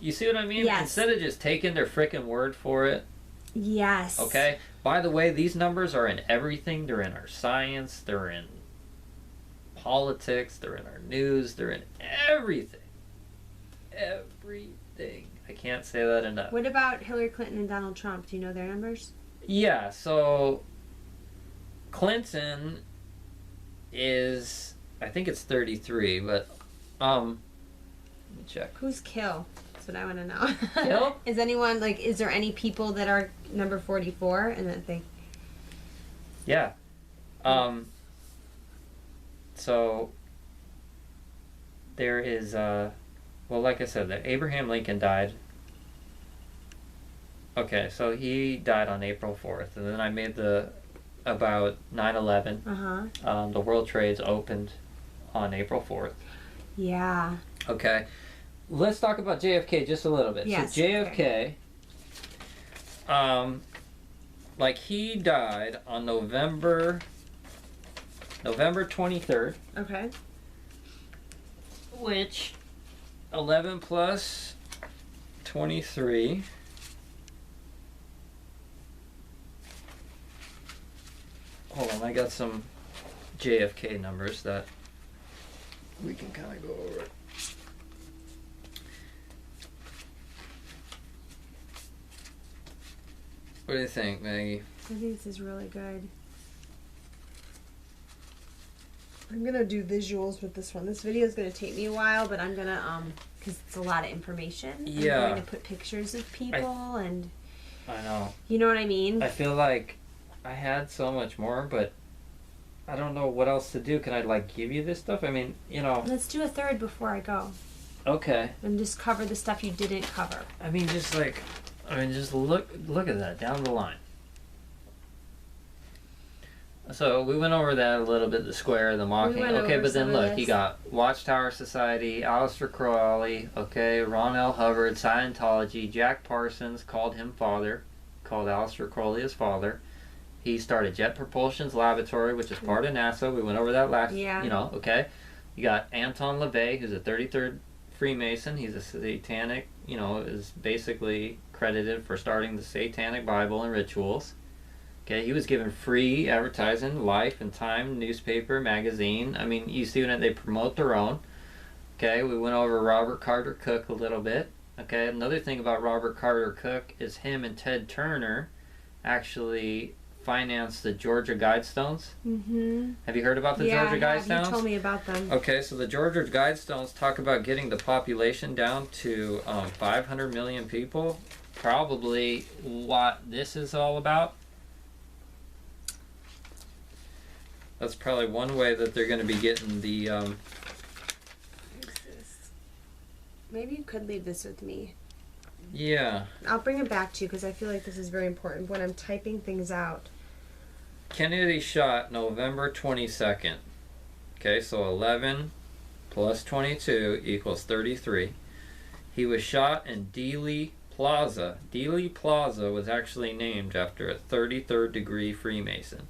Speaker 2: you see what I mean?
Speaker 1: Yes.
Speaker 2: Instead of just taking their frickin' word for it.
Speaker 1: Yes.
Speaker 2: Okay? By the way, these numbers are in everything. They're in our science. They're in politics. They're in our news. They're in everything. Everything. I can't say that enough.
Speaker 1: What about Hillary Clinton and Donald Trump? Do you know their numbers?
Speaker 2: Yeah, so Clinton is, I think it's 33, but let me check.
Speaker 1: Who's Kill? That's what I want to know.
Speaker 2: Kill?
Speaker 1: Is there any people that are number 44 and that they...
Speaker 2: Yeah. So there is well, like I said, that Abraham Lincoln died. Okay, so he died on April 4th, and then I made about 9/11. The World Trades opened on April 4th.
Speaker 1: Yeah.
Speaker 2: Okay, let's talk about JFK just a little bit.
Speaker 1: Yes,
Speaker 2: so JFK, like, he died on November 23rd.
Speaker 1: Okay.
Speaker 2: Which 11 plus 23. Hold on, I got some JFK numbers that we can kind of go over. What do you think, Maggie?
Speaker 1: I think this is really good. I'm gonna do visuals with this one. This video is gonna take me a while, but I'm gonna because it's a lot of information.
Speaker 2: Yeah.
Speaker 1: I'm going to put pictures of people and.
Speaker 2: I know.
Speaker 1: You know what I mean?
Speaker 2: I feel like I had so much more, but I don't know what else to do. Can I, like, give you this stuff? I mean, you know.
Speaker 1: Let's do a third before I go.
Speaker 2: Okay.
Speaker 1: And just cover the stuff you didn't cover.
Speaker 2: I mean, just look at that down the line. So we went over that a little bit, the square, the mocking. Okay, but then look, you got Watchtower Society, Aleister Crowley, okay, Ron L. Hubbard, Scientology, Jack Parsons called him father, called Aleister Crowley his father. He started Jet Propulsion's laboratory, which is part of NASA. We went over that last, okay. You got Anton LaVey, who's a 33rd Freemason. He's a satanic, is basically credited for starting the Satanic Bible and rituals. Okay, he was given free advertising, Life and Time, newspaper, magazine. I mean, you see when they promote their own. Okay, we went over Robert Carter Cook a little bit. Okay, another thing about Robert Carter Cook is him and Ted Turner actually financed the Georgia Guidestones. Mm-hmm. Have you heard about the Georgia Guidestones?
Speaker 1: You told me about them.
Speaker 2: Okay, so the Georgia Guidestones talk about getting the population down to 500 million people. Probably what this is all about. That's probably one way that they're going to be getting the...
Speaker 1: Maybe you could leave this with me.
Speaker 2: Yeah.
Speaker 1: I'll bring it back to you because I feel like this is very important when I'm typing things out.
Speaker 2: Kennedy shot November 22nd. Okay, so 11 plus 22 equals 33. He was shot in Dealey Plaza. Dealey Plaza was actually named after a 33rd degree Freemason.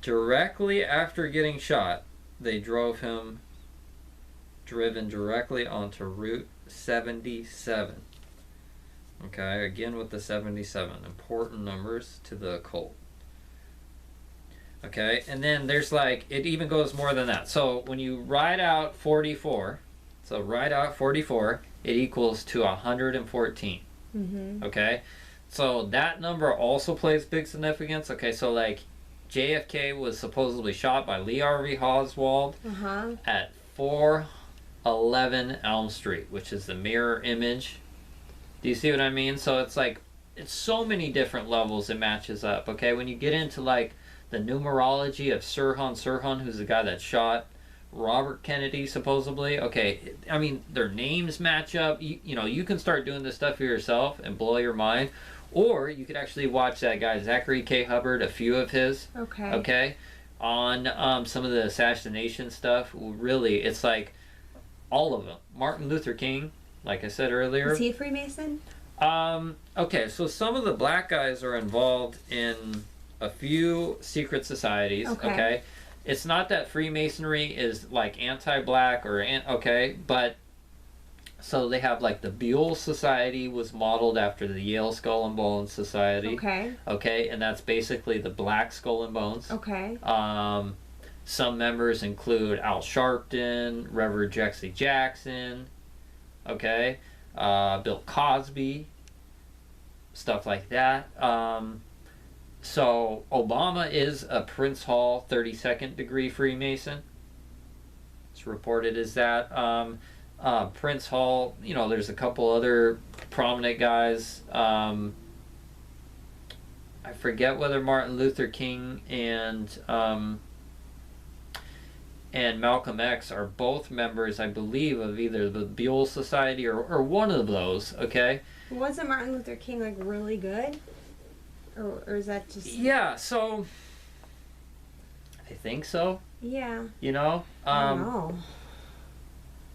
Speaker 2: Directly after getting shot, they drove him driven directly onto Route 77. Okay, again with the 77. Important numbers to the occult. Okay, and then there's it even goes more than that. So when you write out 44, it equals to 114. Mm-hmm. Okay, so that number also plays big significance. Okay, so JFK was supposedly shot by Lee Harvey Oswald at 411 Elm Street, which is the mirror image. Do you see what I mean? So it's it's so many different levels it matches up. Okay, when you get into the numerology of Sirhan, who's the guy that shot Robert Kennedy supposedly. Okay, I mean their names match up. You can start doing this stuff for yourself and blow your mind. Or you could actually watch that guy, Zachary K. Hubbard, a few of his. Okay. Okay? On some of the assassination stuff. Really, it's all of them. Martin Luther King, like I said earlier.
Speaker 1: Is he a Freemason?
Speaker 2: Okay, so some of the black guys are involved in a few secret societies. Okay? It's not that Freemasonry is anti-black or... but... So they have the Buell Society was modeled after the Yale Skull and Bones Society. Okay. Okay, and that's basically the Black Skull and Bones. Okay. Some members include Al Sharpton, Reverend Jesse Jackson, okay, Bill Cosby, stuff like that. So Obama is a Prince Hall 32nd degree Freemason. It's reported as that. Prince Hall, there's a couple other prominent guys. I forget whether Martin Luther King and Malcolm X are both members, I believe, of either the Buell Society or one of those, okay?
Speaker 1: Wasn't Martin Luther King really good? Or is that just...
Speaker 2: Yeah, so... I think so.
Speaker 1: Yeah.
Speaker 2: I don't know.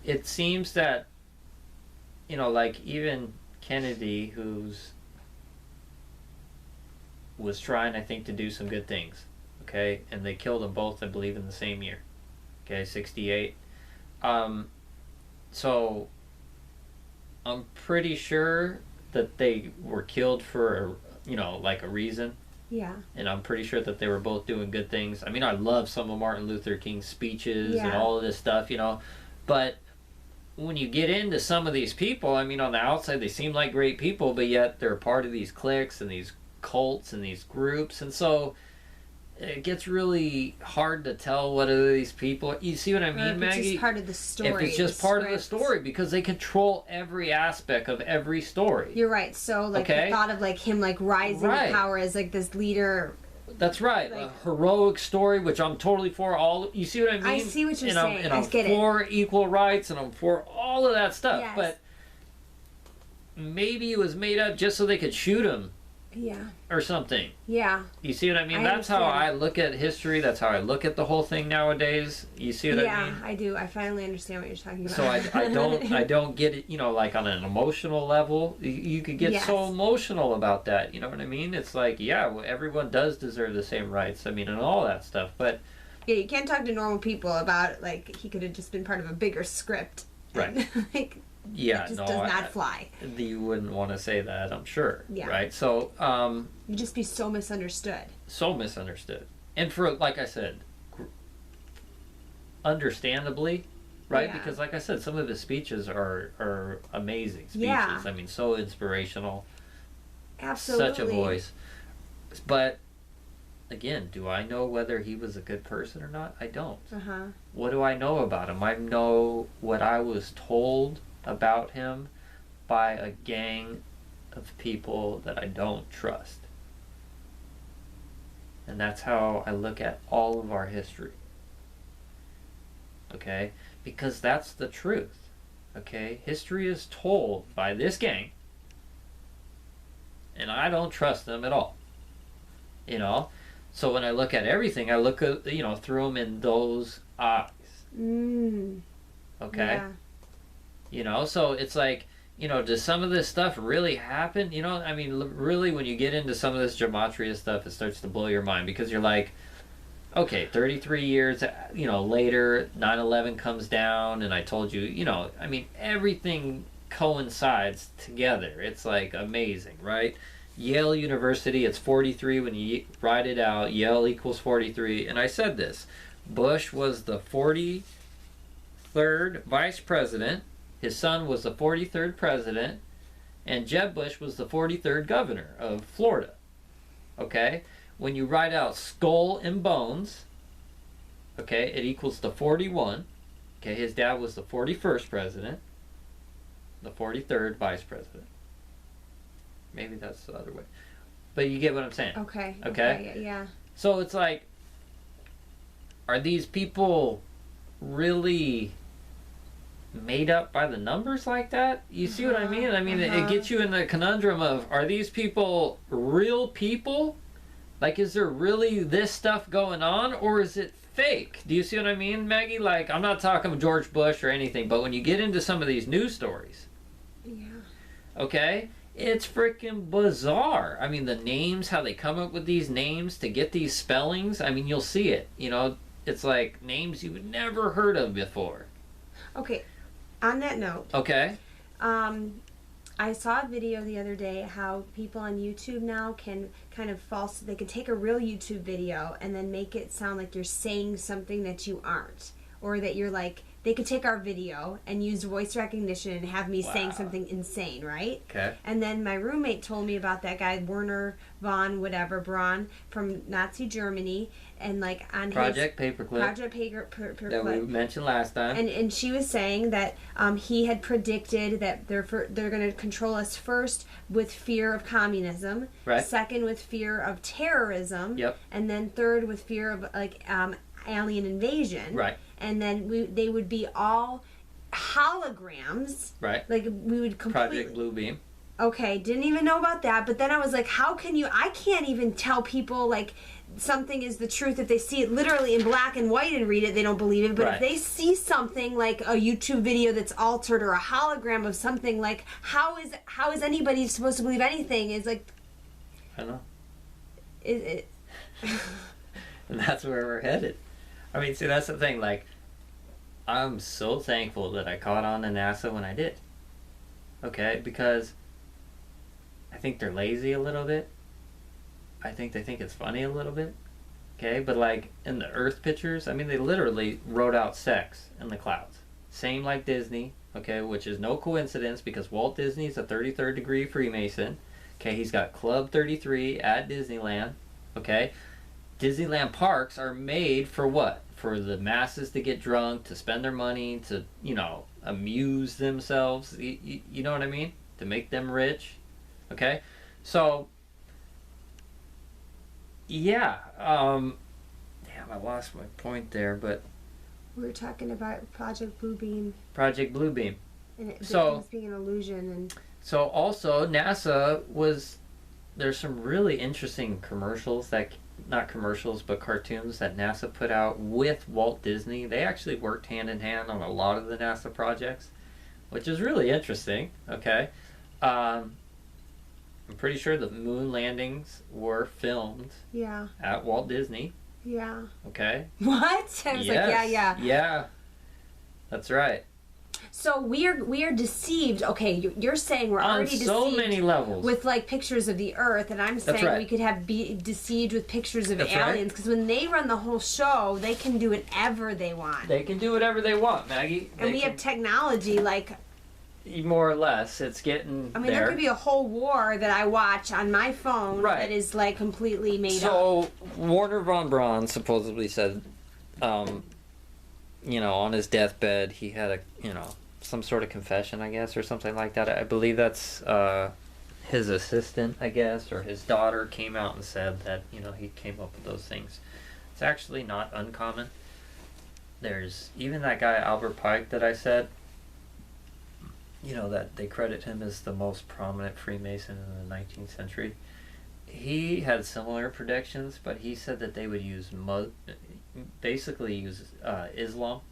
Speaker 2: It seems that, even Kennedy, was trying, I think, to do some good things, okay? And they killed them both, I believe, in the same year, okay, 68. So, I'm pretty sure that they were killed for, a reason. Yeah. And I'm pretty sure that they were both doing good things. I mean, I love some of Martin Luther King's speeches and all of this stuff, but... When you get into some of these people, I mean, on the outside, they seem like great people, but yet they're part of these cliques and these cults and these groups. And so it gets really hard to tell what are these people. You see what I mean, Maggie?
Speaker 1: It's just part of the story.
Speaker 2: If it's just part of the story, because they control every aspect of every story.
Speaker 1: You're right. So, the thought of, him, rising to power as, this leader...
Speaker 2: That's right. A heroic story, which I'm totally for. You see what I mean?
Speaker 1: I see what you're saying.
Speaker 2: And I'm for equal rights, and I'm for all of that stuff.
Speaker 1: Yes.
Speaker 2: But maybe it was made up just so they could shoot him
Speaker 1: Yeah.
Speaker 2: or something.
Speaker 1: Yeah.
Speaker 2: You see what I mean?
Speaker 1: I
Speaker 2: That's how
Speaker 1: understand.
Speaker 2: I look at history. That's how I look at the whole thing nowadays. You see what I mean?
Speaker 1: Yeah, I do. I finally understand what you're talking about.
Speaker 2: So I don't get it, like on an emotional level. You could get so
Speaker 1: Yes.
Speaker 2: emotional about that, you know what I mean? It's like, yeah, well, everyone does deserve the same rights. I mean, and all that stuff. But
Speaker 1: Yeah, you can't talk to normal people about, like, he could have just been part of a bigger script.
Speaker 2: Right.
Speaker 1: And, like,
Speaker 2: yeah,
Speaker 1: it just
Speaker 2: no,
Speaker 1: does not fly.
Speaker 2: you wouldn't want to say that, I'm sure.
Speaker 1: Yeah.
Speaker 2: Right? So,
Speaker 1: You'd just be so misunderstood.
Speaker 2: so misunderstood. And for, like I said, understandably, right?
Speaker 1: Yeah.
Speaker 2: Because, like I said, some of his speeches are amazing speeches.
Speaker 1: Yeah.
Speaker 2: I mean, so inspirational.
Speaker 1: Absolutely.
Speaker 2: Such a voice. But again, do I know whether he was a good person or not? I don't.
Speaker 1: Uh-huh.
Speaker 2: What do I know about him? I know what I was told about him by a gang of people that I don't trust. And that's how I look at all of our history. Okay? Because that's the truth. Okay? History is told by this gang. And I don't trust them at all. You know? So when I look at everything, I look at, through them in those eyes.
Speaker 1: Mm.
Speaker 2: Okay?
Speaker 1: Yeah.
Speaker 2: So it's like, does some of this stuff really happen? I mean, really, when you get into some of this gematria stuff, it starts to blow your mind because you're like, okay, 33 years, later, 9/11 comes down, and I told you, I mean, everything coincides together. It's like amazing, right? Yale University, it's 43 when you write it out. Yale equals 43. And I said this. Bush was the 43rd vice president. His son was the 43rd president. And Jeb Bush was the 43rd governor of Florida. Okay? When you write out skull and bones, okay, it equals the 41. Okay, his dad was the 41st president. The 43rd vice president. Maybe that's the other way. But you get what I'm saying.
Speaker 1: Okay. Yeah.
Speaker 2: So it's like, are these people really made up by the numbers like that? You see what I mean? I mean, it gets you in the conundrum of, are these people real people? Like, is there really this stuff going on? Or is it fake? Do you see what I mean, Maggie? Like, I'm not talking George Bush or anything, but when you get into some of these news stories, okay, it's freaking bizarre. I mean, the names, how they come up with these names to get these spellings, I mean, you'll see it. It's like names you've never heard of before.
Speaker 1: Okay, on that note.
Speaker 2: Okay.
Speaker 1: I saw a video the other day how people on YouTube now can kind of they can take a real YouTube video and then make it sound like you're saying something that you aren't. Or that you're like, they could take our video and use voice recognition and have me saying something insane, right?
Speaker 2: Okay.
Speaker 1: And then my roommate told me about that guy, Werner von Braun from Nazi Germany, and like on
Speaker 2: Project Paperclip.
Speaker 1: Project Paperclip.
Speaker 2: That we mentioned last time.
Speaker 1: And she was saying that he had predicted that they're going to control us first with fear of communism,
Speaker 2: right.
Speaker 1: Second with fear of terrorism,
Speaker 2: yep.
Speaker 1: And then third with fear of alien invasion,
Speaker 2: right.
Speaker 1: And then they would be all holograms,
Speaker 2: right?
Speaker 1: Like we would completely
Speaker 2: Project Blue Beam.
Speaker 1: Okay, didn't even know about that. But then I was like, how can you? I can't even tell people like something is the truth if they see it literally in black and white and read it, they don't believe it. But
Speaker 2: right.
Speaker 1: If they see something like a YouTube video that's altered or a hologram of something, like how is anybody supposed to believe anything? Is like,
Speaker 2: I don't know.
Speaker 1: Is it?
Speaker 2: And that's where we're headed. I mean, see, that's the thing. Like, I'm so thankful that I caught on to NASA when I did. Okay, because I think they're lazy a little bit. I think they think it's funny a little bit. Okay, but like in the Earth pictures, I mean, they literally wrote out sex in the clouds. Same like Disney, okay, which is no coincidence because Walt Disney's a 33rd degree Freemason. Okay, he's got Club 33 at Disneyland. Okay, Disneyland parks are made for what? For the masses to get drunk, to spend their money, to, amuse themselves. You know what I mean? To make them rich. Okay? So, yeah. Damn, I lost my point there, but...
Speaker 1: We were talking about Project Blue Beam.
Speaker 2: Project Blue Beam.
Speaker 1: And it
Speaker 2: so,
Speaker 1: being an illusion. And
Speaker 2: so also, NASA was there's some really interesting commercials that, not commercials, but cartoons that NASA put out with Walt Disney. They actually worked hand in hand on a lot of the NASA projects, which is really interesting. Okay. I'm pretty sure the moon landings were filmed
Speaker 1: Yeah.
Speaker 2: at Walt Disney.
Speaker 1: Yeah.
Speaker 2: Okay.
Speaker 1: What? I was like, yeah.
Speaker 2: Yeah. That's right.
Speaker 1: So we are deceived. Okay, you're saying we're
Speaker 2: On
Speaker 1: already deceived
Speaker 2: so many levels.
Speaker 1: with like pictures of the Earth, and I'm saying
Speaker 2: right.
Speaker 1: we could be deceived with pictures of
Speaker 2: That's
Speaker 1: aliens, because when they run the whole show, they can do whatever they want.
Speaker 2: They can do whatever they want, Maggie.
Speaker 1: And we have technology like.
Speaker 2: More or less, it's getting.
Speaker 1: I mean, there could be a whole war that I watch on my phone that is like completely made up.
Speaker 2: So Warner von Braun supposedly said, on his deathbed, he had some sort of confession, I guess, or something like that. I believe that's his assistant, I guess, or his daughter came out and said that he came up with those things. It's actually not uncommon. There's even that guy Albert Pike that I said. That they credit him as the most prominent Freemason in the 19th century. He had similar predictions, but he said that they would use Islam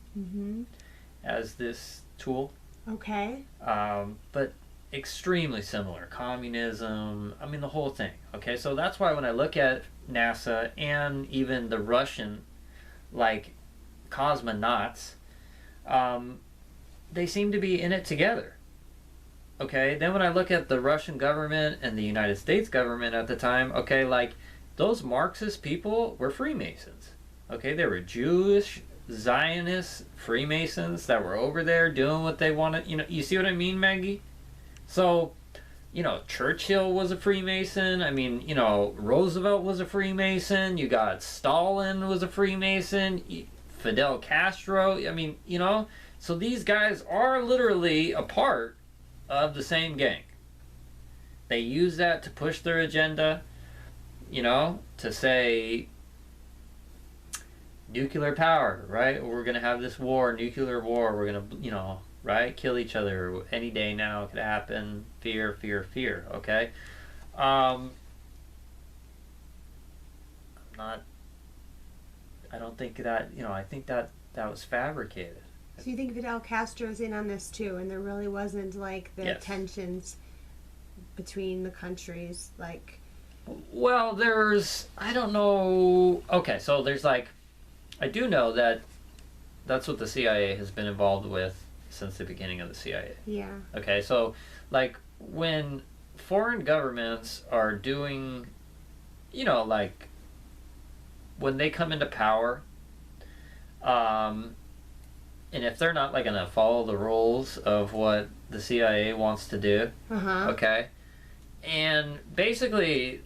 Speaker 2: as this tool.
Speaker 1: Okay.
Speaker 2: But extremely similar. Communism, I mean the whole thing. Okay, so that's why when I look at NASA and even the Russian, cosmonauts, they seem to be in it together. Okay, then when I look at the Russian government and the United States government at the time, those Marxist people were Freemasons. Okay, they were Jewish, Zionist Freemasons that were over there doing what they wanted. You see what I mean, Maggie? So, Churchill was a Freemason. I mean, Roosevelt was a Freemason. You got Stalin was a Freemason. Fidel Castro. I mean, so these guys are literally a part of the same gang. They use that to push their agenda, to say nuclear power, right? We're going to have this war, nuclear war. We're going to, right? Kill each other any day now. It could happen. Fear, fear, fear. Okay? I don't think that, I think that was fabricated.
Speaker 1: So you think Fidel Castro's in on this too, and there really wasn't the tensions between the countries,
Speaker 2: Well, I don't know. Okay, so there's I do know that that's what the CIA has been involved with since the beginning of the CIA.
Speaker 1: Yeah.
Speaker 2: Okay, so when foreign governments are doing, when they come into power, and if they're not going to follow the rules of what the CIA wants to do, okay, and basically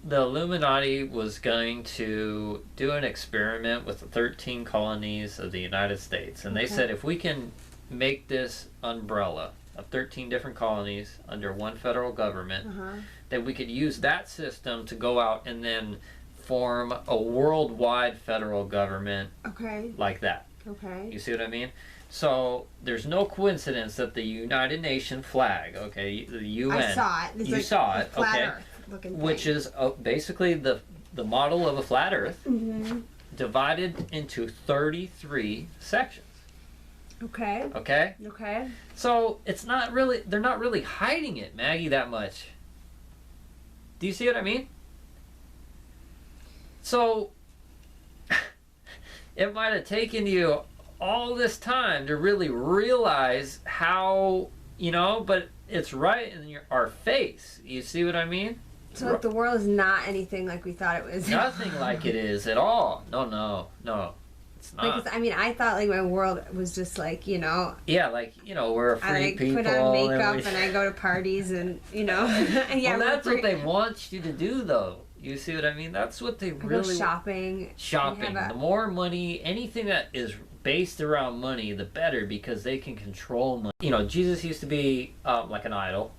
Speaker 2: the Illuminati was going to do an experiment with the 13 colonies of the United States, and they said if we can make this umbrella of 13 different colonies under one federal government, then we could use that system to go out and then form a worldwide federal government like that.
Speaker 1: Okay.
Speaker 2: You see what I mean? So there's no coincidence that the United Nations flag, okay, the UN.
Speaker 1: I saw it. It's
Speaker 2: saw it,
Speaker 1: flat
Speaker 2: okay,
Speaker 1: Earth looking thing.
Speaker 2: which is basically the model of a flat Earth, divided into 33 sections.
Speaker 1: Okay.
Speaker 2: Okay.
Speaker 1: Okay.
Speaker 2: So they're not really hiding it, Maggie, that much. Do you see what I mean? So it might have taken you all this time to really realize how, but it's right in our face. You see what I mean?
Speaker 1: So the world is not anything like we thought it was.
Speaker 2: Nothing like it is at all. No. It's not.
Speaker 1: Because, I thought my world was just
Speaker 2: Yeah, we're free
Speaker 1: I
Speaker 2: people.
Speaker 1: put on makeup and I go to parties and, yeah.
Speaker 2: Well, that's what they want you to do, though. You see what I mean? That's what they really...
Speaker 1: shopping.
Speaker 2: Shopping. The more money, anything that is based around money, the better, because they can control money. Jesus used to be like an idol,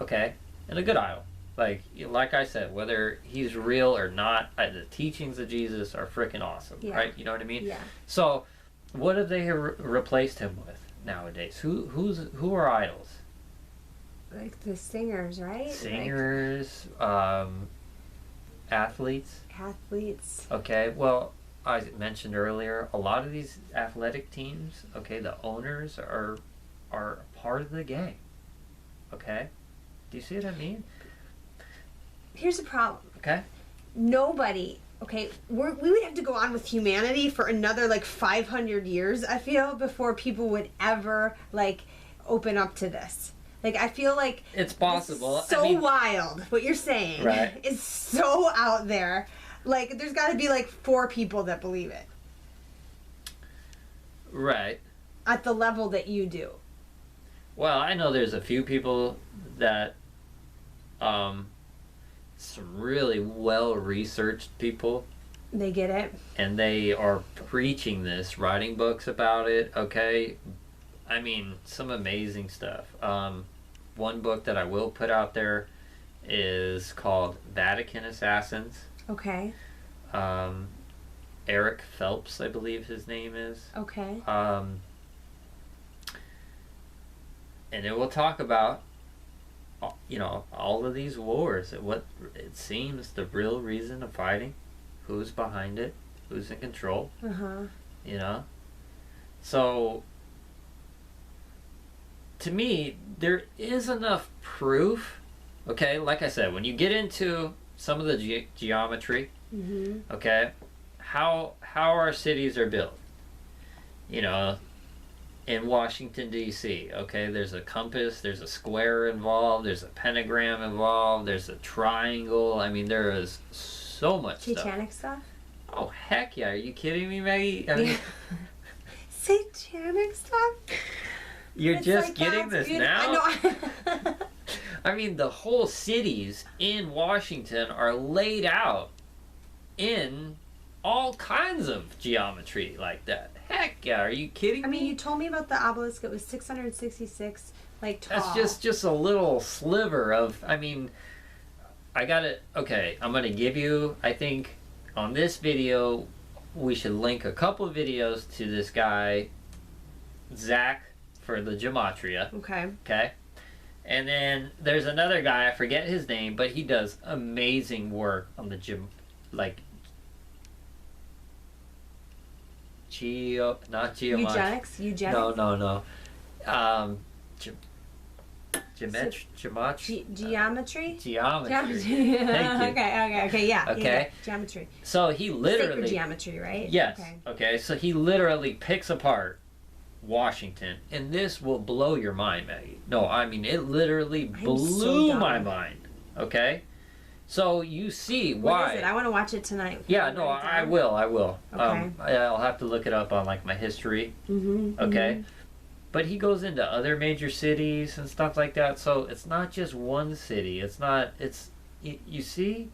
Speaker 2: okay? And a good idol. Like I said, whether he's real or not, the teachings of Jesus are freaking awesome, right? You know what I mean?
Speaker 1: Yeah.
Speaker 2: So, what have they replaced him with nowadays? Who are idols?
Speaker 1: like the singers, right?
Speaker 2: Singers, athletes.
Speaker 1: Athletes.
Speaker 2: Okay, well, I mentioned earlier, a lot of these athletic teams, okay, the owners are part of the game. Okay? Do you see what I mean?
Speaker 1: Here's the problem.
Speaker 2: Okay?
Speaker 1: Nobody, okay, we would have to go on with humanity for another, like, 500 years, I feel, before people would ever, like, open up to this. Like, I feel like
Speaker 2: it's possible.
Speaker 1: So wild. What you're saying is so out there. Like, there's got to be like 4 people that believe it.
Speaker 2: Right.
Speaker 1: At the level that you do.
Speaker 2: Well, I know there's a few people that, some really well-researched people.
Speaker 1: They get it.
Speaker 2: And they are preaching this, writing books about it, okay? I mean, some amazing stuff. One book that I will put out there is called Vatican Assassins.
Speaker 1: Okay.
Speaker 2: Eric Phelps, I believe his name is.
Speaker 1: Okay.
Speaker 2: And it will talk about, you know, all of these wars, what it seems the real reason of fighting, who's behind it, who's in control. You know? So, to me, there is enough proof, okay? Like I said, when you get into some of the geometry, okay, how our cities are built, you know, in Washington, D.C., okay, there's a compass, there's a square involved, there's a pentagram involved, there's a triangle. I mean, there is so much
Speaker 1: Satanic stuff?
Speaker 2: Oh, heck yeah. Are you kidding me, Maggie? I mean,
Speaker 1: Satanic stuff?
Speaker 2: You're just like, getting this
Speaker 1: beautiful.
Speaker 2: now?
Speaker 1: I know.
Speaker 2: I mean, the whole cities in Washington are laid out in all kinds of geometry like that. Heck yeah, are you kidding me?
Speaker 1: I mean, you told me about the obelisk. It was 666, like, tall.
Speaker 2: That's just a little sliver of, I mean, I gotta, okay, I'm gonna give you, I think, on this video, we should link a couple of videos to this guy, Zack, for the gematria.
Speaker 1: Okay.
Speaker 2: Okay. And then there's another guy, I forget his name, but he does amazing work on the not geometry.
Speaker 1: Eugenics?
Speaker 2: No. Geometry?
Speaker 1: Geometry?
Speaker 2: Geometry.
Speaker 1: Thank you. Okay, yeah.
Speaker 2: Okay.
Speaker 1: Yeah. Geometry.
Speaker 2: So he literally...
Speaker 1: Sacred geometry, right?
Speaker 2: Yes. Okay, so he literally picks apart Washington, and this will blow your mind, Maggie. No, I mean, it literally blew my mind. Okay? So you see why...
Speaker 1: What is it? I want to watch it tonight.
Speaker 2: Yeah, no, I will.
Speaker 1: Okay.
Speaker 2: I'll have to look it up on, like, my history. Okay? But he goes into other major cities and stuff like that, so it's not just one city. You see?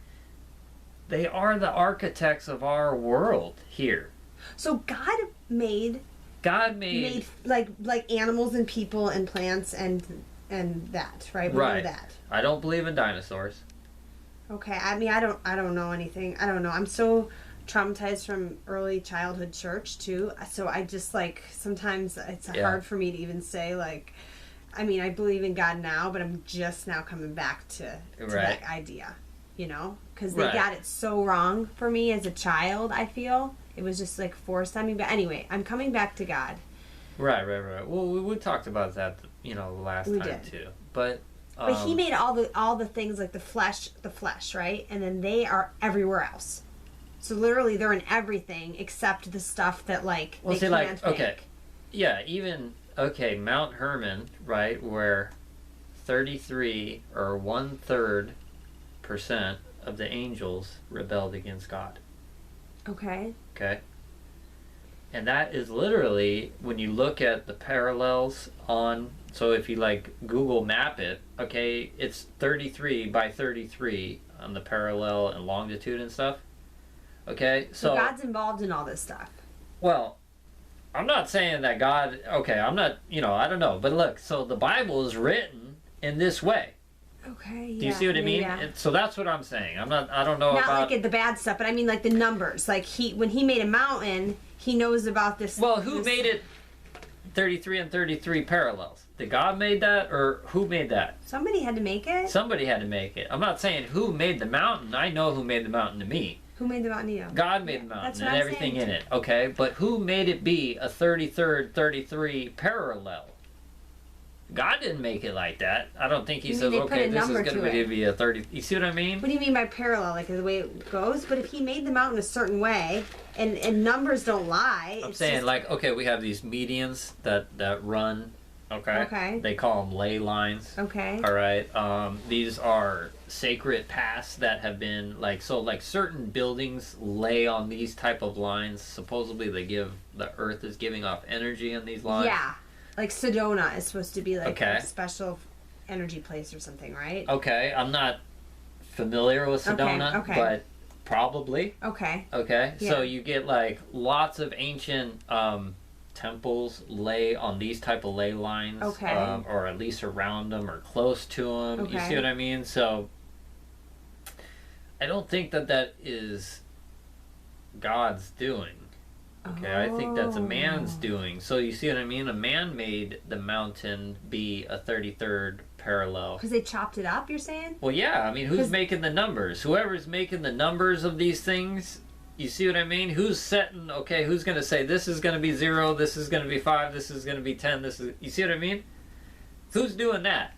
Speaker 2: They are the architects of our world here.
Speaker 1: So God made like animals and people and plants and that, right? We know that.
Speaker 2: I don't believe in dinosaurs.
Speaker 1: Okay. I mean, I don't know anything. I don't know. I'm so traumatized from early childhood church too. So I just, like, sometimes it's hard for me to even say, like, I mean, I believe in God now, but I'm just now coming back to that idea, you know, because they got it so wrong for me as a child. I feel it was just like forced on me. But anyway, I'm coming back to God.
Speaker 2: Right. Well, we talked about that, you know, last time too. But
Speaker 1: he made all the things, like the flesh, right? And then they are everywhere else. So literally, they're in everything except the stuff that, like, they can't think.
Speaker 2: Okay, yeah, even Mount Hermon, right, where 33 or 1/3% of the angels rebelled against God.
Speaker 1: Okay.
Speaker 2: And that is literally, when you look at the parallels on, so if you, like, Google map it, okay, it's 33 by 33 on the parallel and longitude and stuff. Okay,
Speaker 1: so God's involved in all this stuff.
Speaker 2: Well, I'm not saying that God, I'm not, you know, I don't know. But look, so the Bible is written in this way.
Speaker 1: Okay,
Speaker 2: Do you see what I mean?
Speaker 1: Yeah.
Speaker 2: So that's what I'm saying. I don't know
Speaker 1: not
Speaker 2: about...
Speaker 1: like the bad stuff, but I mean, like, the numbers. Like, when he made a mountain, he knows about this.
Speaker 2: Well, who made it? 33 and 33 parallels? Did God made that, or who made that?
Speaker 1: Somebody had to make it.
Speaker 2: Somebody had to make it. I'm not saying who made the mountain. I know who made the mountain to me.
Speaker 1: Who made the mountain to you?
Speaker 2: God made the mountain
Speaker 1: That's
Speaker 2: and
Speaker 1: what I'm
Speaker 2: everything
Speaker 1: saying.
Speaker 2: in it. Okay, but who made it be a 33rd, 33 parallel? God didn't make it like that. I don't think He
Speaker 1: You mean
Speaker 2: says,
Speaker 1: they put
Speaker 2: okay,
Speaker 1: a
Speaker 2: this is
Speaker 1: number
Speaker 2: going
Speaker 1: to
Speaker 2: to
Speaker 1: it.
Speaker 2: be a 30. You see what I mean?
Speaker 1: What do you mean by parallel? Like the way it goes? But if He made the mountain a certain way, and numbers don't lie.
Speaker 2: I'm
Speaker 1: it's
Speaker 2: saying,
Speaker 1: just,
Speaker 2: like, okay, we have these medians that run. Okay.
Speaker 1: Okay.
Speaker 2: They call them ley lines.
Speaker 1: Okay.
Speaker 2: All right. These are sacred paths that have been like certain buildings lay on these type of lines. Supposedly, the earth is giving off energy in these lines.
Speaker 1: Yeah. Like Sedona is supposed to be like
Speaker 2: Okay.
Speaker 1: a special energy place or something, right?
Speaker 2: Okay. I'm not familiar with Sedona,
Speaker 1: okay.
Speaker 2: but probably.
Speaker 1: Okay.
Speaker 2: Okay.
Speaker 1: Yeah.
Speaker 2: So you get like lots of ancient temples lay on these type of ley lines,
Speaker 1: Okay.
Speaker 2: or at least around them or close to them. You see
Speaker 1: Okay.
Speaker 2: what I mean? So I don't think that is God's doing. Okay, I think that's a man's doing. So you see what I mean? A man made the mountain be a 33rd parallel.
Speaker 1: Because they chopped it up, you're saying?
Speaker 2: Well, yeah, I mean, who's
Speaker 1: 'Cause-
Speaker 2: making the numbers? Whoever's making the numbers of these things, you see what I mean? Who's setting, okay, who's going to say this is going to be 0, this is going to be 5, this is going to be 10, you see what I mean? Who's doing that?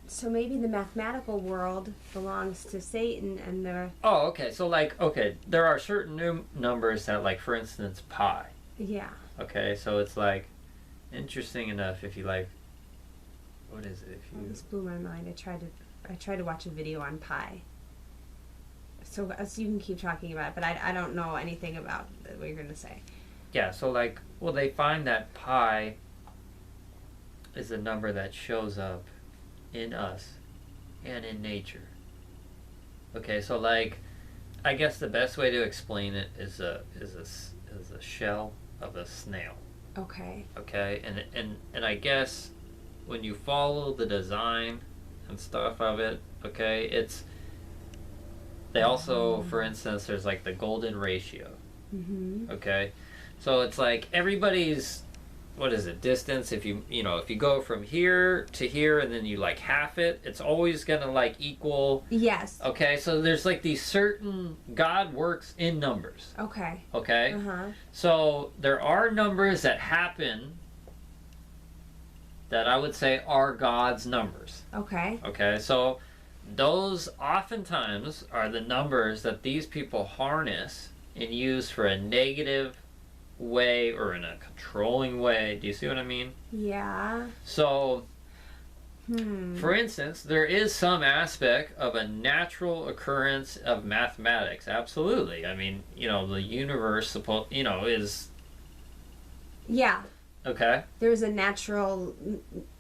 Speaker 1: So maybe the mathematical world belongs to Satan and the...
Speaker 2: Oh, okay, so like, okay, there are certain numbers that, like, for instance, pi.
Speaker 1: Yeah.
Speaker 2: Okay, so it's like, interesting enough, if you like, what is it? If
Speaker 1: Well,
Speaker 2: you,
Speaker 1: this blew my mind. I tried to watch a video on pi. So you can keep talking about it, but I don't know anything about what you're going to say.
Speaker 2: yeah, so like, well, they find that pi is a number that shows up in us and in nature. Okay, so like, I guess the best way to explain it is a shell of a snail.
Speaker 1: Okay.
Speaker 2: Okay, and I guess when you follow the design and stuff of it, okay, they also, for instance, there's like the golden ratio.
Speaker 1: Mm-hmm.
Speaker 2: Okay, so it's like everybody's, what is it, distance, if you go from here to here and then you like half it, it's always gonna like equal.
Speaker 1: Yes.
Speaker 2: Okay, so there's like these certain, God works in numbers.
Speaker 1: Okay.
Speaker 2: Okay,
Speaker 1: Uh-huh.
Speaker 2: so there are numbers that happen that I would say are God's numbers.
Speaker 1: Okay.
Speaker 2: Okay, so those oftentimes are the numbers that these people harness and use for a negative way or in a controlling way. Do you see what I mean?
Speaker 1: Yeah.
Speaker 2: So, for instance, there is some aspect of a natural occurrence of mathematics. Absolutely. I mean, the universe is
Speaker 1: Yeah.
Speaker 2: okay.
Speaker 1: There's a natural...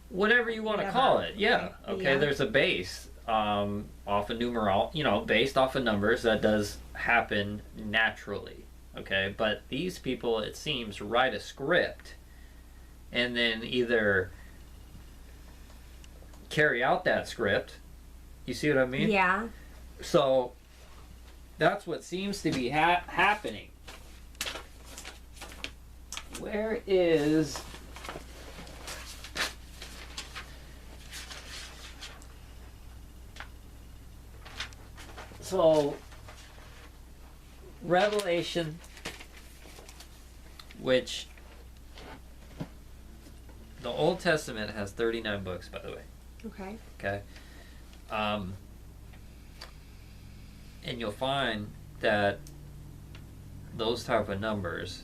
Speaker 2: Whatever you want to
Speaker 1: Whatever.
Speaker 2: call it. Yeah.
Speaker 1: Right.
Speaker 2: Okay.
Speaker 1: Yeah.
Speaker 2: There's a base off a numeral, based off of numbers that does happen naturally. Okay, but these people, it seems, write a script and then either carry out that script. You see what I mean?
Speaker 1: Yeah.
Speaker 2: So that's what seems to be happening. Where is... So, Revelation, which the Old Testament has 39 books, by the way.
Speaker 1: Okay.
Speaker 2: Okay. And you'll find that those type of numbers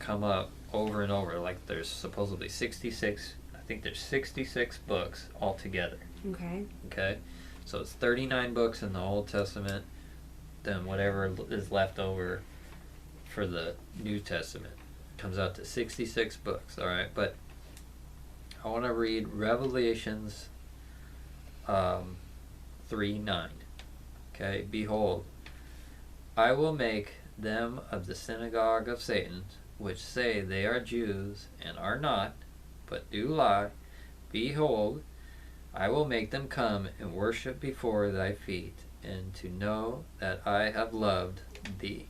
Speaker 2: come up over and over. Like there's supposedly 66, I think there's 66 books altogether.
Speaker 1: Okay.
Speaker 2: Okay. So it's 39 books in the Old Testament, then whatever is left over for the New Testament comes out to 66 books. All right, but I want to read Revelations 3:9. Okay, behold, I will make them of the synagogue of Satan, which say they are Jews and are not, but do lie. Behold, I will make them come and worship before thy feet, and to know that I have loved thee.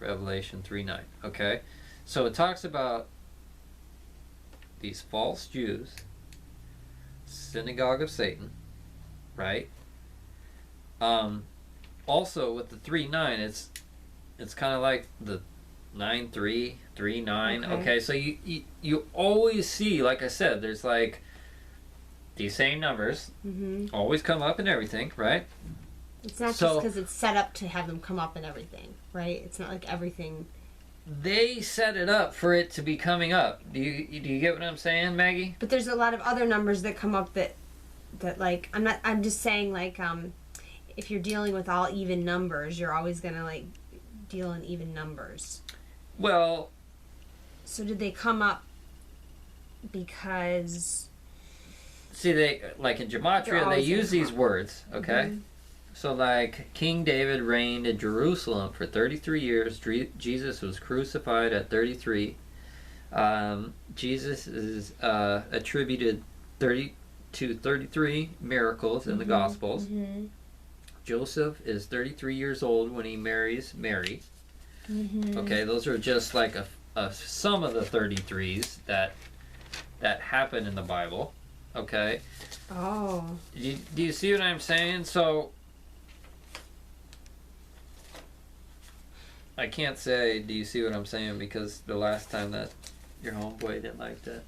Speaker 2: Revelation 3:9. Okay? So it talks about
Speaker 3: these false Jews, synagogue of Satan, right? Also with the 3-9, it's kind of like the 9-3, 3-9. Okay, so you always see, like I said, there's like these same numbers always come up and everything, right?
Speaker 1: It's not just because it's set up to have them come up and everything, right? It's not like everything.
Speaker 3: They set it up for it to be coming up. Do you get what I'm saying, Maggie?
Speaker 1: But there's a lot of other numbers that come up that like I'm just saying, like, if you're dealing with all even numbers, you're always gonna like deal in even numbers.
Speaker 3: Well,
Speaker 1: so did they come up because?
Speaker 3: See, they like in gematria they use these words, okay? So like King David reigned in Jerusalem for 33 years. Jesus was crucified at 33. Jesus is attributed 33 miracles in the Gospels. Joseph is 33 years old when he marries Mary. Okay, those are just like some of the 33s that happen in the Bible. Okay.
Speaker 1: Oh.
Speaker 3: Do you see what I'm saying? So I can't say, do you see what I'm saying? Because the last time that your homeboy didn't like that.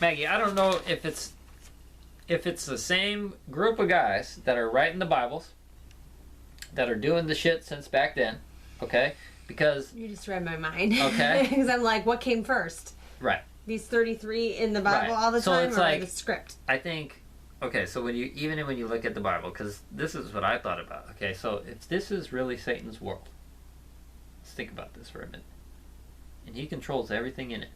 Speaker 3: Maggie, I don't know if it's the same group of guys that are writing the Bibles, that are doing the shit since back then, okay? Because
Speaker 1: you just read my mind.
Speaker 3: Okay.
Speaker 1: Because I'm like, what came first?
Speaker 3: Right.
Speaker 1: These 33 in the Bible all the time,
Speaker 3: it's
Speaker 1: or
Speaker 3: like,
Speaker 1: the script?
Speaker 3: I think, okay, so when you look at the Bible, because this is what I thought about. Okay, so if this is really Satan's world, let's think about this for a minute. And he controls everything in it.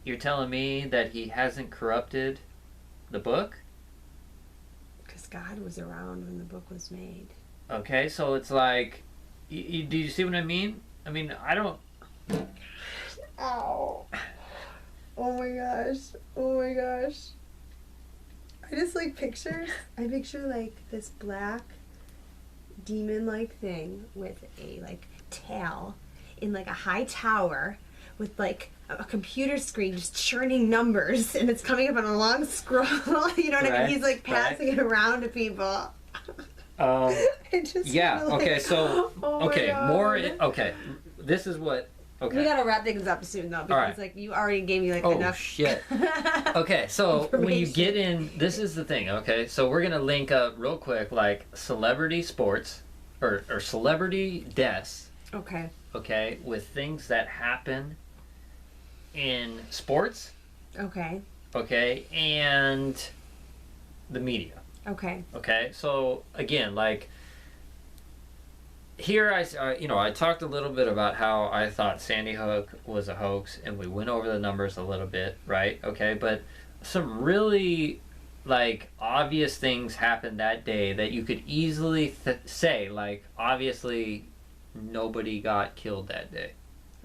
Speaker 3: You're telling me that he hasn't corrupted the book?
Speaker 1: Because God was around when the book was made.
Speaker 3: Okay, so it's like, do you see what I mean? I mean, I don't...
Speaker 1: Ow. Oh my gosh. Oh my gosh. I just like pictures. I picture like this black demon-like thing with a like tail in like a high tower with like a computer screen just churning numbers, and it's coming up on a long scroll. You know what I mean? He's like passing it around to people.
Speaker 3: Yeah. Okay. So.
Speaker 1: Oh
Speaker 3: okay. More. Okay. This is what. Okay.
Speaker 1: We gotta wrap things up soon though, because like you already gave me like enough.
Speaker 3: Oh shit. Okay. So when you get in, this is the thing. Okay. So we're gonna link up real quick, like celebrity sports or celebrity deaths.
Speaker 1: Okay.
Speaker 3: Okay. With things that happen in sports.
Speaker 1: Okay.
Speaker 3: Okay. And the media.
Speaker 1: Okay.
Speaker 3: Okay, so again, like here I talked a little bit about how I thought Sandy Hook was a hoax, and we went over the numbers a little bit, right? Okay, but some really like obvious things happened that day that you could easily say, like, obviously nobody got killed that day.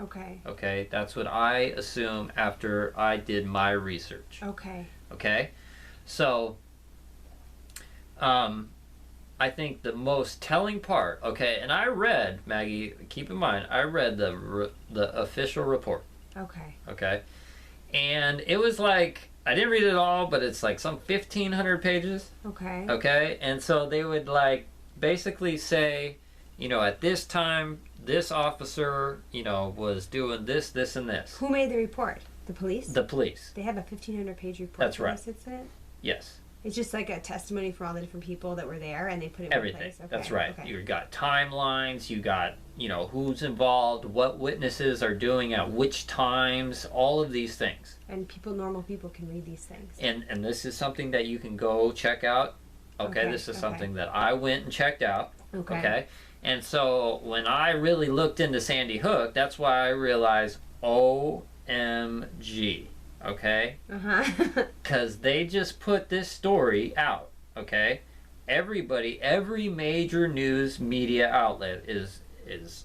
Speaker 1: Okay.
Speaker 3: Okay, that's what I assume after I did my research.
Speaker 1: Okay.
Speaker 3: Okay, so I think the most telling part, okay, and I read, Maggie, keep in mind, I read the official report.
Speaker 1: Okay.
Speaker 3: Okay, and it was like, I didn't read it all, but it's like some 1,500 pages.
Speaker 1: Okay.
Speaker 3: Okay, and so they would like basically say, at this time, this officer, was doing this, this, and this.
Speaker 1: Who made the report? The police?
Speaker 3: The police.
Speaker 1: They have a 1,500-page report.
Speaker 3: That's right. Yes.
Speaker 1: It's just like a testimony for all the different people that were there, and they put it in
Speaker 3: everything.
Speaker 1: place. Okay.
Speaker 3: That's right.
Speaker 1: Okay.
Speaker 3: You got timelines. You got who's involved, what witnesses are doing at which times, all of these things.
Speaker 1: And normal people can read these things.
Speaker 3: And this is something that you can go check out. Okay, this is something that I went and checked out. Okay. And so when I really looked into Sandy Hook, that's why I realized, OMG. Okay? Because they just put this story out. Okay? Every major news media outlet is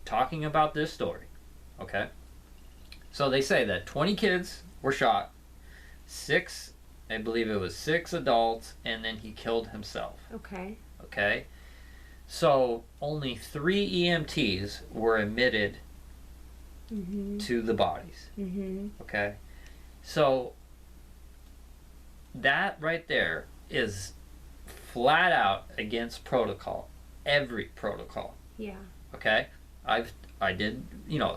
Speaker 3: talking about this story. Okay? So they say that 20 kids were shot, I believe it was 6 adults, and then he killed himself.
Speaker 1: Okay.
Speaker 3: Okay? So only 3 EMTs were admitted to the bodies. Okay? So that right there is flat out against protocol. Every protocol.
Speaker 1: Yeah.
Speaker 3: Okay? I did,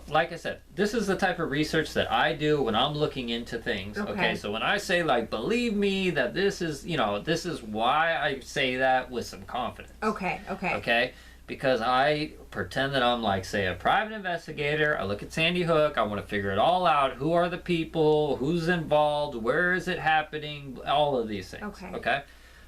Speaker 3: like I said, this is the type of research that I do when I'm looking into things. Okay? So when I say, like, believe me that this is, this is why I say that with some confidence. Okay? Because I pretend that I'm, like, say, a private investigator. I look at Sandy Hook. I want to figure it all out. Who are the people? Who's involved? Where is it happening? All of these things. Okay?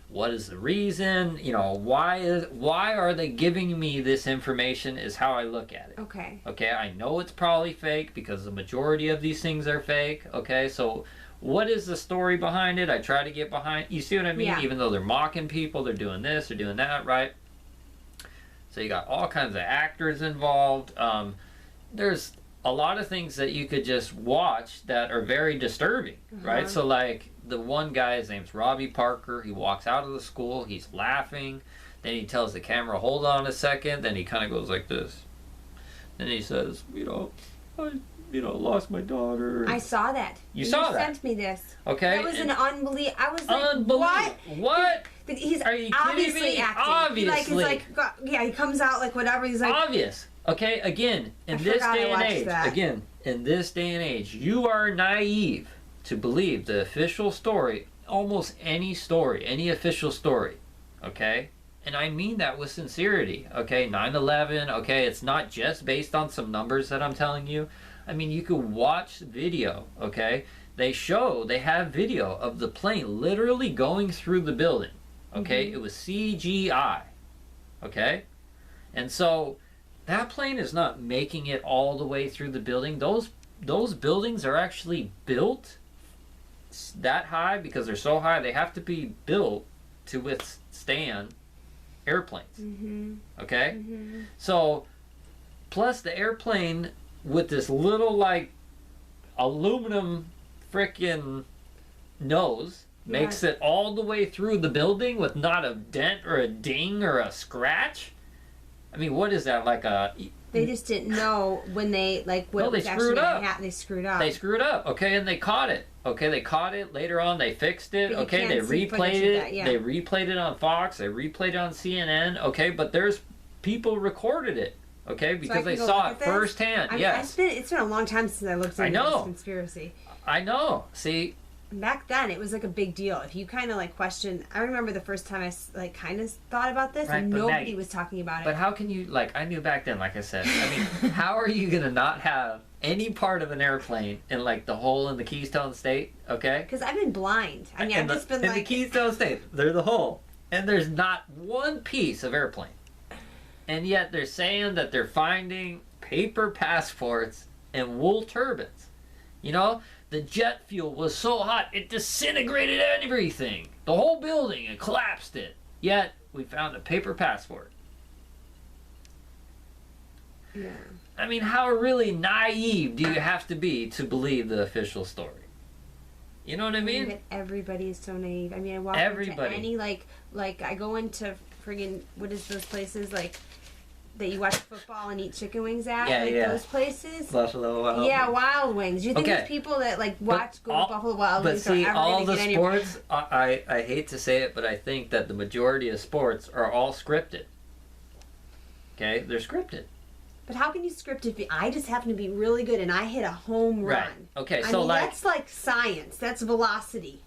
Speaker 3: What is the reason? Why are they giving me this information is how I look at it. Okay, I know it's probably fake because the majority of these things are fake. Okay, so what is the story behind it? I try to get behind. You see what I mean?
Speaker 1: Yeah.
Speaker 3: Even though they're mocking people, they're doing this, they're doing that, right? So you got all kinds of actors involved. There's a lot of things that you could just watch that are very disturbing, right? So like the one guy, his name's Robbie Parker. He walks out of the school. He's laughing. Then he tells the camera, hold on a second. Then he kind of goes like this. Then he says, I lost my daughter.
Speaker 1: I saw that.
Speaker 3: You saw that?
Speaker 1: You sent me this.
Speaker 3: Okay.
Speaker 1: That was an unbelievable. I was like,
Speaker 3: what?
Speaker 1: He's
Speaker 3: Are you
Speaker 1: obviously
Speaker 3: kidding me?
Speaker 1: acting.
Speaker 3: Obviously.
Speaker 1: He comes out like whatever. He's like
Speaker 3: obvious. Okay, again, in this day and age, you are naive to believe the official story, almost any official story, okay? And I mean that with sincerity, okay? 9/11, okay, it's not just based on some numbers that I'm telling you. I mean, you could watch video, okay? They have video of the plane literally going through the building, okay? It was CGI, okay? And so that plane is not making it all the way through the building. Those buildings are actually built that high because they're so high. They have to be built to withstand airplanes. Okay? So, plus the airplane with this little, like, aluminum frickin' nose makes it all the way through the building with not a dent or a ding or a scratch. I mean, what is that, like a...
Speaker 1: They just didn't know when they, like, what was actually going to happen. They screwed up.
Speaker 3: They screwed up, okay, and they caught it. Okay, they caught it. Later on, they fixed it. Okay, they replayed it. They replayed it on Fox. They replayed it on CNN. Okay, but there's people recorded it. Okay, because they saw it firsthand. Yes.
Speaker 1: It's been a long time since I looked into this conspiracy.
Speaker 3: I know. See...
Speaker 1: Back then, it was like a big deal. If you kind of like question, I remember the first time I like kind of thought about this, and nobody was talking about it.
Speaker 3: But how can you like? I knew back then, like I said. I mean, how are you gonna not have any part of an airplane in like the hole in the Keystone State? Okay.
Speaker 1: Because I've been blind. I mean, I've just been like
Speaker 3: in the Keystone State. They're the hole, and there's not one piece of airplane, and yet they're saying that they're finding paper passports and wool turbans. The jet fuel was so hot, it disintegrated everything. The whole building, it collapsed it. Yet, we found a paper passport.
Speaker 1: Yeah.
Speaker 3: I mean, how really naive do you have to be to believe the official story? You know what I mean?
Speaker 1: But everybody is so naive. I mean, I walk into any, like I go into friggin', what is those places, like, that you watch football and eat chicken wings at, those places.
Speaker 3: Buffalo Wild Wings.
Speaker 1: Yeah, Wild Wings. Do you think there's people that like go to Buffalo Wild Wings?
Speaker 3: But see, all the sports, I hate to say it, but I think that the majority of sports are all scripted. Okay, they're scripted.
Speaker 1: But how can you script it if I just happen to be really good and I hit a home run?
Speaker 3: Right. Okay, so
Speaker 1: I mean, that's like science. That's velocity.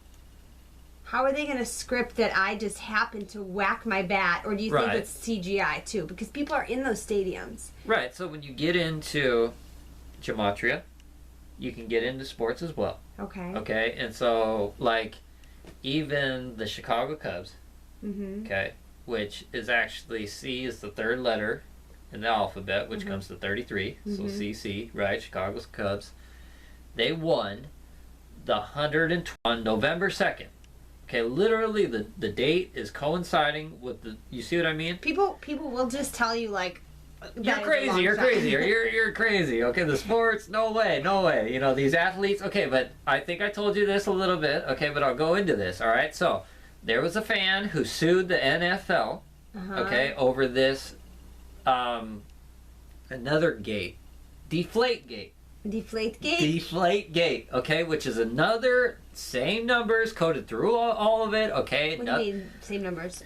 Speaker 1: How are they going to script that I just happen to whack my bat? Or do you think it's CGI too? Because people are in those stadiums.
Speaker 3: Right. So when you get into gematria, you can get into sports as well.
Speaker 1: Okay.
Speaker 3: Okay. And so, like, even the Chicago Cubs, okay, which is actually C is the third letter in the alphabet, which comes to 33. So CC, right? Chicago's Cubs. They won the 120 on November 2nd. Okay, literally the date is coinciding with the. You see what I mean?
Speaker 1: People will just tell you like
Speaker 3: You're crazy. You're crazy. You're crazy. Okay, the sports, no way, no way. You know, these athletes. Okay, but I think I told you this a little bit. Okay, but I'll go into this. All right. So there was a fan who sued the NFL. Okay, over this another gate, Deflate Gate.
Speaker 1: Deflate Gate.
Speaker 3: Deflate Gate. Okay, which is another same numbers coded through all of it. Okay.
Speaker 1: What do you mean same numbers?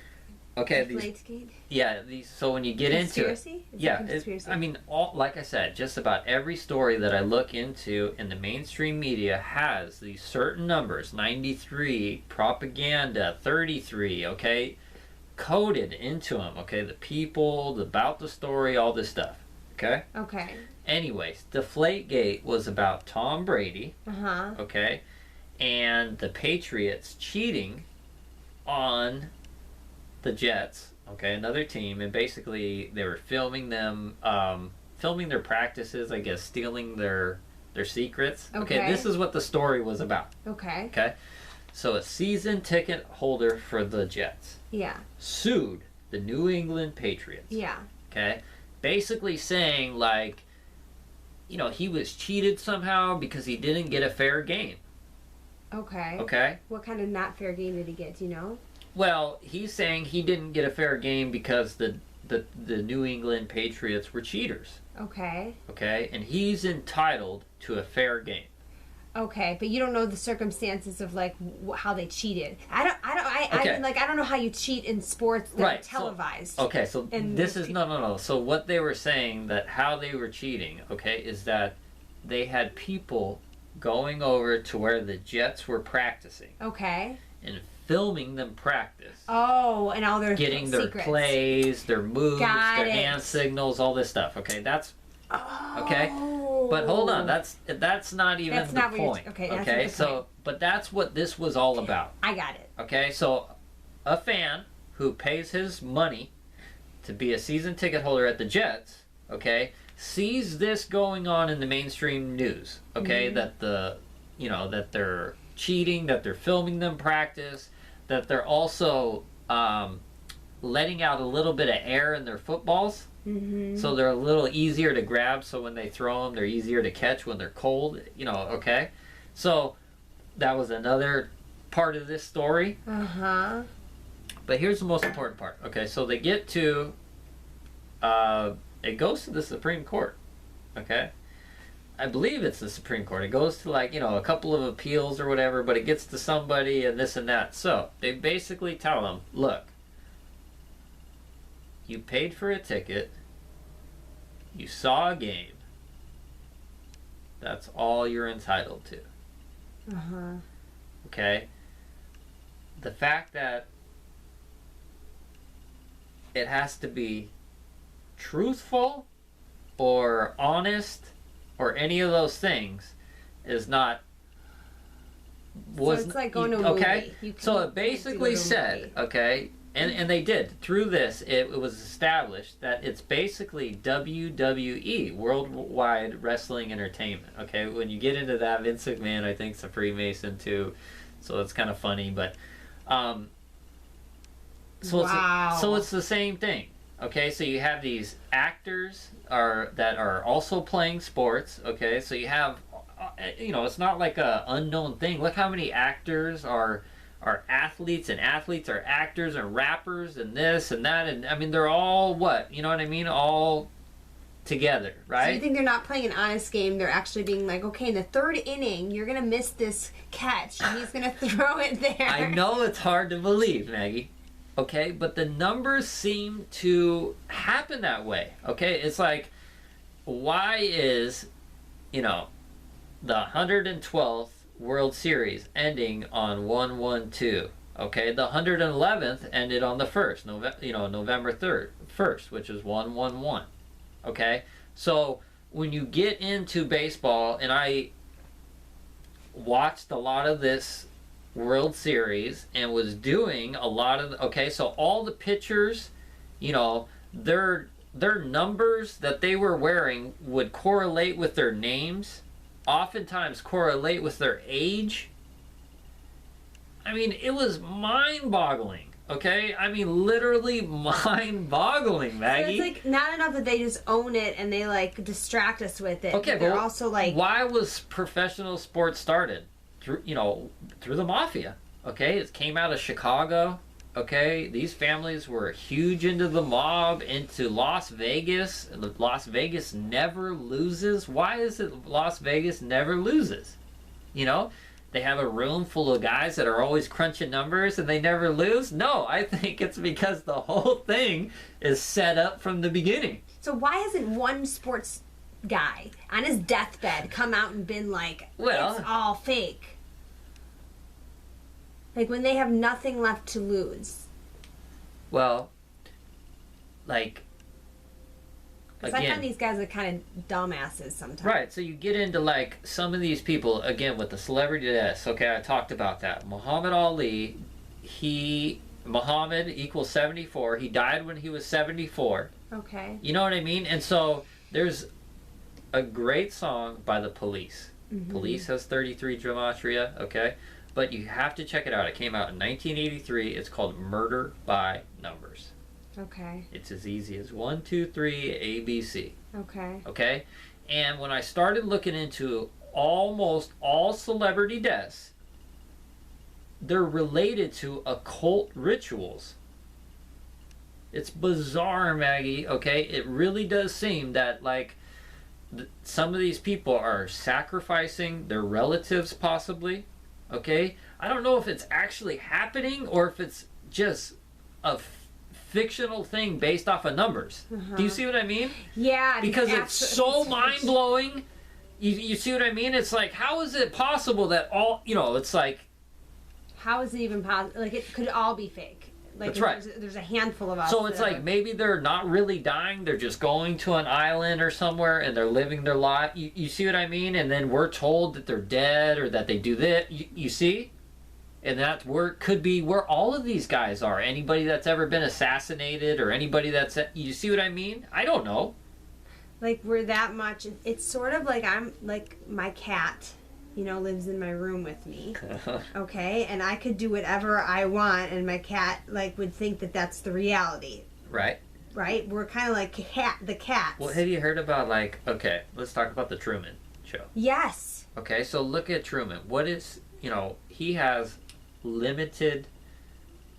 Speaker 3: Okay.
Speaker 1: Deflate Gate.
Speaker 3: Yeah, these. So when you get
Speaker 1: Conspiracy?
Speaker 3: into it, I mean, like I said, just about every story that I look into in the mainstream media has these certain numbers: 93, propaganda, 33. Okay, coded into them. Okay, the people, about the story, all this stuff. Okay.
Speaker 1: Okay.
Speaker 3: Anyways, Deflategate was about Tom Brady. Okay, and the Patriots cheating on the Jets. Okay, another team, and basically they were filming them, filming their practices. I guess stealing their secrets. Okay, this is what the story was about.
Speaker 1: Okay.
Speaker 3: Okay, so a season ticket holder for the Jets.
Speaker 1: Yeah.
Speaker 3: Sued the New England Patriots.
Speaker 1: Yeah.
Speaker 3: Okay, basically saying like, you know, he was cheated somehow because he didn't get a fair game.
Speaker 1: Okay.
Speaker 3: Okay.
Speaker 1: What kind of not fair game did he get? Do you know?
Speaker 3: Well, he's saying he didn't get a fair game because the New England Patriots were cheaters.
Speaker 1: Okay.
Speaker 3: Okay, and he's entitled to a fair game.
Speaker 1: Okay, but you don't know the circumstances of like how they cheated. I don't know how you cheat in sports that are televised.
Speaker 3: So this is no. So what they were saying that how they were cheating, okay, is that they had people going over to where the Jets were practicing.
Speaker 1: Okay.
Speaker 3: And filming them practice.
Speaker 1: Oh, and all their
Speaker 3: getting their
Speaker 1: secrets.
Speaker 3: Plays, their moves,
Speaker 1: Got
Speaker 3: their hand signals, all this stuff. Okay, that's okay. But hold on, that's not even the point. Okay, so but that's what this was all about.
Speaker 1: I got it.
Speaker 3: Okay, so a fan who pays his money to be a season ticket holder at the Jets, okay, sees this going on in the mainstream news. Okay, that that they're cheating, that they're filming them practice, that they're also letting out a little bit of air in their footballs. So they're a little easier to grab, so when they throw them, they're easier to catch when they're cold, okay? So that was another part of this story. But here's the most important part. Okay, so they get to, it goes to the Supreme Court, okay? I believe it's the Supreme Court. It goes to a couple of appeals or whatever, but it gets to somebody and this and that. So they basically tell them, look, you paid for a ticket, you saw a game, that's all you're entitled to. Okay? The fact that it has to be truthful or honest or any of those things is not.
Speaker 1: So it's like going to a movie.
Speaker 3: So it basically said, okay, and they did. Through this, it was established that it's basically WWE, Worldwide Wrestling Entertainment. Okay, when you get into that, Vince McMahon, I think, is a Freemason too, so it's kind of funny. But so it's the same thing. Okay, so you have these actors that are also playing sports. Okay, so you have, it's not like a unknown thing. Look how many actors are athletes, and athletes are actors, and rappers, and this and that, and I mean they're all what? You know what I mean? All together, right?
Speaker 1: So you think they're not playing an honest game? They're actually being like, okay, in the third inning, you're gonna miss this catch, and he's gonna throw it there.
Speaker 3: I know it's hard to believe, Maggie. Okay, but the numbers seem to happen that way. Okay, it's like, why is, the 112th World Series ending on 1-1-2? Okay, the 111th ended on the 1st, November 1st, which is 1-1-1. Okay, so when you get into baseball, and I watched a lot of this World Series and was doing a lot of so all the pitchers, their numbers that they were wearing would correlate with their names, oftentimes correlate with their age. I mean, it was mind-boggling. Okay, I mean literally mind-boggling,
Speaker 1: So
Speaker 3: Maggie.
Speaker 1: it's like not enough that they just own it and they like distract us with it.
Speaker 3: Okay,
Speaker 1: but they're
Speaker 3: but
Speaker 1: also like,
Speaker 3: why was professional sports started? Through the mafia. Okay, it came out of Chicago. Okay, these families were huge into the mob, into Las Vegas. Las Vegas never loses. Why is it Las Vegas never loses? You know, they have a room full of guys that are always crunching numbers and they never lose. No, I think it's because the whole thing is set up from the beginning.
Speaker 1: so why hasn't one sports guy on his deathbed come out and been like,
Speaker 3: Well-
Speaker 1: it's all fake? Like when they have nothing left to lose.
Speaker 3: Well, like,
Speaker 1: Because I find these guys are kind of dumbasses sometimes.
Speaker 3: right, so you get into like some of these people, again, with the celebrity deaths. Okay, I talked about that. Muhammad Ali, Muhammad equals 74. He died when he was 74.
Speaker 1: Okay.
Speaker 3: You know what I mean? And so there's a great song by the Police.
Speaker 1: Mm-hmm.
Speaker 3: Police has 33 gematria, okay? But you have to check it out. It came out in 1983. It's called Murder by Numbers.
Speaker 1: Okay.
Speaker 3: It's as easy as 1, 2, 3, A, B, C.
Speaker 1: Okay.
Speaker 3: Okay? And when I started looking into almost all celebrity deaths, they're related to occult rituals. It's bizarre, Maggie, okay? It really does seem that, like, some of these people are sacrificing their relatives, possibly, okay? I don't know if it's actually happening or if it's just a fictional thing based off of numbers. Do you see what I mean?
Speaker 1: Yeah.
Speaker 3: Because it's so mind-blowing. You see what I mean? It's like, how is it possible that all, it's like...
Speaker 1: How is it even possible? Like, it could all be fake. Like,
Speaker 3: That's right.
Speaker 1: There's a handful of us.
Speaker 3: So it's like maybe they're not really dying. They're just going to an island or somewhere and they're living their life. You see what I mean? And then we're told that they're dead or that they do this. You see? And that's where could be where all of these guys are. Anybody that's ever been assassinated or anybody that's... You see what I mean? I don't know.
Speaker 1: Like, we're that much... It's sort of like I'm... Like, my cat... lives in my room with me, okay? And I could do whatever I want, and my cat, would think that that's the reality.
Speaker 3: Right.
Speaker 1: Right? We're kind of like the cats.
Speaker 3: Well, have you heard about, okay, let's talk about the Truman Show.
Speaker 1: Yes.
Speaker 3: Okay, so look at Truman. What is, he has limited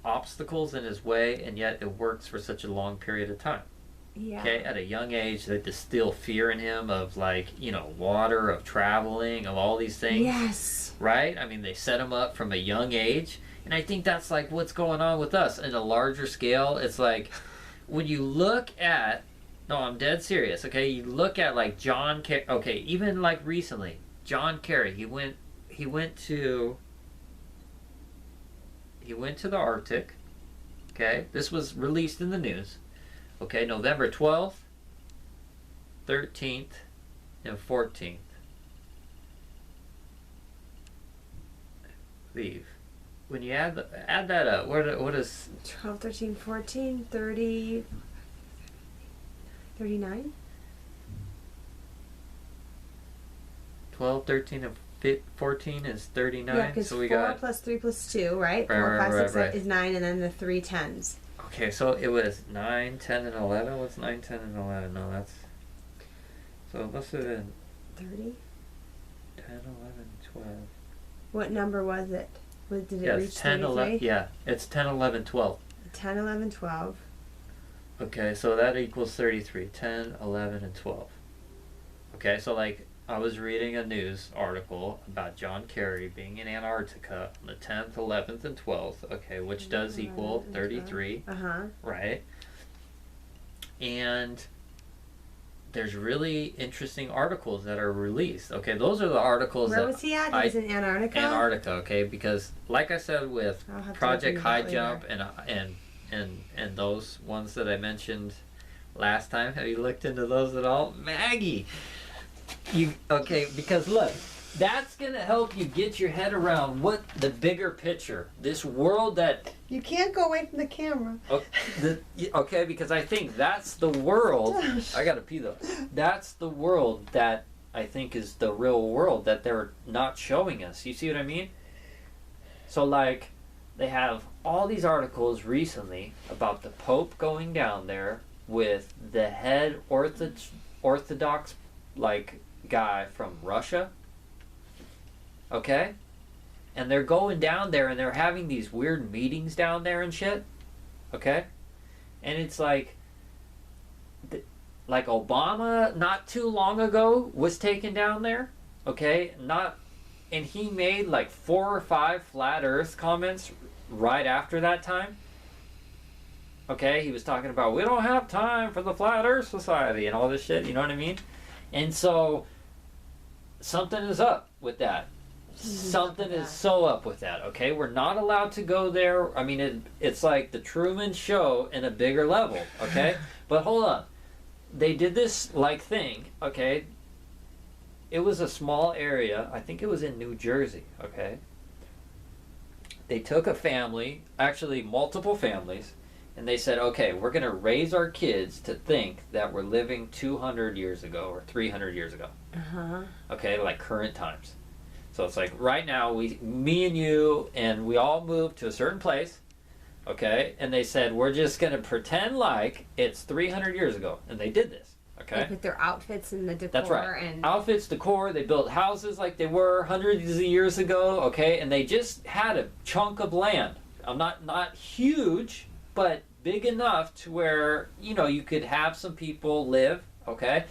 Speaker 3: obstacles in his way, and yet it works for such a long period of time.
Speaker 1: Yeah.
Speaker 3: Okay, at a young age, they distill fear in him of water, of traveling, of all these things.
Speaker 1: Yes.
Speaker 3: Right? I mean, they set him up from a young age, and I think that's what's going on with us in a larger scale. It's like when you look at, no, I'm dead serious. Okay, you look at John Kerry. Okay, even recently, John Kerry. He went to the Arctic. Okay, this was released in the news. Okay, November 12th, 13th, and 14th. Leave. When you add that up, what is...
Speaker 1: 12, 13, 14, 30... 39?
Speaker 3: 12, 13, and 14 is 39.
Speaker 1: Yeah, because
Speaker 3: so we
Speaker 1: 4
Speaker 3: got...
Speaker 1: plus 3 plus 2, right?
Speaker 3: Right,
Speaker 1: 4, 5, 6
Speaker 3: right.
Speaker 1: is 9, and then the 3 tens.
Speaker 3: Okay, so it was 9, 10, and 11. What's 9, 10, and 11? No, that's... So it must have been
Speaker 1: 30?
Speaker 3: 10, 11, 12.
Speaker 1: What number was it? Did it
Speaker 3: Yeah,
Speaker 1: reach
Speaker 3: it's 10, 11.
Speaker 1: 33?
Speaker 3: Yeah, it's 10, 11, 12.
Speaker 1: 10, 11, 12.
Speaker 3: Okay, so that equals 33. 10, 11, and 12. Okay, so I was reading a news article about John Kerry being in Antarctica on the 10th, 11th, and 12th. Okay, which does equal 33.
Speaker 1: Uh-huh.
Speaker 3: Right? And there's really interesting articles that are released. Okay, those are the articles
Speaker 1: Where was he at? He was in Antarctica?
Speaker 3: Antarctica, okay, because like I said with
Speaker 1: I'll have to
Speaker 3: Project
Speaker 1: look
Speaker 3: High
Speaker 1: into that
Speaker 3: Jump and those ones that I mentioned last time, have you looked into those at all? Maggie! Because look, that's going to help you get your head around what the bigger picture, this world that...
Speaker 1: You can't go away from the camera.
Speaker 3: Okay, because I think that's the world... I gotta pee though. That's the world that I think is the real world that they're not showing us. You see what I mean? So they have all these articles recently about the Pope going down there with the head Orthodox like guy from Russia. Okay? And they're going down there and they're having these weird meetings down there and shit. Okay? And it's like Obama not too long ago was taken down there. Okay? And he made like 4 or 5 flat earth comments right after that time. Okay? He was talking about, we don't have time for the flat earth society and all this shit, you know what I mean? And so something is up with that. Something is so up with that, okay? We're not allowed to go there. I mean, it's like the Truman Show in a bigger level, okay? But hold on. They did this, like, thing, okay? It was a small area. I think it was in New Jersey, okay? They took a family, actually multiple families, and they said, okay, we're going to raise our kids to think that we're living 200 years ago or 300 years ago.
Speaker 1: Uh-huh.
Speaker 3: Okay, like current times. So it's like right now, me and you, and we all moved to a certain place, okay? And they said, we're just going to pretend like it's 300 years ago. And they did this, okay?
Speaker 1: Like with their outfits and the decor.
Speaker 3: That's right.
Speaker 1: And
Speaker 3: Outfits, decor, they built houses like they were hundreds of years ago, okay? And they just had a chunk of land. Not huge, but big enough to where, you know, you could have some people live, okay?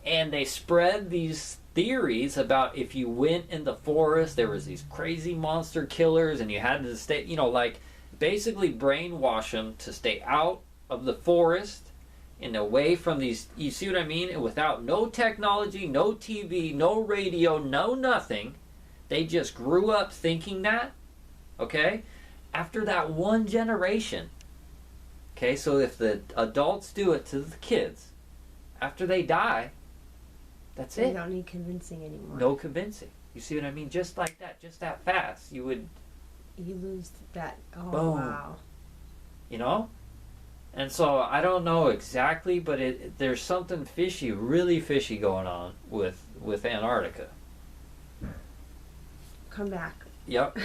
Speaker 3: And they spread these theories about if you went in the forest, there was these crazy monster killers and you had to stay, you know, like basically brainwash them to stay out of the forest and away from these, you see what I mean? And without no technology, no TV, no radio, no nothing, they just grew up thinking that, okay? After that one generation, okay, so if the adults do it to the kids, after they die, that's it.
Speaker 1: You don't need convincing anymore.
Speaker 3: No convincing. You see what I mean? Just like that, just that fast, you
Speaker 1: lose that. Oh,
Speaker 3: boom.
Speaker 1: wow.
Speaker 3: You know? And so I don't know exactly, but there's something fishy, really fishy going on with Antarctica.
Speaker 1: Come back.
Speaker 3: Yep.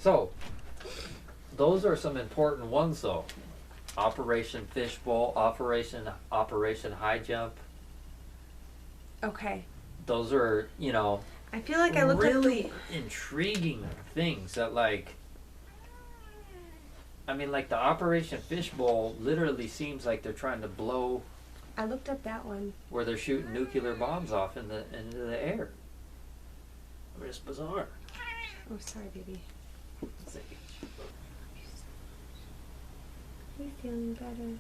Speaker 3: So, those are some important ones though. Operation Fishbowl, Operation High Jump.
Speaker 1: Okay.
Speaker 3: Those are, you know,
Speaker 1: I feel like I looked
Speaker 3: really
Speaker 1: up
Speaker 3: intriguing things that, like, I mean, like the Operation Fishbowl literally seems like they're trying to blow.
Speaker 1: I looked up that one.
Speaker 3: Where they're shooting nuclear bombs off into the air. I mean, it's bizarre.
Speaker 1: Oh, sorry, baby. Are you feeling better?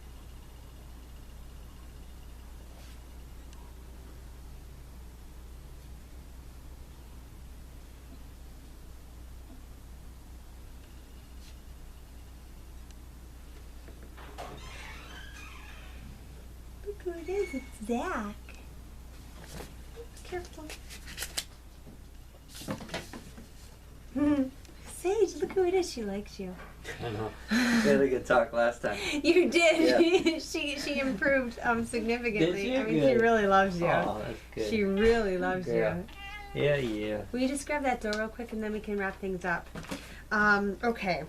Speaker 1: Look who it is. It's Zack. Careful. Sage, look who it is. She likes you.
Speaker 3: I know. We had a good talk last time.
Speaker 1: You did.
Speaker 3: Yeah.
Speaker 1: she improved significantly.
Speaker 3: Did she?
Speaker 1: I mean,
Speaker 3: Good.
Speaker 1: she really loves you.
Speaker 3: Oh, that's good.
Speaker 1: She really loves
Speaker 3: Yeah.
Speaker 1: you.
Speaker 3: Yeah.
Speaker 1: Will you just grab that door real quick and then we can wrap things up? Okay.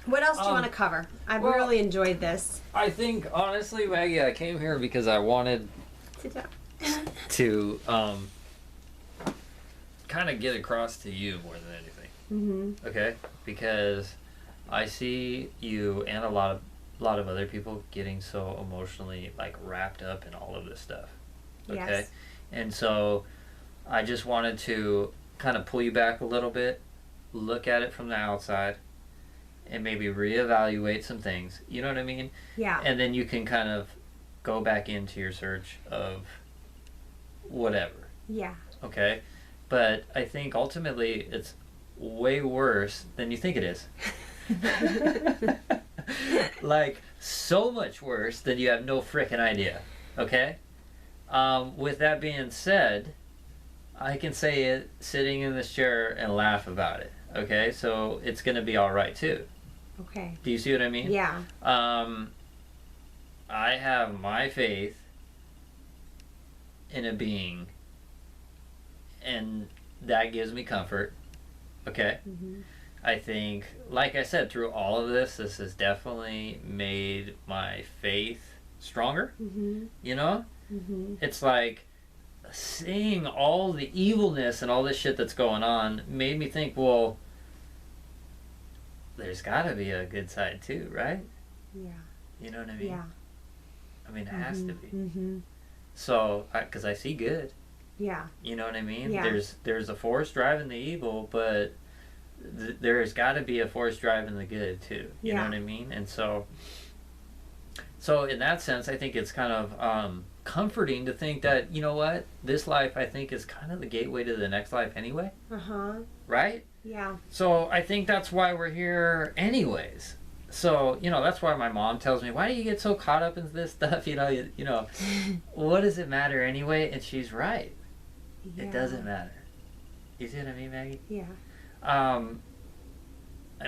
Speaker 1: What else do you want to cover? I've really enjoyed this.
Speaker 3: I think, honestly, Maggie, I came here because I wanted
Speaker 1: Sit down.
Speaker 3: to kind of get across to you more than anything.
Speaker 1: Mm-hmm.
Speaker 3: Okay? Because I see you and a lot of other people getting so emotionally, like, wrapped up in all of this stuff. Okay?
Speaker 1: Yes.
Speaker 3: And so I just wanted to kind of pull you back a little bit, look at it from the outside, and maybe reevaluate some things. You know what I mean?
Speaker 1: Yeah.
Speaker 3: And then you can kind of go back into your search of whatever.
Speaker 1: Yeah.
Speaker 3: Okay? But I think ultimately it's way worse than you think it is. Like, so much worse than you have no frickin' idea. Okay? With that being said, I can say it sitting in this chair and laugh about it. Okay? So it's going to be alright too.
Speaker 1: Okay.
Speaker 3: Do you see what I mean?
Speaker 1: Yeah.
Speaker 3: I have my faith in a being, and that gives me comfort. Okay?
Speaker 1: Mm-hmm.
Speaker 3: I think, like I said, through all of this, this has definitely made my faith stronger.
Speaker 1: Mm-hmm.
Speaker 3: You know?
Speaker 1: Mm-hmm.
Speaker 3: It's like seeing all the evilness and all this shit that's going on made me think, well, there's gotta be a good side too, right?
Speaker 1: Yeah.
Speaker 3: You know what I mean?
Speaker 1: Yeah.
Speaker 3: I mean, it has to be.
Speaker 1: Mm-hmm.
Speaker 3: So, because I see good.
Speaker 1: Yeah.
Speaker 3: You know what I mean?
Speaker 1: Yeah.
Speaker 3: There's a force driving the evil, but there's got to be a force driving the good too. You know what I mean? And so in that sense, I think it's kind of comforting to think that, you know what, this life I think is kind of the gateway to the next life anyway. Right?
Speaker 1: Yeah.
Speaker 3: So I think that's why we're here anyways. So, you know, that's why my mom tells me, why do you get so caught up in this stuff? You know, what does it matter anyway? And she's right.
Speaker 1: Yeah.
Speaker 3: It doesn't matter. You see what I mean, Maggie?
Speaker 1: Yeah.
Speaker 3: I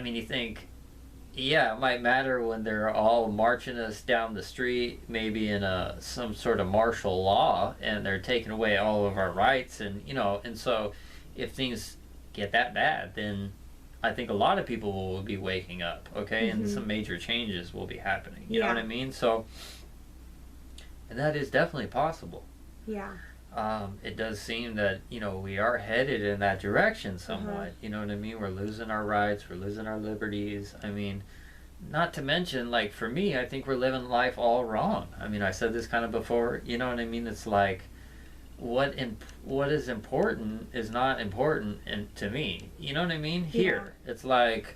Speaker 3: mean, you think, yeah, it might matter when they're all marching us down the street, maybe in some sort of martial law, and they're taking away all of our rights, and you know, and so if things get that bad, then I think a lot of people will be waking up, okay, and some major changes will be happening. You know what I mean? So, and that is definitely possible.
Speaker 1: Yeah.
Speaker 3: It does seem that, you know, we are headed in that direction somewhat. You know what I mean? We're losing our rights, we're losing our liberties. I mean, not to mention, like, for me, I think we're living life all wrong. I mean, I said this kind of before, you know what I mean? It's like, what is important is not important to me. You know what I mean? Here. It's like,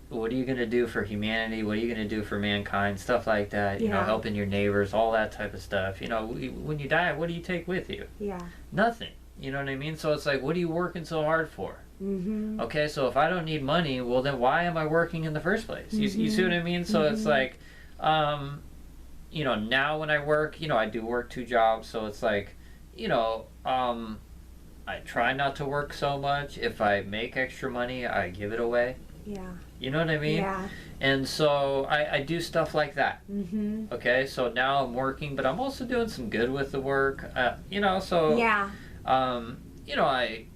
Speaker 3: what are you going to do for humanity? What are you going to do for mankind? Stuff like that. You know, helping your neighbors, all that type of stuff. You know, when you die, what do you take with you?
Speaker 1: Yeah.
Speaker 3: Nothing. You know what I mean? So it's like, what are you working so hard for?
Speaker 1: Mm-hmm.
Speaker 3: Okay, so if I don't need money, well, then why am I working in the first place? You see what I mean? So it's like, you know, now when I work, you know, I do work 2 jobs. So it's like, you know, I try not to work so much. If I make extra money, I give it away.
Speaker 1: Yeah.
Speaker 3: You know what I mean?
Speaker 1: Yeah.
Speaker 3: And so I do stuff like that.
Speaker 1: Mm-hmm.
Speaker 3: Okay, so now I'm working, but I'm also doing some good with the work. You know, so
Speaker 1: yeah.
Speaker 3: You know, I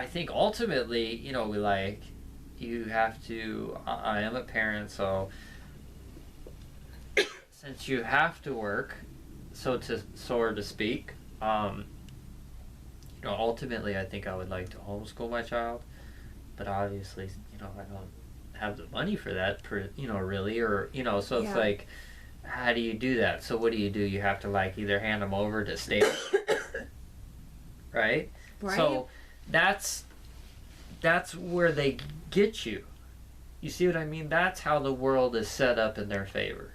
Speaker 3: think ultimately, you know, you have to. I am a parent, so since you have to work, so to speak, you know, ultimately, I think I would like to homeschool my child. But obviously, you know, I don't have the money for that, you know, really, or, you know, so it's like, how do you do that? So what do? You have to, like, either hand them over to state, right? So that's where they get you. You see what I mean? That's how the world is set up in their favor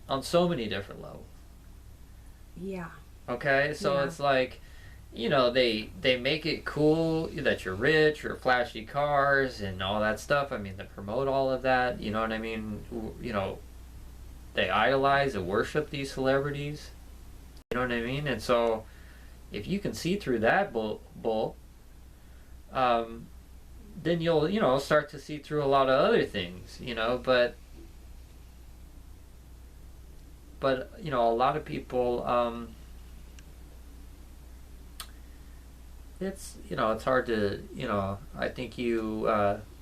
Speaker 3: on so many different levels.
Speaker 1: Yeah.
Speaker 3: Okay, so it's like, you know, they make it cool that you're rich or flashy cars and all that stuff. I mean, they promote all of that. You know what I mean? You know, they idolize and worship these celebrities. You know what I mean? And so, if you can see through that bull, then you'll, you know, start to see through a lot of other things. You know, but you know, a lot of people. It's, you know, it's hard to, you know, I think you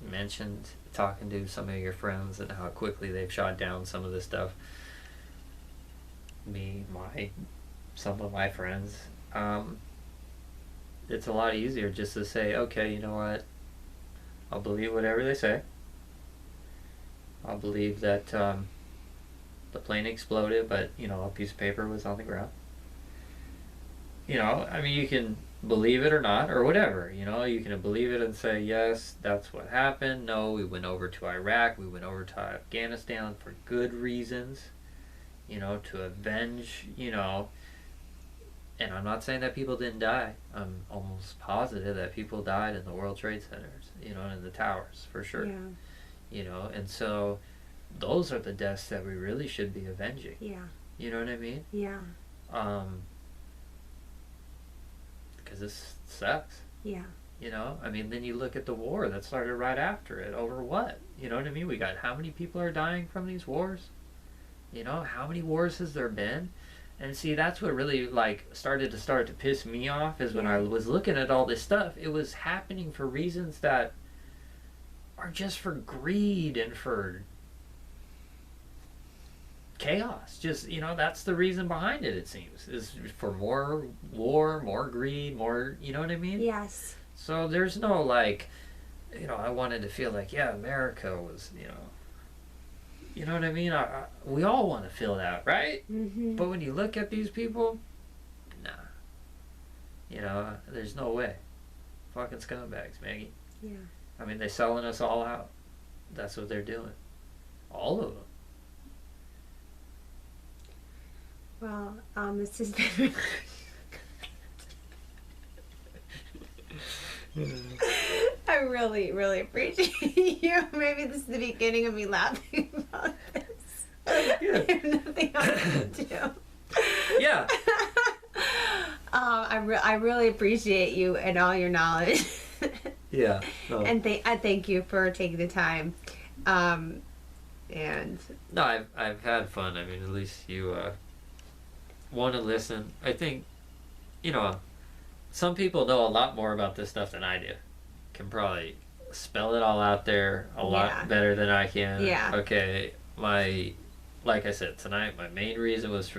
Speaker 3: mentioned talking to some of your friends and how quickly they've shot down some of this stuff. Some of my friends, it's a lot easier just to say, okay, you know what, I'll believe whatever they say. I'll believe that the plane exploded, but, you know, a piece of paper was on the ground. You know, I mean, you can believe it or not, or whatever, you know, you can believe it and say, yes, that's what happened. No, we went over to Iraq, we went over to Afghanistan for good reasons, you know, to avenge, you know, and I'm not saying that people didn't die. I'm almost positive that people died in the World Trade Centers, you know, and in the towers, for sure.
Speaker 1: Yeah.
Speaker 3: You know, and so those are the deaths that we really should be avenging.
Speaker 1: Yeah.
Speaker 3: You know what I mean?
Speaker 1: Yeah.
Speaker 3: Because this sucks.
Speaker 1: Yeah.
Speaker 3: You know, I mean, then you look at the war that started right after it. Over what? You know what I mean? We got how many people are dying from these wars? You know, how many wars has there been? And see, that's what really like started to piss me off is when
Speaker 1: Yeah.
Speaker 3: I was looking at all this stuff. It was happening for reasons that are just for greed and for chaos. Just, that's the reason behind it, it seems, is for more war, more greed, more, you know what I mean?
Speaker 1: Yes.
Speaker 3: So there's no like, I wanted to feel like, yeah, America was, you know what I mean? We all want to feel that, right?
Speaker 1: Mm-hmm.
Speaker 3: But when you look at these people, nah. There's no way. Fucking scumbags, Maggie.
Speaker 1: Yeah.
Speaker 3: I mean, they're selling us all out. That's what they're doing. All of them.
Speaker 1: Well, this has been. I really, really appreciate you. Maybe this is the beginning of me laughing about this.
Speaker 3: Yeah.
Speaker 1: I have nothing else to do.
Speaker 3: Yeah.
Speaker 1: I really appreciate you and all your knowledge.
Speaker 3: Yeah. No.
Speaker 1: And I thank you for taking the time. And
Speaker 3: No, I've had fun. I mean, at least you want to listen. I think, some people know a lot more about this stuff than I do. Can probably spell it all out there a
Speaker 1: Yeah.
Speaker 3: lot better than I can.
Speaker 1: Yeah.
Speaker 3: Okay, like I said, tonight, my main reason was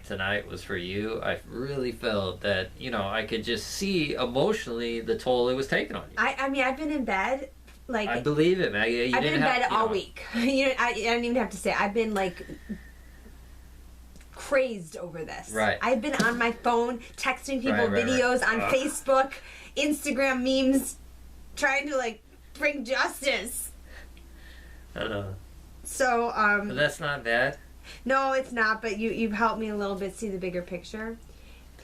Speaker 3: tonight was for you. I really felt that, I could just see emotionally the toll it was taking on you.
Speaker 1: I mean, I've been in bed, like,
Speaker 3: I believe it, Maggie.
Speaker 1: I've been in bed all week. I don't even have to say, I've been like crazed over this.
Speaker 3: Right.
Speaker 1: I've been on my phone texting people
Speaker 3: Right.
Speaker 1: videos on
Speaker 3: Ugh.
Speaker 1: Facebook, Instagram memes, trying to like bring justice.
Speaker 3: I know.
Speaker 1: So,
Speaker 3: But that's not bad.
Speaker 1: no, it's not, but you've helped me a little bit see the bigger picture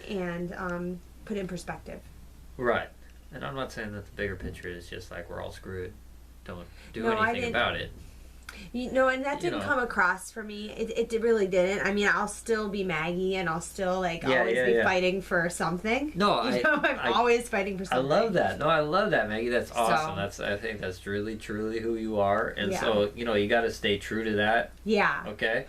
Speaker 1: and put it in perspective.
Speaker 3: Right. And I'm not saying that the bigger picture is just like we're all screwed. Don't do
Speaker 1: No, I
Speaker 3: anything
Speaker 1: didn't-
Speaker 3: about it.
Speaker 1: And that didn't
Speaker 3: know.
Speaker 1: come across for me. It really didn't. I mean, I'll still be Maggie, and I'll still always be
Speaker 3: yeah.
Speaker 1: fighting for something.
Speaker 3: No,
Speaker 1: I'm always fighting for
Speaker 3: I
Speaker 1: something.
Speaker 3: love that. No, I love that, Maggie. That's awesome.
Speaker 1: So-
Speaker 3: I think that's really, truly who you are. And
Speaker 1: Yeah.
Speaker 3: so, you got to stay true to that.
Speaker 1: Yeah.
Speaker 3: Okay.